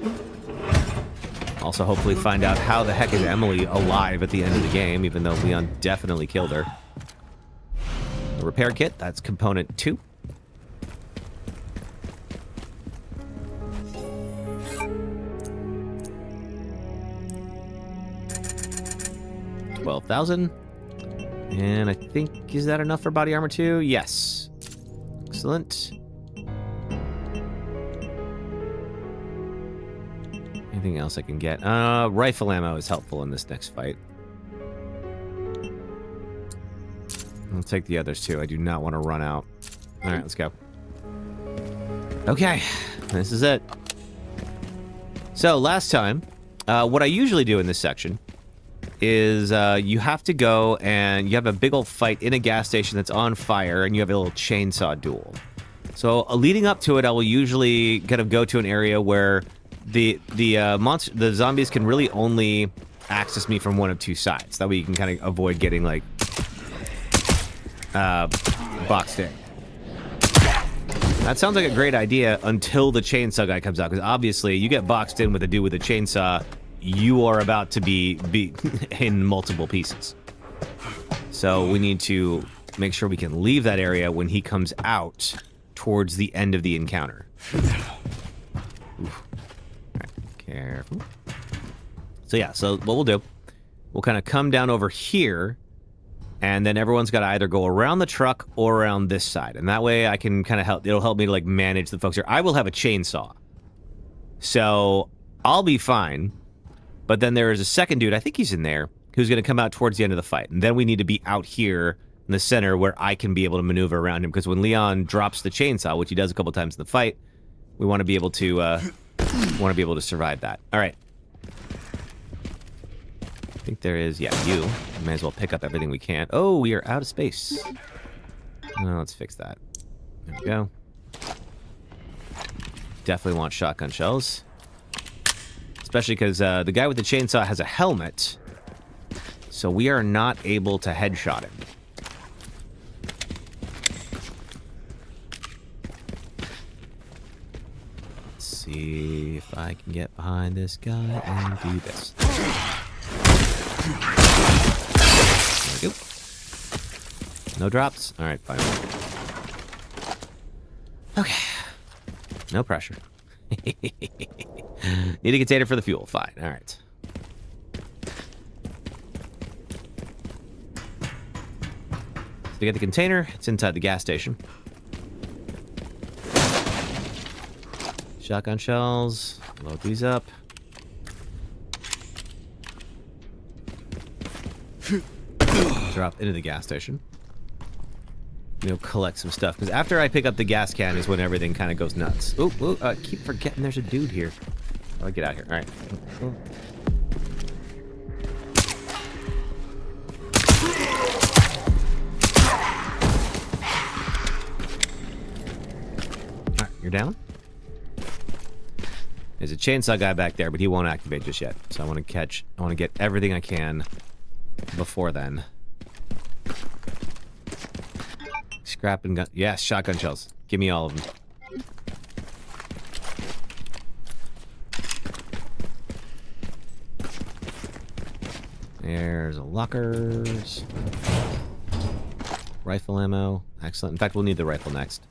Also, hopefully find out how the heck is Emily alive at the end of the game, even though Leon definitely killed her. The repair kit, that's component 2. 12,000. And I think, is that enough for body armor too? Yes. Excellent. Anything else I can get? Rifle ammo is helpful in this next fight. I'll take the others too. I do not want to run out. All right, let's go. Okay, this is it. So last time, what I usually do in this section is you have to go and you have a big old fight in a gas station that's on fire, and you have a little chainsaw duel. So leading up to it, I will usually kind of go to an area where the zombies can really only access me from one of two sides. That way you can kind of avoid getting like boxed in. That sounds like a great idea until the chainsaw guy comes out, because obviously you get boxed in with a dude with a chainsaw, you are about to be in multiple pieces. So we need to make sure we can leave that area when he comes out towards the end of the encounter. Oof. All right, careful. So yeah, so what we'll do, we'll kind of come down over here, and then everyone's got to either go around the truck or around this side. And that way I can kind of help, it'll help me to like manage the folks here. I will have a chainsaw, so I'll be fine. But then there is a second dude, I think he's in there, who's going to come out towards the end of the fight. And then we need to be out here in the center where I can be able to maneuver around him. Because when Leon drops the chainsaw, which he does a couple times in the fight, we want to be able to survive that. All right. I think there is, yeah, you. May as well pick up everything we can. Oh, we are out of space. Well, let's fix that. There we go. Definitely want shotgun shells. Especially because the guy with the chainsaw has a helmet, so we are not able to headshot him. Let's see if I can get behind this guy and do this. There we go. No drops? Alright, fine. Okay. No pressure. Need a container for the fuel. Fine. All right. So to get the container, it's inside the gas station. Shotgun shells. Load these up. Drop into the gas station. We'll collect some stuff, because after I pick up the gas can is when everything kind of goes nuts. Oh, I keep forgetting there's a dude here. I'll get out of here. All right. All right, you're down. There's a chainsaw guy back there, but he won't activate just yet. So I want to get everything I can before then. Scrap and gun. Yes, shotgun shells. Give me all of them. There's a lockers. Rifle ammo. Excellent. In fact, we'll need the rifle next.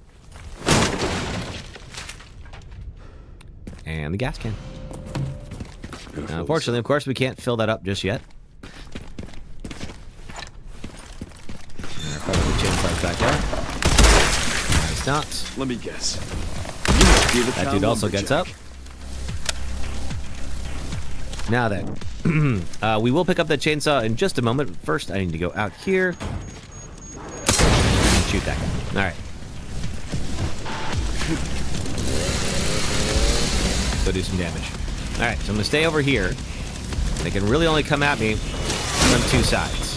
And the gas can. Unfortunately, of course, we can't fill that up just yet. Probably the chainsaw's back there. No, it's not. Let me guess. That dude also gets up. Now then, we will pick up that chainsaw in just a moment. First, I need to go out here and shoot that guy. All right. Go do some damage. All right, so I'm going to stay over here. They can really only come at me from two sides.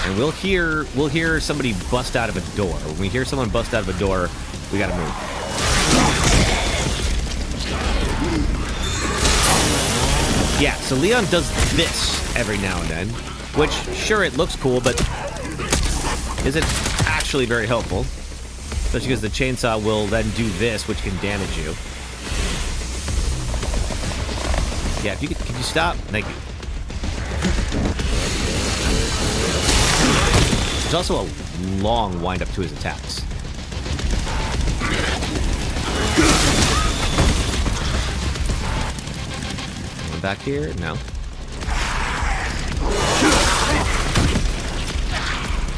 And we'll hear somebody bust out of a door. When we hear someone bust out of a door, we gotta move. Yeah, so Leon does this every now and then, which, sure, it looks cool, but isn't actually very helpful. Especially because the chainsaw will then do this, which can damage you. Yeah, if you could you stop? Thank you. There's also a long wind-up to his attacks. back here? No.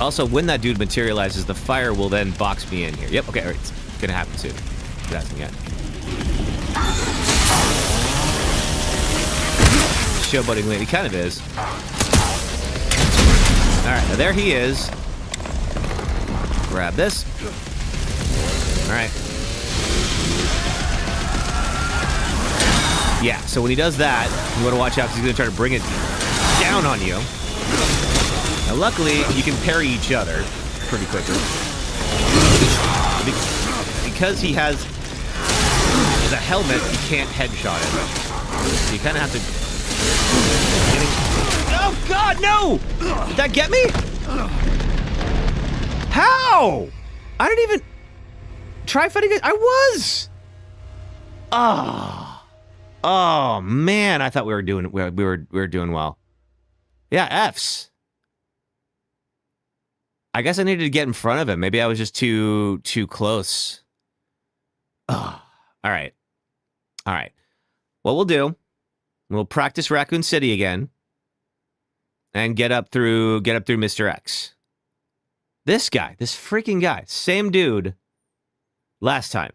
Also, when that dude materializes, the fire will then box me in here. Yep, okay, all right. It's gonna happen soon. It hasn't yet. Showboating lady kind of is. Alright, now there he is. Grab this. Alright. Yeah, so when he does that, you want to watch out because he's going to try to bring it down on you. Now, luckily, you can parry each other pretty quickly. Because he has the helmet, you can't headshot him. So you kind of have to... Oh, God, no! Did that get me? How? I didn't even... Try fighting it. I was! Oh, man, I thought we were doing well. Yeah, F's. I guess I needed to get in front of him. Maybe I was just too close. Oh, all right. What we'll do, we'll practice Raccoon City again and get up through Mr. X. This freaking guy, same dude last time.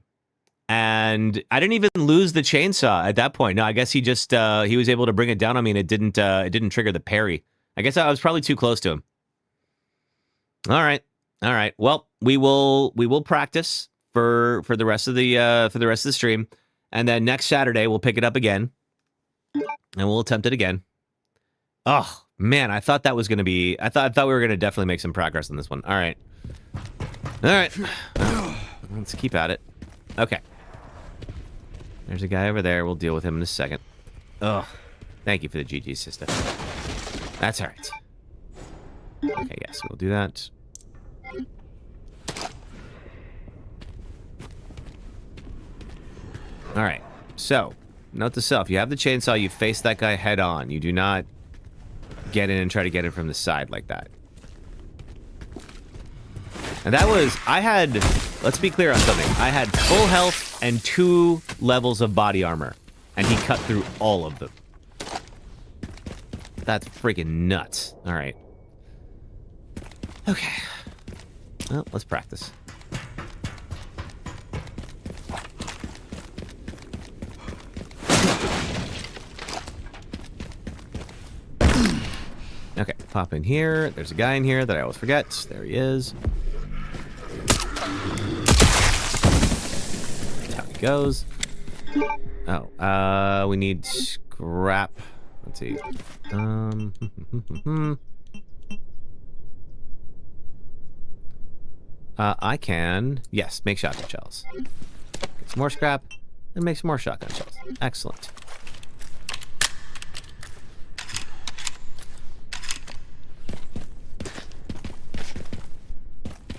And I didn't even lose the chainsaw at that point. No, I guess he just he was able to bring it down on me and it didn't trigger the parry. I guess I was probably too close to him. All right. Well, we will practice for the rest of the stream, and then next Saturday we'll pick it up again, and we'll attempt it again. Oh man, I thought that was gonna be. I thought we were gonna definitely make some progress on this one. All right. Well, let's keep at it. Okay. There's a guy over there. We'll deal with him in a second. Oh, thank you for the GG, sister. That's all right. Okay, yes, we'll do that. All right, so, note to self, you have the chainsaw, you face that guy head on. You do not get in and try to get him from the side like that. And that was, let's be clear on something. I had full health and 2 levels of body armor, and he cut through all of them. That's freaking nuts. All right. Okay. Well, let's practice. Okay, pop in here. There's a guy in here that I always forget. There he is. That's how he goes. Oh, we need scrap. Let's see. I can, yes, make shotgun shells. Get some more scrap, and make some more shotgun shells. Excellent.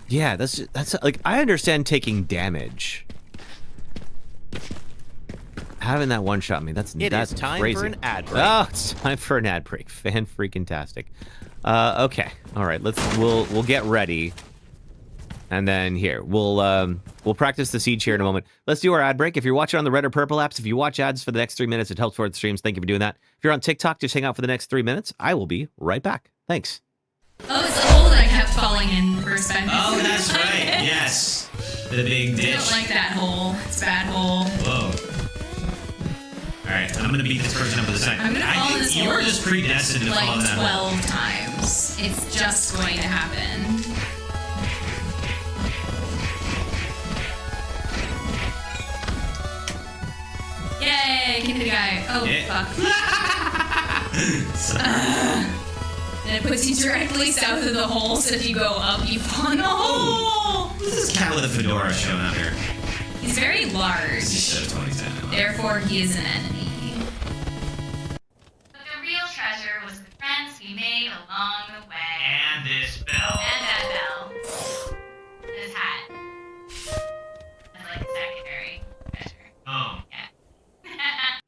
Yeah, that's like, I understand taking damage. Having that one shot me, that's time crazy. for an ad break. Oh, it's time for an ad break. Fan-freaking-tastic. Okay, all right. We'll get ready, and then here we'll practice the siege here in a moment. Let's do our ad break. If you're watching on the Red or Purple apps, if you watch ads for the next 3 minutes, it helps for the streams. Thank you for doing that. If you're on TikTok, just hang out for the next 3 minutes. I will be right back. Thanks. Oh, it's the hole that I kept falling in perspective. Oh, that's right. Yes, the big ditch. I don't like that hole. It's a bad hole. Whoa. All right, I'm gonna beat this person up with a second. I'm gonna fall in this hole. You were just predestined to fall in Like that hole. 12 times. It's just going to happen. Yay! Can hit a guy. Oh, Yeah. fuck. And it puts you directly south of the hole, so if you go up, you fall in the hole! Who's this cat with a fedora showing up here? He's very large. Therefore, he is an enemy. But the real treasure was the friends we made along the way. And this bell. And that bell. And this hat. As like a secondary treasure. Oh. Yeah.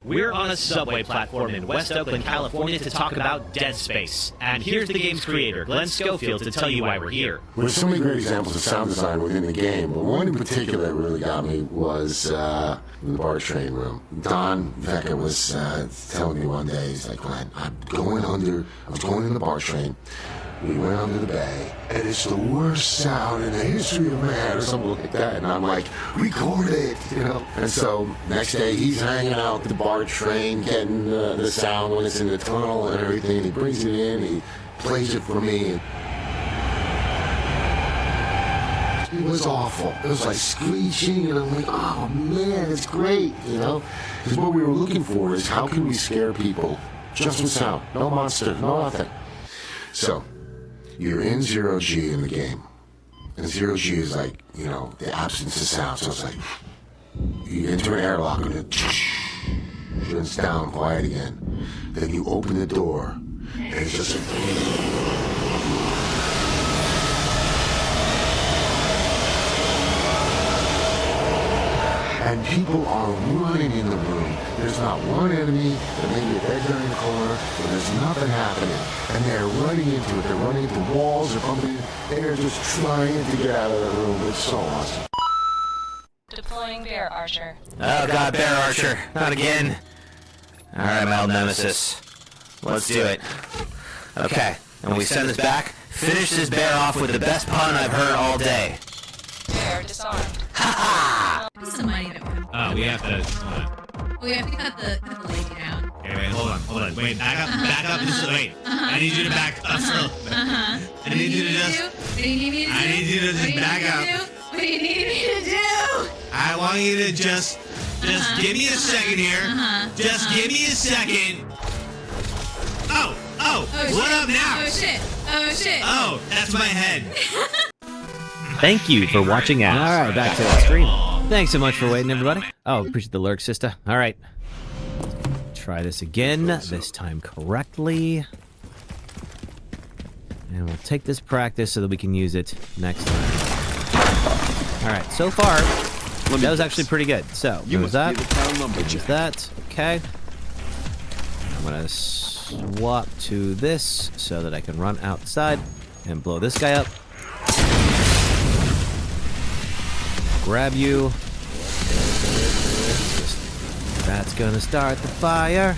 We're on a subway platform in West Oakland, California to talk about Dead Space. And here's the game's creator, Glenn Schofield, to tell you why we're here. There's so many great examples of sound design within the game, but one in particular that really got me was the bar train room. Don Vecca was telling me one day, he's like, Glenn, I was going in the bar train. We went under the bay, and it's the worst sound in the history of man, or something like that. And I'm like, record it, you know? And so, next day, he's hanging out the bar train, getting the sound when it's in the tunnel and everything. And he brings it in, he plays it for me. It was awful. It was like screeching, and I'm like, oh man, it's great, you know? Because what we were looking for is how can we scare people just with sound? No monster, no nothing. So, you're in 0G in the game. And 0G is like, you know, the absence of sound. So it's like, you enter an airlock and it turns down, quiet again. Then you open the door, and it's just and people are running in the room. There's not one enemy, there may be a dead guy in the corner, but there's nothing happening. And they're running into it. They're running into walls, they're bumping. They're just trying to get out of the room. It's so awesome. Deploying Bear Archer. Oh god, Bear Archer. Not again. Alright, my old nemesis. Let's do it. Okay, and we send this back. Finish this bear off with the best pun I've heard all day. Bear disarmed. Ha This is a mighty bit more. Oh, we have to. Hold on. We have to cut the lady down. Okay, wait, hold on. Wait, back up. Wait. I need you to back up for a little bit. I need you to just. What do you need me to do? I need you to just back up. What do you need me to do? I want you to just give me a second here. Just give me a second. Oh, what up now? Oh shit. Oh, that's my head. Thank you for watching ads. All right, back to the stream. Thanks so much for waiting, everybody. Oh, appreciate the lurk, sister. All right. Try this again, this time correctly. And we'll take this practice so that we can use it next time. All right, so far, that was actually pretty good. So, there was that. There's that. Okay. I'm going to swap to this so that I can run outside and blow this guy up. Grab you. That's gonna start the fire.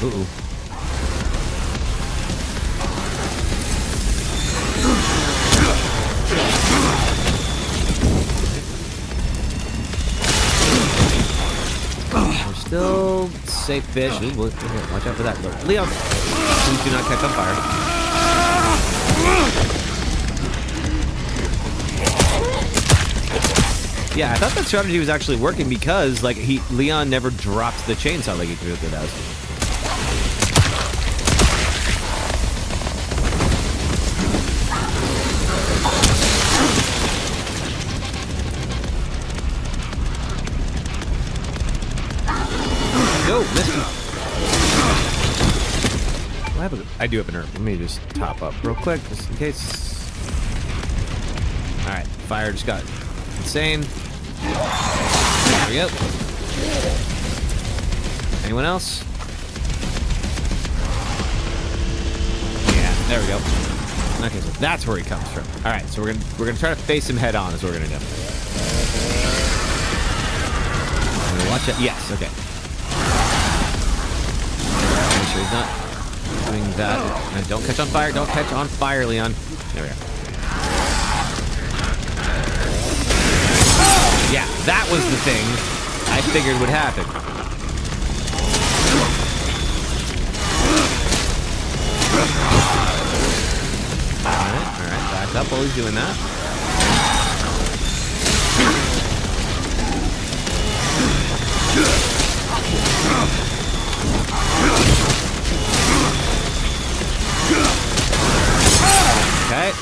Uh-oh. We're still safe fish. Ooh, watch out for that. Look, Leon, please do not catch on fire. Yeah, I thought that strategy was actually working because, like, Leon never dropped the chainsaw like he could have done. Go, missed him. I do have an herb. Let me just top up real quick, just in case. All right, fire just got insane. There we go. Anyone else? Yeah, there we go. Okay, so that's where he comes from. All right, so we're gonna try to face him head on. Is what we're gonna do. Watch it. Yes. Okay. Make sure he's not doing that. And don't catch on fire. Don't catch on fire, Leon. There we go. Yeah, that was the thing I figured would happen. Alright, back up while he's doing that. Okay,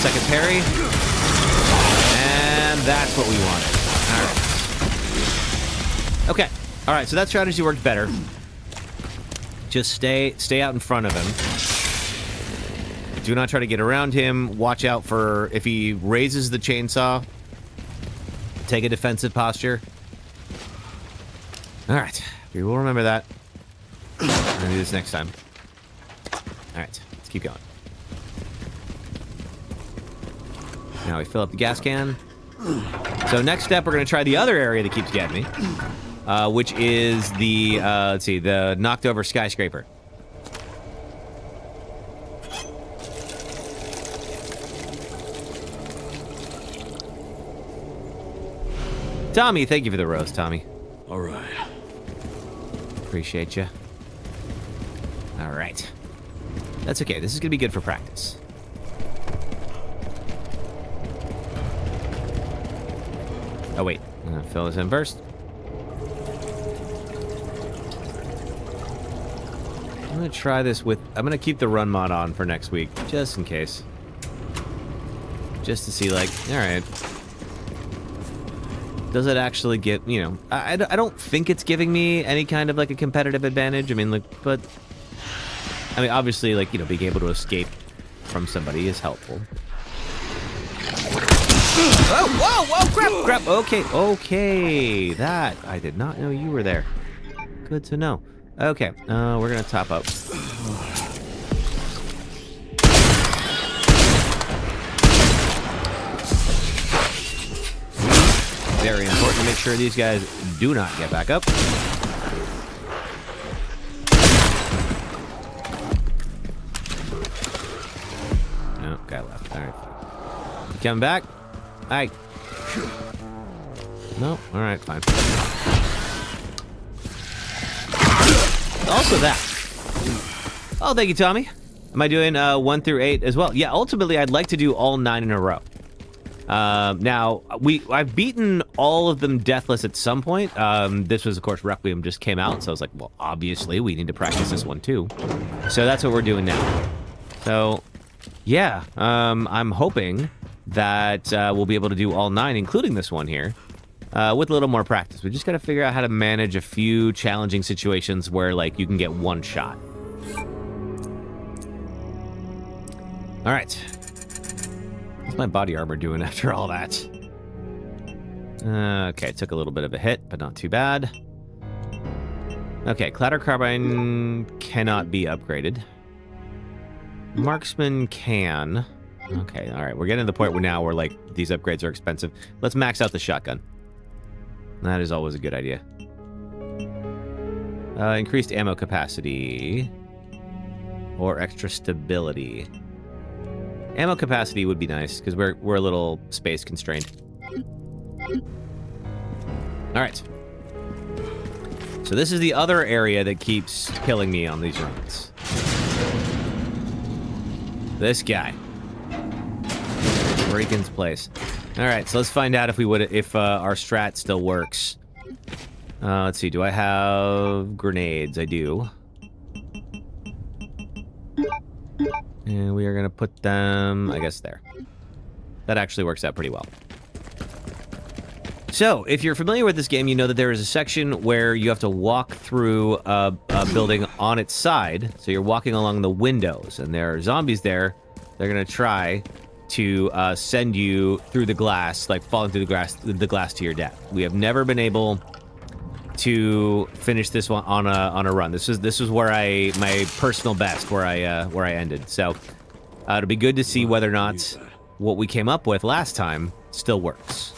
second parry. And that's what we wanted. Alright. Okay. Alright, so that strategy worked better. Just stay out in front of him. Do not try to get around him. Watch out for if he raises the chainsaw. Take a defensive posture. All right. We will remember that. I'm going to do this next time. All right. Let's keep going. Now we fill up the gas can. So next step, we're going to try the other area that keeps getting me, which is the, let's see, the knocked over skyscraper. Tommy, thank you for the rose, Tommy. All right. Appreciate you. All right. That's okay. This is going to be good for practice. Oh, wait. I'm going to fill this in first. I'm going to try this with... I'm going to keep the run mod on for next week, just in case. Just to see, like, all right. Does it actually get, you know... I don't think it's giving me any kind of, like, a competitive advantage. I mean, like, but... I mean, obviously, like, you know, being able to escape from somebody is helpful. Oh, whoa, crap. Okay. That, I did not know you were there. Good to know. Okay, we're gonna top up. Very important to make sure these guys do not get back up. No, guy left. All right. Coming back. Hi. No, all right, fine. Also that. Oh, thank you, Tommy. Am I doing 1 through 8 as well? Yeah, ultimately, I'd like to do all 9 in a row. Now, I've beaten all of them deathless at some point. This was, of course, Requiem just came out, so I was like, well, obviously, we need to practice this one too. So that's what we're doing now. So, yeah, I'm hoping that we'll be able to do all 9, including this one here, with a little more practice. We just got to figure out how to manage a few challenging situations where, like, you can get one shot. All right. What's my body armor doing after all that? Okay, took a little bit of a hit, but not too bad. Okay, Clatter Carbine cannot be upgraded. Marksman can. Okay, all right. We're getting to the point where now we're like, these upgrades are expensive. Let's max out the shotgun. That is always a good idea. Increased ammo capacity. Or extra stability. Ammo capacity would be nice, because we're a little space constrained. Alright. So this is the other area that keeps killing me on these runs. This guy. Regan's place. Alright, so let's find out if our strat still works. Let's see, do I have grenades? I do. And we are going to put them, I guess, there. That actually works out pretty well. So, if you're familiar with this game, you know that there is a section where you have to walk through a building on its side. So you're walking along the windows, and there are zombies there. They're going to try to send you through the glass, like falling through the glass to your death. We have never been able to finish this one on a run. This is where my personal best, where I ended. So it'll be good to see whether or not what we came up with last time still works.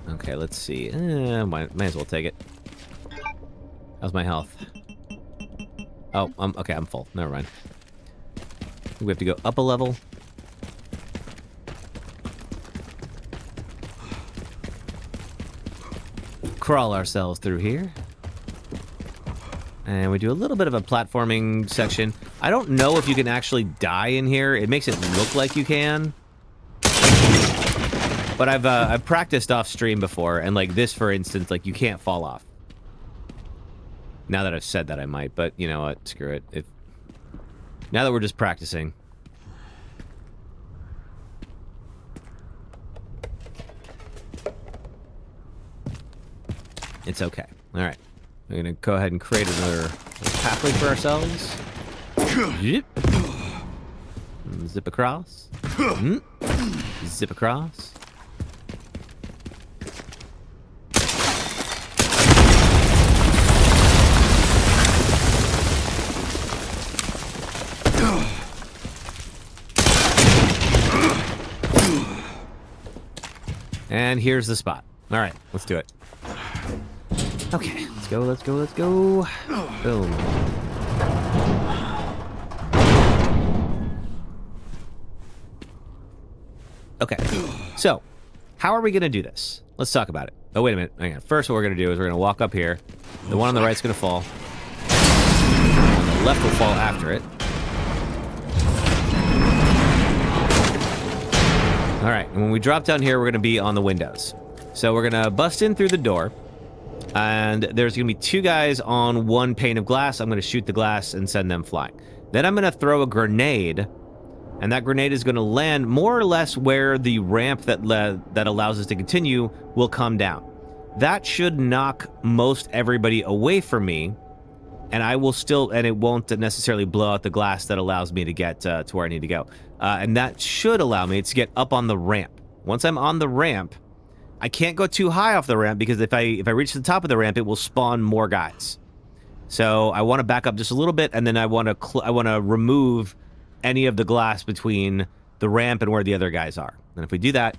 Okay, let's see. Might as well take it. How's my health? Oh, okay, I'm full. Never mind. We have to go up a level. Crawl ourselves through here. And we do a little bit of a platforming section. I don't know if you can actually die in here. It makes it look like you can. But I've practiced off stream before, and like this, for instance, like you can't fall off. Now that I've said that, I might, but you know what? Screw it. Now that we're just practicing. It's okay. All right. We're going to go ahead and create another pathway for ourselves. Zip. Zip across. Zip across. And here's the spot. All right, let's do it. Okay, let's go, let's go, let's go. Boom. Okay, so how are we going to do this? Let's talk about it. Oh, wait a minute. Hang on. First, what we're going to do is we're going to walk up here. The one on the right's going to fall. And the left will fall after it. All right, and when we drop down here, we're going to be on the windows. So we're going to bust in through the door, and there's going to be two guys on one pane of glass. I'm going to shoot the glass and send them flying. Then I'm going to throw a grenade, and that grenade is going to land more or less where the ramp that allows us to continue will come down. That should knock most everybody away from me, and I will still, and it won't necessarily blow out the glass that allows me to get to where I need to go. And that should allow me to get up on the ramp. Once I'm on the ramp, I can't go too high off the ramp because if I reach the top of the ramp, it will spawn more guys. So I want to back up just a little bit, and then I want to remove any of the glass between the ramp and where the other guys are. And if we do that,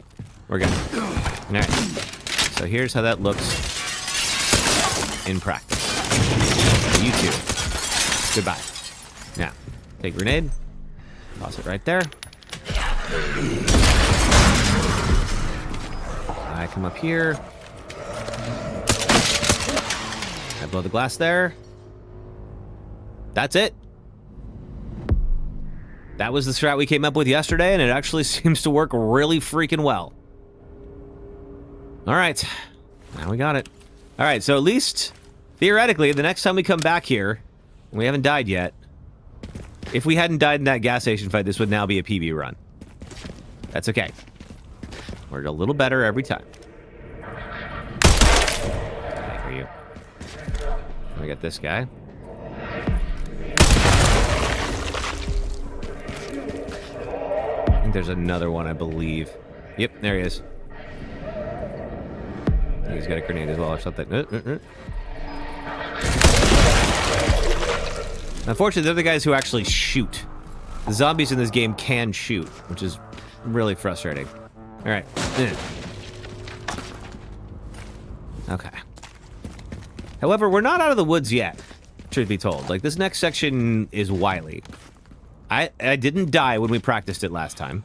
we're good. All right. So here's how that looks in practice. You two. Goodbye. Now, take grenade. Toss it right there. I come up here. I blow the glass there. That's it. That was the strat we came up with yesterday, and it actually seems to work really freaking well. All right. Now we got it. All right, so at least, theoretically, the next time we come back here, we haven't died yet. If we hadn't died in that gas station fight, this would now be a PB run. That's okay. We're a little better every time. Thank you. We got this guy. I think there's another one, I believe. Yep, there he is. He's got a grenade as well or something. Unfortunately, they're the guys who actually shoot. The zombies in this game can shoot, which is really frustrating. All right. Okay. However, we're not out of the woods yet, truth be told. Like, this next section is wily. I didn't die when we practiced it last time.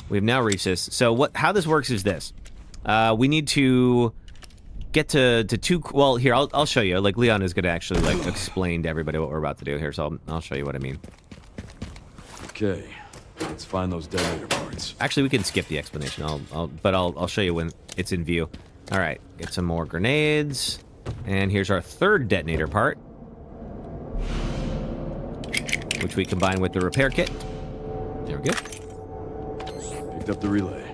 We've now reached this. So how this works is this. We need to get to two... Well, here, I'll show you. Like, Leon is going to actually, like, explain to everybody what we're about to do here, so I'll show you what I mean. Okay, let's find those detonator parts. Actually, we can skip the explanation. I'll show you when it's in view. All right, get some more grenades. And here's our third detonator part, which we combine with the repair kit. There we go. Picked up the relay.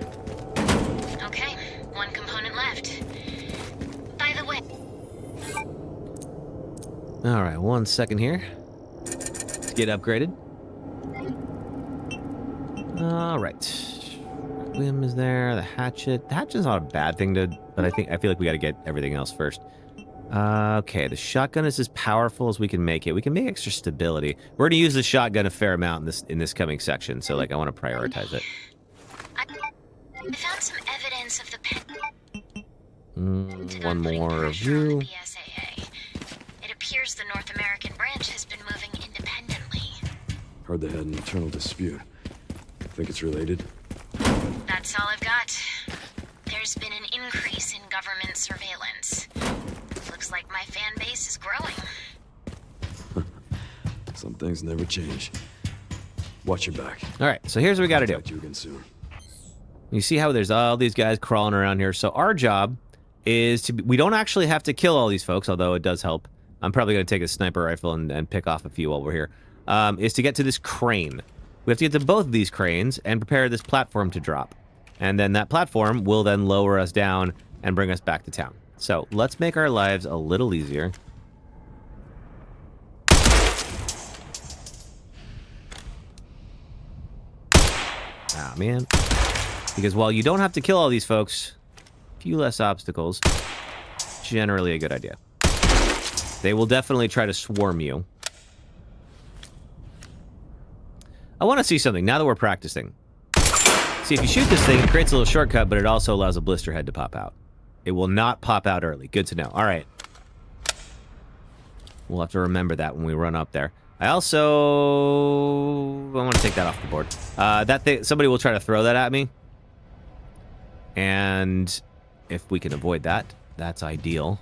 Okay, one component left. By the way... All right, 1 second here. Let's get upgraded. All right. Requiem is there. The hatchet. The hatchet's not a bad thing but I feel like we got to get everything else first. Okay, the shotgun is as powerful as we can make it. We can make extra stability. We're gonna use the shotgun a fair amount in this coming section, so like I want to prioritize it. I found some evidence of the One more review. BSAA. It appears the North American branch has been moving independently. Heard they had an internal dispute. Think it's related? That's all I've got. There's been an increase in government surveillance. Looks like my fan base is growing. Some things never change. Watch your back. All right, so here's what we got to do. Talk to you again soon. You see how there's all these guys crawling around here. So our job is to... we don't actually have to kill all these folks, although it does help. I'm probably going to take a sniper rifle and pick off a few while we're here. Is to get to this crane. We have to get to both of these cranes and prepare this platform to drop. And then that platform will then lower us down and bring us back to town. So let's make our lives a little easier. Ah, man. Because while you don't have to kill all these folks, a few less obstacles, generally a good idea. They will definitely try to swarm you. I want to see something now that we're practicing. See, if you shoot this thing, it creates a little shortcut, but it also allows a blister head to pop out. It will not pop out early. Good to know. All right. We'll have to remember that when we run up there. I want to take that off the board. That thing, somebody will try to throw that at me. And if we can avoid that, that's ideal.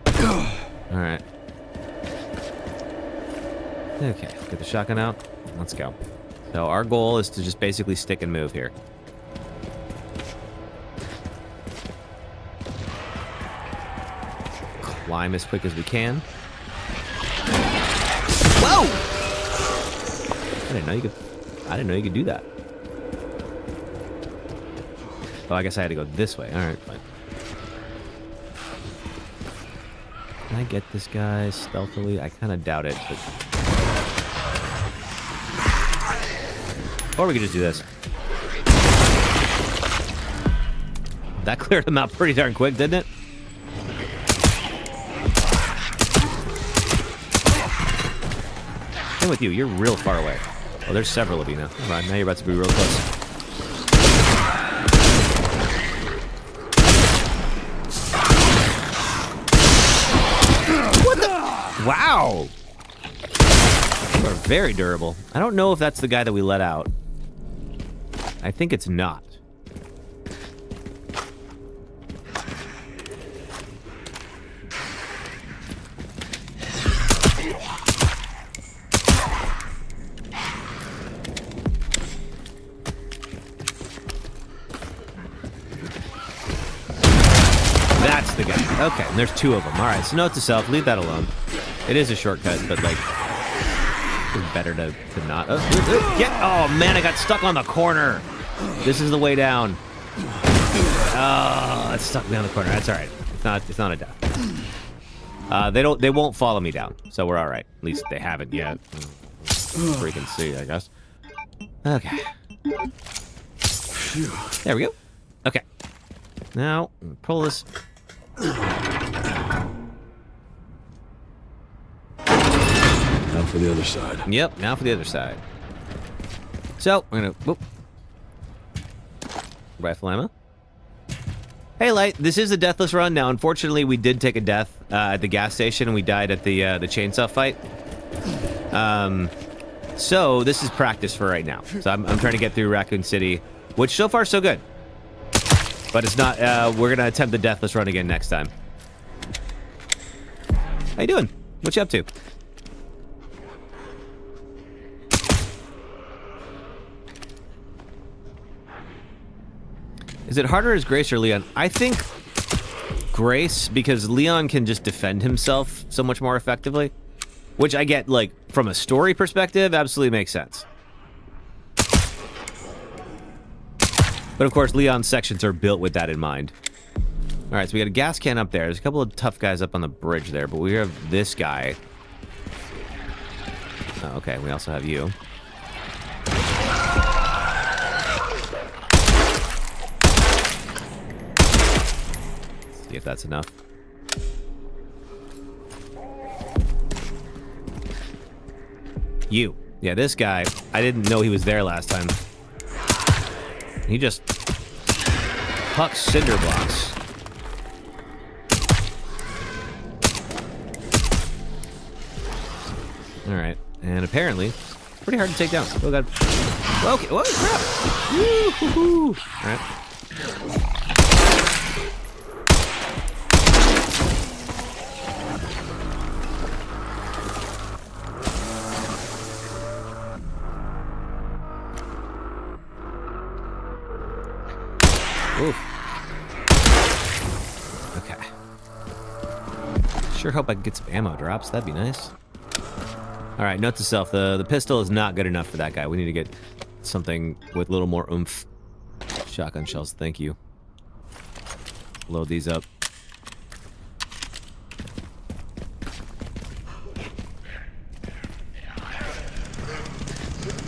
All right. Okay, get the shotgun out. Let's go. So our goal is to just basically stick and move here. Climb as quick as we can. Whoa! I didn't know you could do that. Oh, I guess I had to go this way. All right, fine. Can I get this guy stealthily? I kind of doubt it, but... Or we could just do this. That cleared him out pretty darn quick, didn't it? Same with you. You're real far away. Oh, there's several of you now. Come on, now you're about to be real close. What the? Wow! You are very durable. I don't know if that's the guy that we let out. I think it's not. That's the guy. Okay, and there's two of them. All right, so note to self, leave that alone. It is a shortcut, but like, it's better to not. Oh man, I got stuck on the corner. This is the way down. Oh, it's stuck me on the corner. That's all right. It's not a death. They won't follow me down, so we're all right. At least they haven't yet. Freaking see, I guess. Okay. There we go. Okay. Now pull this. Now for the other side. Yep, now for the other side. So, we're gonna... Whoop. Rifle ammo. Hey, Light, this is the Deathless run. Now, unfortunately, we did take a death at the gas station, and we died at the chainsaw fight. So, this is practice for right now. So, I'm trying to get through Raccoon City, which so far, so good. But it's not... we're gonna attempt the Deathless run again next time. How you doing? What you up to? Is it harder as Grace or Leon? I think Grace, because Leon can just defend himself so much more effectively. Which I get, like, from a story perspective, absolutely makes sense. But of course, Leon's sections are built with that in mind. Alright, so we got a gas can up there. There's a couple of tough guys up on the bridge there, but we have this guy. Oh, okay, we also have you. See if that's enough. You. Yeah, this guy, I didn't know he was there last time. He just hucks cinder blocks. Alright, and apparently, pretty hard to take down. Oh god. Okay, whoa, crap! Woo-hoo-hoo! Alright. Oof. Okay. Sure hope I can get some ammo drops. That'd be nice. Alright, note to self. The pistol is not good enough for that guy. We need to get something with a little more oomph. Shotgun shells, thank you. Load these up.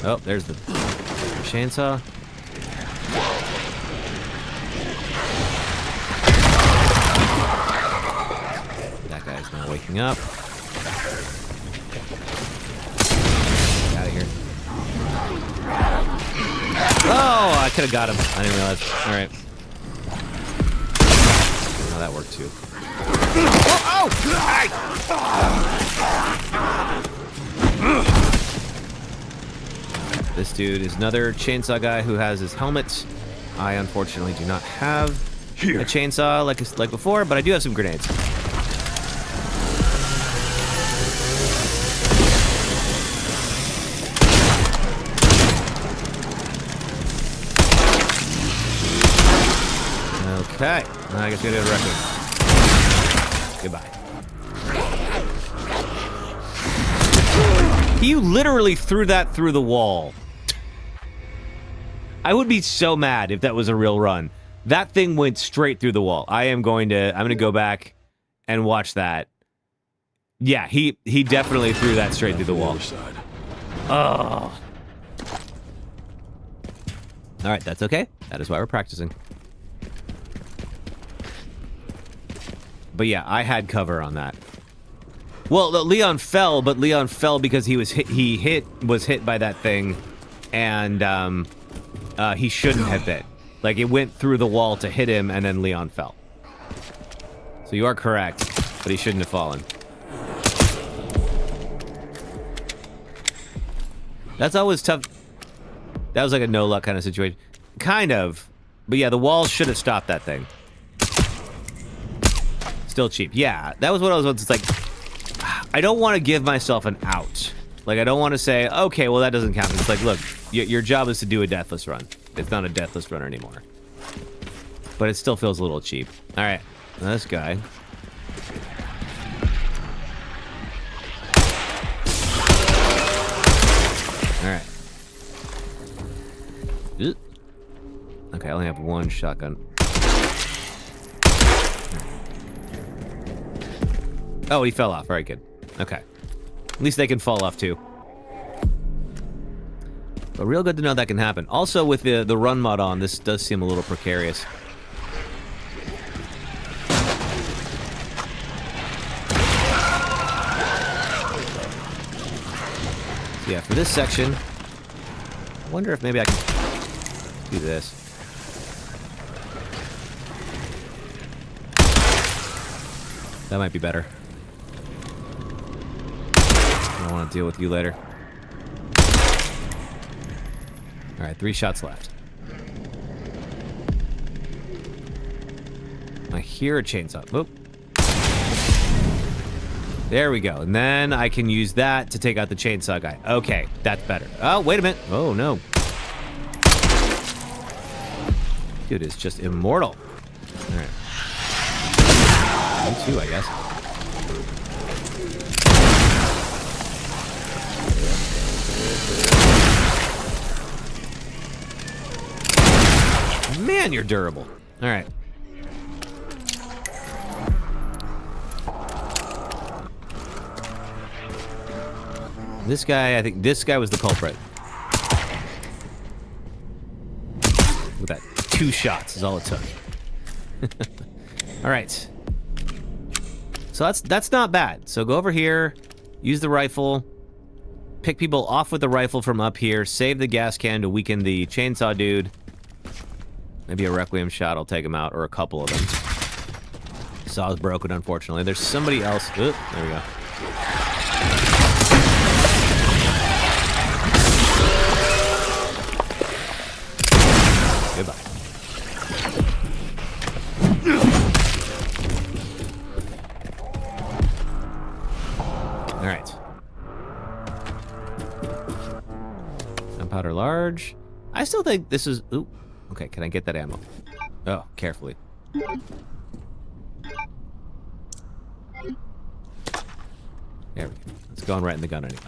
Oh, there's the chainsaw. That guy's not waking up. Get out of here. Oh, I could have got him. I didn't realize. All right. Oh, that worked too. Oh! This dude is another chainsaw guy who has his helmet. I unfortunately do not have a chainsaw like before, but I do have some grenades. Okay, I guess we gotta go to Requiem. Goodbye. You literally threw that through the wall. I would be so mad if that was a real run. That thing went straight through the wall. I'm gonna go back and watch that. Yeah, he definitely threw that straight through the wall. Oh. All right, that's okay. That is why we're practicing. But yeah, I had cover on that. Well, Leon fell, but Leon fell because he was hit by that thing, and he shouldn't have been. Like, it went through the wall to hit him, and then Leon fell. So you are correct, but he shouldn't have fallen. That's always tough. That was like a no-luck kind of situation. Kind of. But yeah, the wall should have stopped that thing. Still cheap. Yeah, that was what I was. It's like, I don't want to give myself an out. Like, I don't want to say, okay, well, that doesn't count. It's like, look, your job is to do a deathless run. It's not a deathless run anymore. But it still feels a little cheap. All right, this guy. All right. Okay, I only have one shotgun. Oh, he fell off. Very good. Okay. At least they can fall off, too. But real good to know that can happen. Also, with the run mod on, this does seem a little precarious. So yeah, for this section, I wonder if maybe I can do this. That might be better. I don't want to deal with you later. Alright, 3 shots left. I hear a chainsaw. Oop. There we go. And then I can use that to take out the chainsaw guy. Okay, that's better. Oh, wait a minute. Oh, no. Dude is just immortal. Alright. Me too, I guess. Man, you're durable. All right. This guy, I think this guy was the culprit. With that 2 shots is all it took. All right. So that's not bad. So go over here, use the rifle, pick people off with the rifle from up here, save the gas can to weaken the chainsaw dude. Maybe a Requiem shot will take him out, or a couple of them. Saw's broken, unfortunately. There's somebody else. Oop, there we go. Goodbye. All right. Gunpowder large. I still think this is... Ooh. Okay, can I get that ammo? Oh, carefully. There we go. It's going right in the gun anyway.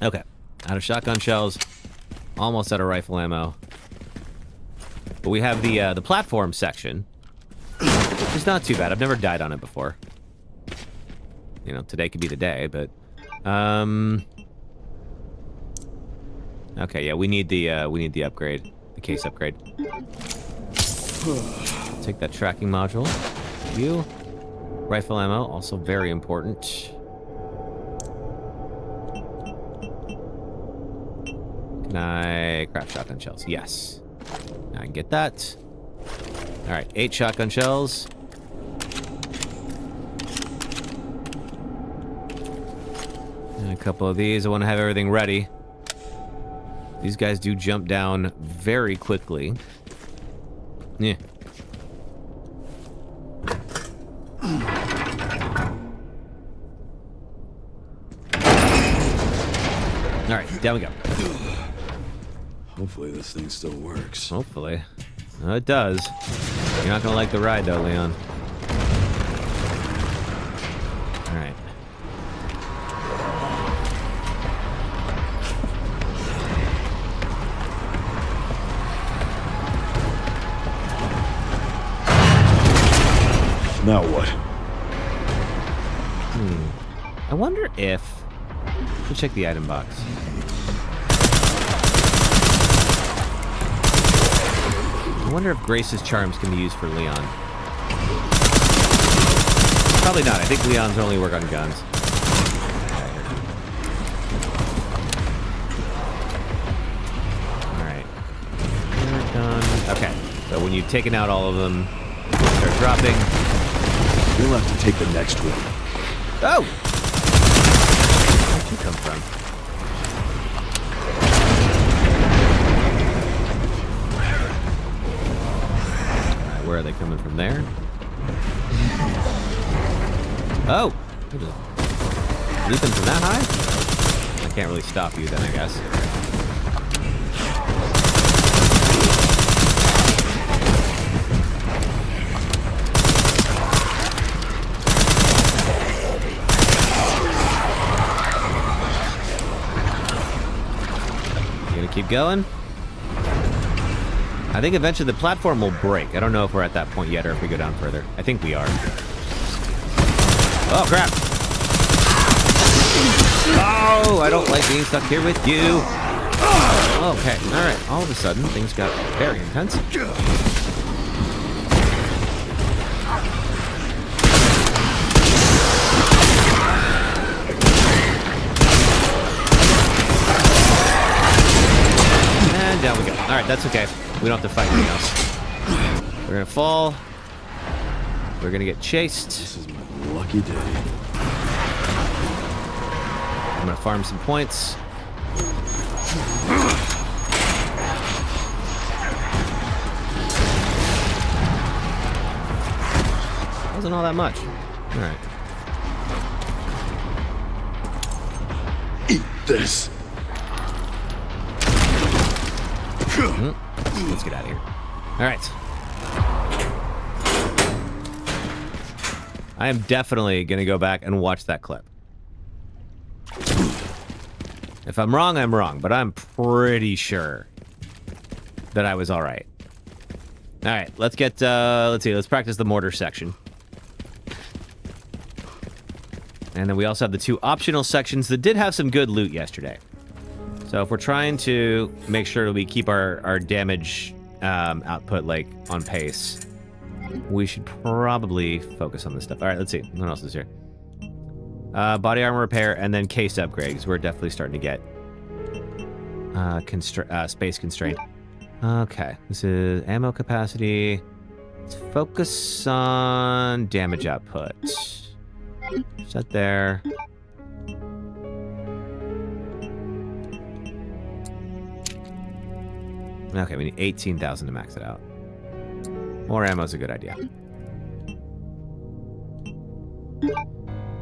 Okay. Out of shotgun shells. Almost out of rifle ammo. But we have the platform section. Which is not too bad. I've never died on it before. You know, today could be the day, but... Okay, yeah, we need the upgrade, the case upgrade. Take that tracking module. You. Rifle ammo, also very important. Can I craft shotgun shells? Yes. Now I can get that. All right, 8 shotgun shells. And a couple of these. I want to have everything ready. These guys do jump down very quickly. Yeah. All right, down we go. Hopefully this thing still works. Hopefully. It does. You're not gonna like the ride though, Leon. All right. Now what? I wonder if... Let's check the item box. I wonder if Grace's charms can be used for Leon. Probably not. I think Leon's only work on guns. Alright. They're done. Okay. So when you've taken out all of them, start dropping. We'll have to take the next one. Oh! Where'd you come from? Alright, where are they coming from there? Oh! You're just leaping from that high? I can't really stop you then, I guess. Keep going. I think eventually the platform will break. I don't know if we're at that point yet or if we go down further. I think we are. Oh, crap. Oh, I don't like being stuck here with you. Okay, all right. All of a sudden, things got very intense. Down we go. All right, that's okay. We don't have to fight anything else. We're gonna fall. We're gonna get chased. This is my lucky day. I'm gonna farm some points. Wasn't all that much. All right. Eat this. Let's get out of here. All right. I am definitely going to go back and watch that clip. If I'm wrong, I'm wrong, but I'm pretty sure that I was all right. All right, let's get, let's see, let's practice the mortar section. And then we also have the 2 optional sections that did have some good loot yesterday. So if we're trying to make sure that we keep our damage output, like, on pace, we should probably focus on this stuff. All right, let's see. What else is here? Body armor repair and then case upgrades. We're definitely starting to get space constraint. Okay, this is ammo capacity. Let's focus on damage output. Set there. Okay, we need 18,000 to max it out. More ammo is a good idea.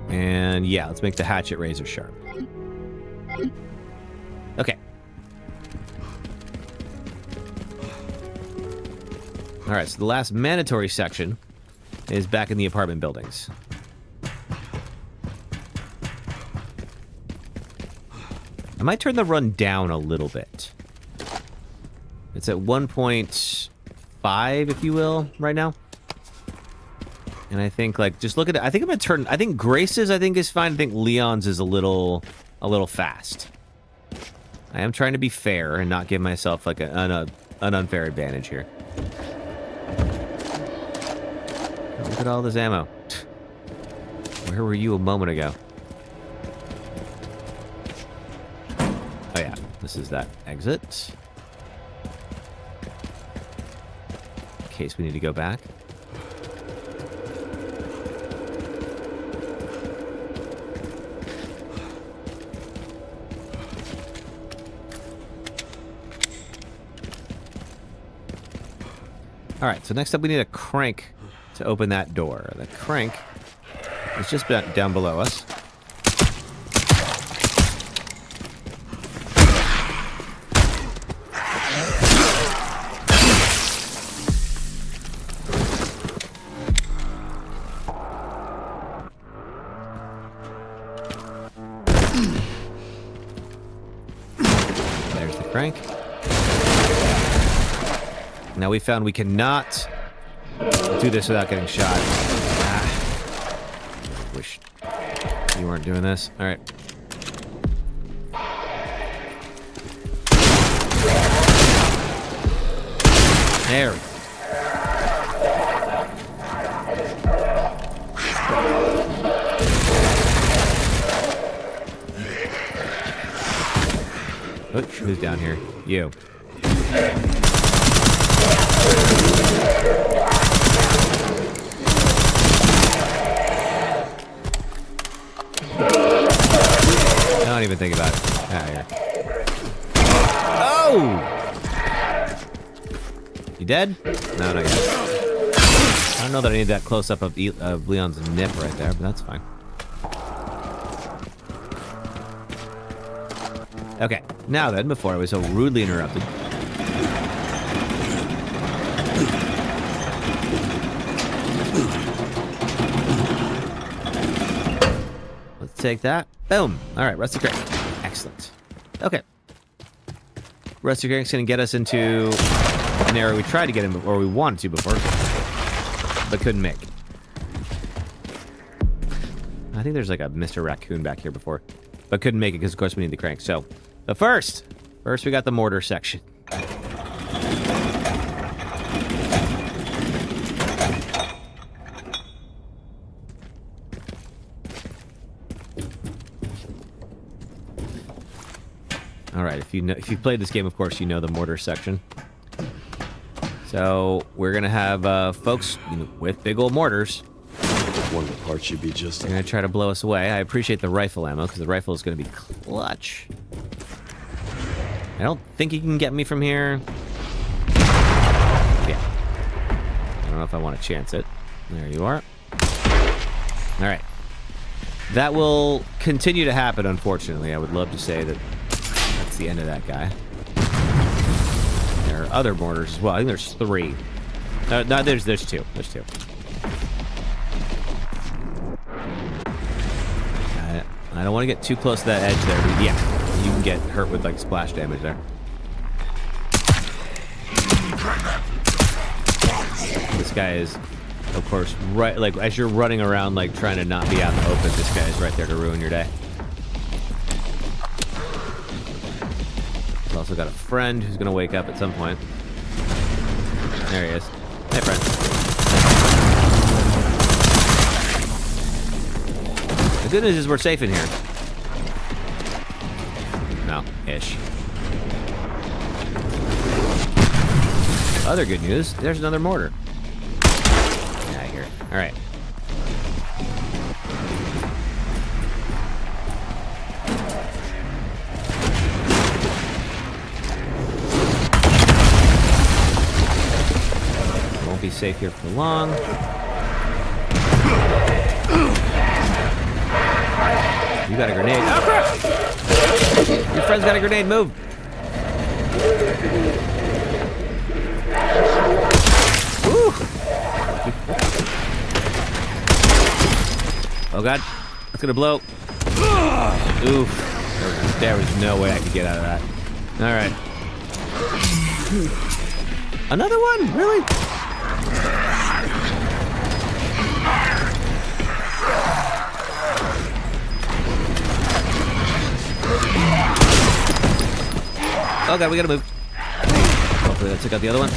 And yeah, let's make the hatchet razor sharp. Okay. Alright, so the last mandatory section is back in the apartment buildings. I might turn the run down a little bit. It's at 1.5, if you will, right now. And I think, like, just look at it. I think I'm gonna turn. I think Grace's, I think, is fine. I think Leon's is a little fast. I am trying to be fair and not give myself like an unfair advantage here. Look at all this ammo. Where were you a moment ago? Oh yeah, this is that exit. In case we need to go back. All right, so next up we need a crank to open that door. The crank is just down below us. There's the crank. Now we found we cannot do this without getting shot. Ah. Wish you weren't doing this. All right. There. Oh, who's down here? You. Don't even think about it. Ah, here. Oh! You dead? No, not yet. I don't know that I need that close up of Leon's nip right there, but that's fine. Okay, now then, before I was so rudely interrupted. Let's take that. Boom. All right, rusty crank. Excellent. Okay. Rusty crank's gonna get us into an area we tried to get in, or we wanted to before, but couldn't make. I think there's like a Mr. Raccoon back here before, but couldn't make it because, of course, we need the crank. So, but first we got the mortar section. All right, if you've played this game, of course, you know the mortar section. So we're gonna have folks with big old mortars. One of the parts should be just. They're gonna try to blow us away. I appreciate the rifle ammo because the rifle is gonna be clutch. I don't think he can get me from here. Yeah. I don't know if I want to chance it. There you are. All right. That will continue to happen, unfortunately. I would love to say that that's the end of that guy. There are other mortars as well. I think there's 3. No, there's 2. There's 2. I don't want to get too close to that edge there. But yeah, you can get hurt with like splash damage there. This guy is, of course, right. Like as you're running around, like trying to not be out in the open, this guy is right there to ruin your day. I've also got a friend who's gonna wake up at some point. There he is. Hey, friend. The good news is we're safe in here. No, ish. Other good news, there's another mortar. Get out of here. All right. Won't be safe here for long. You got a grenade. Oh, crap! Your friend's got a grenade. Move. Woo! Oh, God. It's going to blow. Oof. There was no way I could get out of that. All right. Another one? Really? Oh god, we gotta move. Hopefully that took out the other one.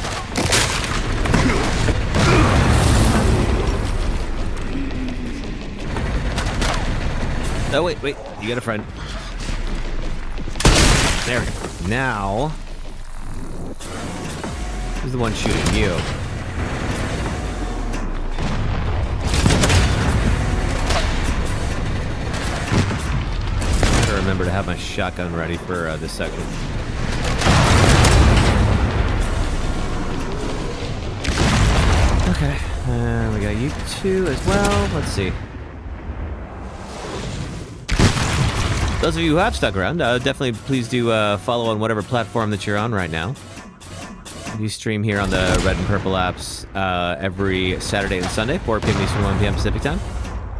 Oh, wait. You got a friend. There we go. Now... who's the one shooting you? I gotta remember to have my shotgun ready for this section. Okay, we got you two as well. Let's see. Those of you who have stuck around, definitely please do follow on whatever platform that you're on right now. You stream here on the Red and Purple apps every Saturday and Sunday, 4 p.m. Eastern, 1 p.m. Pacific time.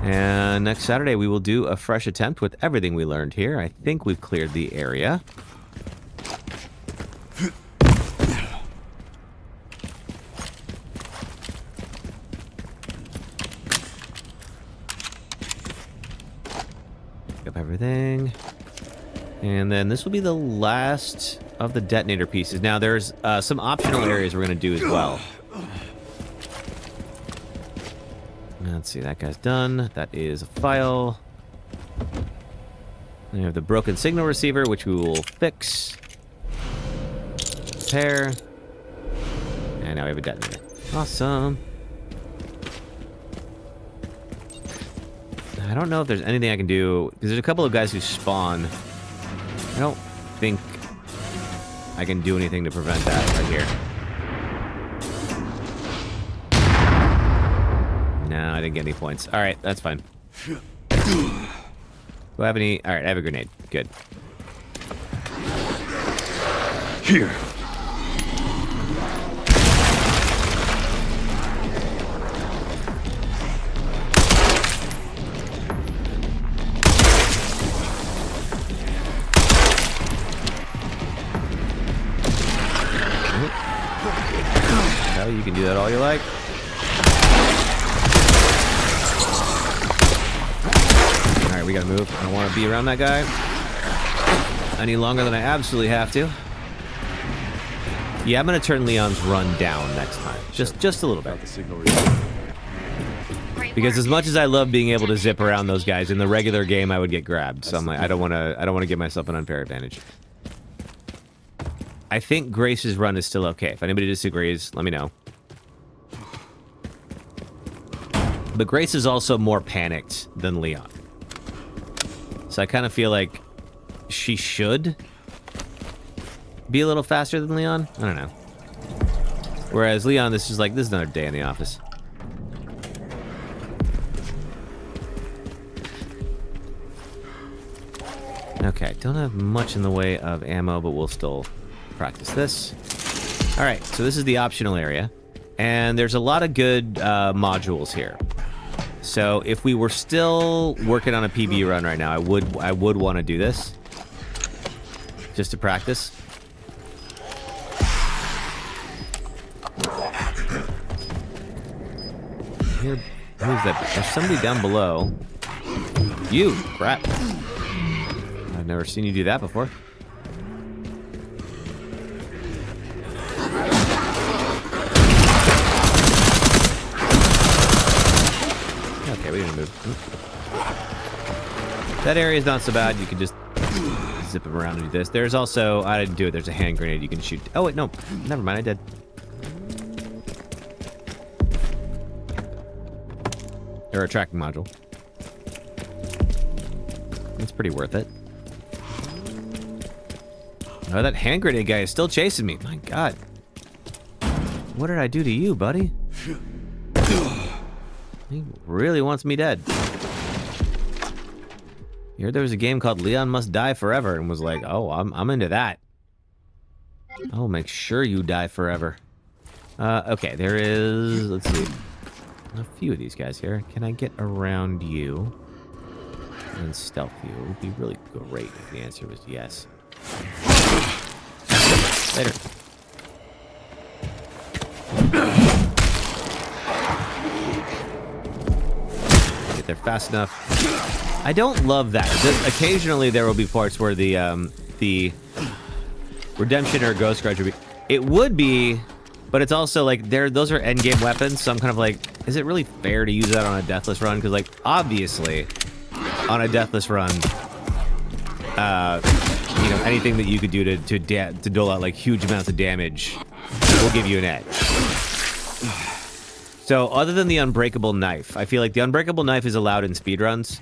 And next Saturday, we will do a fresh attempt with everything we learned here. I think we've cleared the area. Pick up everything. And then this will be the last of the detonator pieces. Now, there's some optional areas we're going to do as well. Let's see, that guy's done. That is a file. We have the broken signal receiver, which we will fix. Repair. And now we have a detonator. Awesome. I don't know if there's anything I can do, because there's a couple of guys who spawn. I don't think I can do anything to prevent that right here. No, I didn't get any points. All right, that's fine. Do I have any? All right, I have a grenade. Good. Here. Well, you can do that all you like. Alright, we gotta move. I don't want to be around that guy any longer than I absolutely have to. Yeah, I'm gonna turn Leon's run down next time. Just a little bit. Because as much as I love being able to zip around those guys, in the regular game I would get grabbed. So I'm like, I don't wanna give myself an unfair advantage. I think Grace's run is still okay. If anybody disagrees, let me know. But Grace is also more panicked than Leon. So I kind of feel like she should be a little faster than Leon. I don't know. Whereas Leon, this is another day in the office. Okay, don't have much in the way of ammo, but we'll still practice this. All right, so this is the optional area. And there's a lot of good modules here. So if we were still working on a PB run right now, I would want to do this. Just to practice. Here, who's that? There's somebody down below. You! Crap. I've never seen you do that before. Okay, we didn't move. That area is not so bad. You can just zip them around and do this. There's also... I didn't do it. There's a hand grenade you can shoot. Oh, wait, no. Never mind. I did. Or a tracking module. It's pretty worth it. Oh, that hand grenade guy is still chasing me. My God. What did I do to you, buddy? He really wants me dead. You heard there was a game called Leon Must Die Forever and was like, oh, I'm into that. I'll make sure you die forever. Okay, there is... Let's see. A few of these guys here. Can I get around you and stealth you? It would be really great if the answer was yes. Later. Get there fast enough. I don't love that. Occasionally there will be parts where the Redemption or Ghost Grudge would be... It would be, but it's also like, those are endgame weapons, so I'm kind of like, is it really fair to use that on a Deathless run? Because, like, obviously, on a Deathless run, you know, anything that you could do to dole out, like, huge amounts of damage will give you an edge. So, other than the Unbreakable Knife, I feel like the Unbreakable Knife is allowed in speedruns,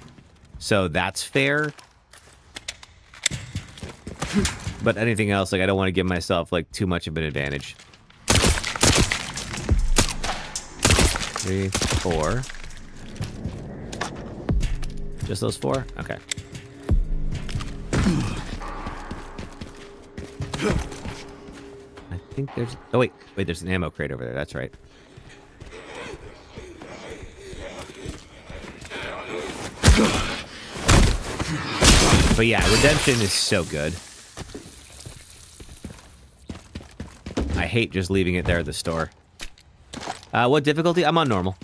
so that's fair. But anything else, like, I don't want to give myself, like, too much of an advantage. 3, 4. Just those 4? Okay. I think there's... Oh, wait, there's an ammo crate over there. That's right. But yeah, Redemption is so good. I hate just leaving it there at the store. What difficulty? I'm on normal.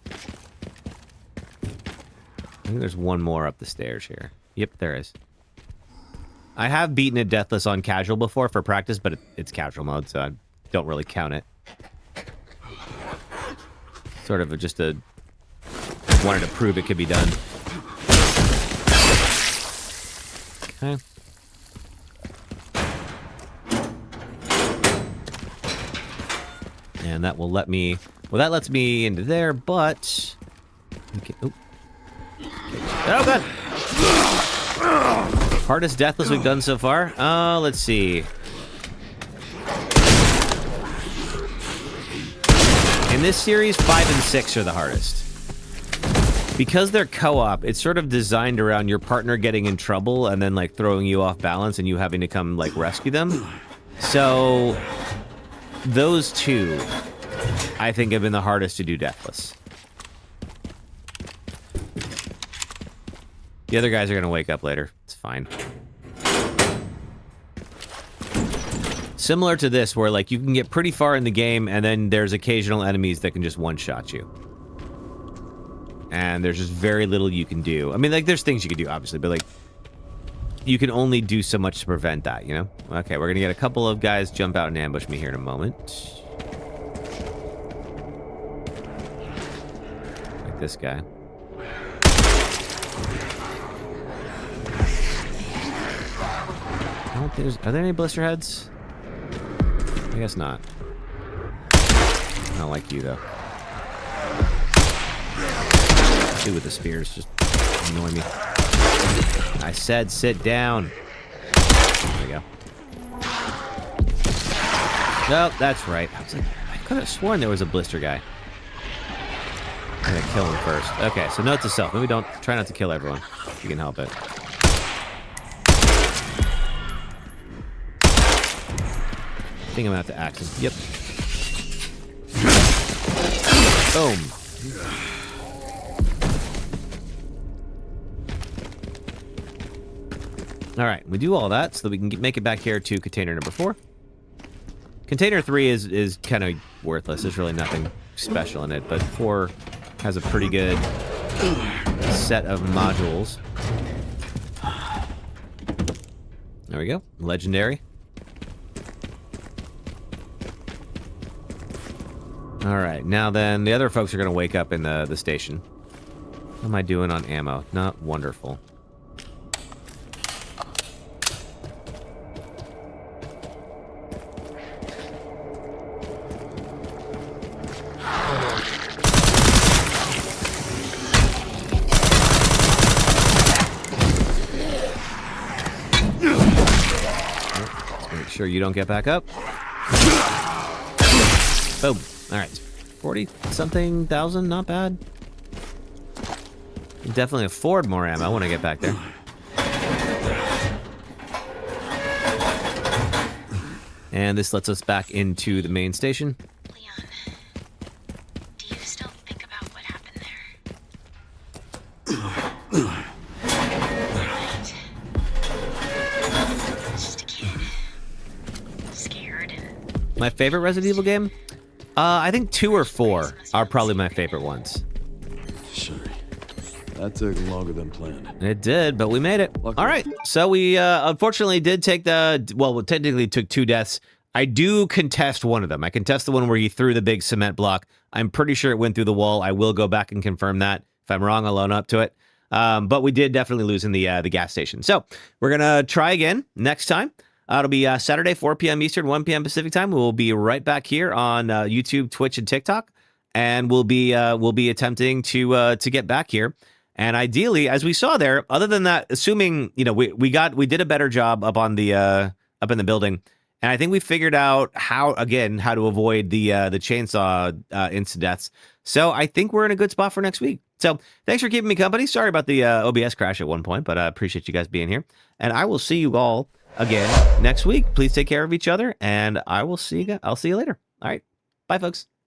I think there's one more up the stairs here. Yep, there is. I have beaten a Deathless on casual before for practice, but it's casual mode, so I don't really count it. Sort of just wanted to prove it could be done. Okay. And that will let me... Well, that lets me into there, but... Okay. Oh, God! Hardest Deathless we've done so far? Let's see. In this series, 5 and 6 are the hardest. Because they're co-op, it's sort of designed around your partner getting in trouble and then, like, throwing you off balance and you having to come, like, rescue them. So, those two, I think, have been the hardest to do Deathless. The other guys are going to wake up later. It's fine. Similar to this, where, like, you can get pretty far in the game, and then there's occasional enemies that can just one-shot you. And there's just very little you can do. I mean, like, there's things you can do, obviously, but, like, you can only do so much to prevent that, you know? Okay, we're going to get a couple of guys jump out and ambush me here in a moment. Like this guy. I don't think there's... Are there any blister heads? I guess not. I don't like you, though. Dude with the spears just annoy me. I said sit down. There we go. Nope, that's right. I was like, I could have sworn there was a blister guy. I'm gonna kill him first. Okay, so note to self. Maybe don't try not to kill everyone if you can help it. I think I'm gonna have to axe him. Yep. Boom. Alright, we do all that so that we can make it back here to container number 4. Container 3 is kind of worthless. There's really nothing special in it, but 4 has a pretty good set of modules. There we go. Legendary. Alright, now then, the other folks are going to wake up in the station. How am I doing on ammo? Not wonderful. Sure you don't get back up. Boom. All right, 40-something thousand, not bad. Can definitely afford more ammo when I get back there. And this lets us back into the main station. Leon, do you still think about what happened there? Just a kid. Scared and... My favorite Resident Evil game? I think 2 or 4 are probably my favorite ones. Sure. That took longer than planned. It did, but we made it. Lucky. All right. So we unfortunately did take well, technically took 2 deaths. I do contest one of them. I contest the one where he threw the big cement block. I'm pretty sure it went through the wall. I will go back and confirm that. If I'm wrong, I'll own up to it. But we did definitely lose in the gas station. So we're going to try again next time. It'll be Saturday, 4 p.m. Eastern, 1 p.m. Pacific time. We'll be right back here on YouTube, Twitch, and TikTok. And we'll be attempting to get back here. And ideally, as we saw there, other than that, assuming, you know, we did a better job up in the building. And I think we figured out how to avoid the chainsaw instant deaths. So I think we're in a good spot for next week. So thanks for keeping me company. Sorry about the OBS crash at one point, but I appreciate you guys being here. And I will see you all again next week. Please take care of each other, and I'll see you later. All right. Bye, folks.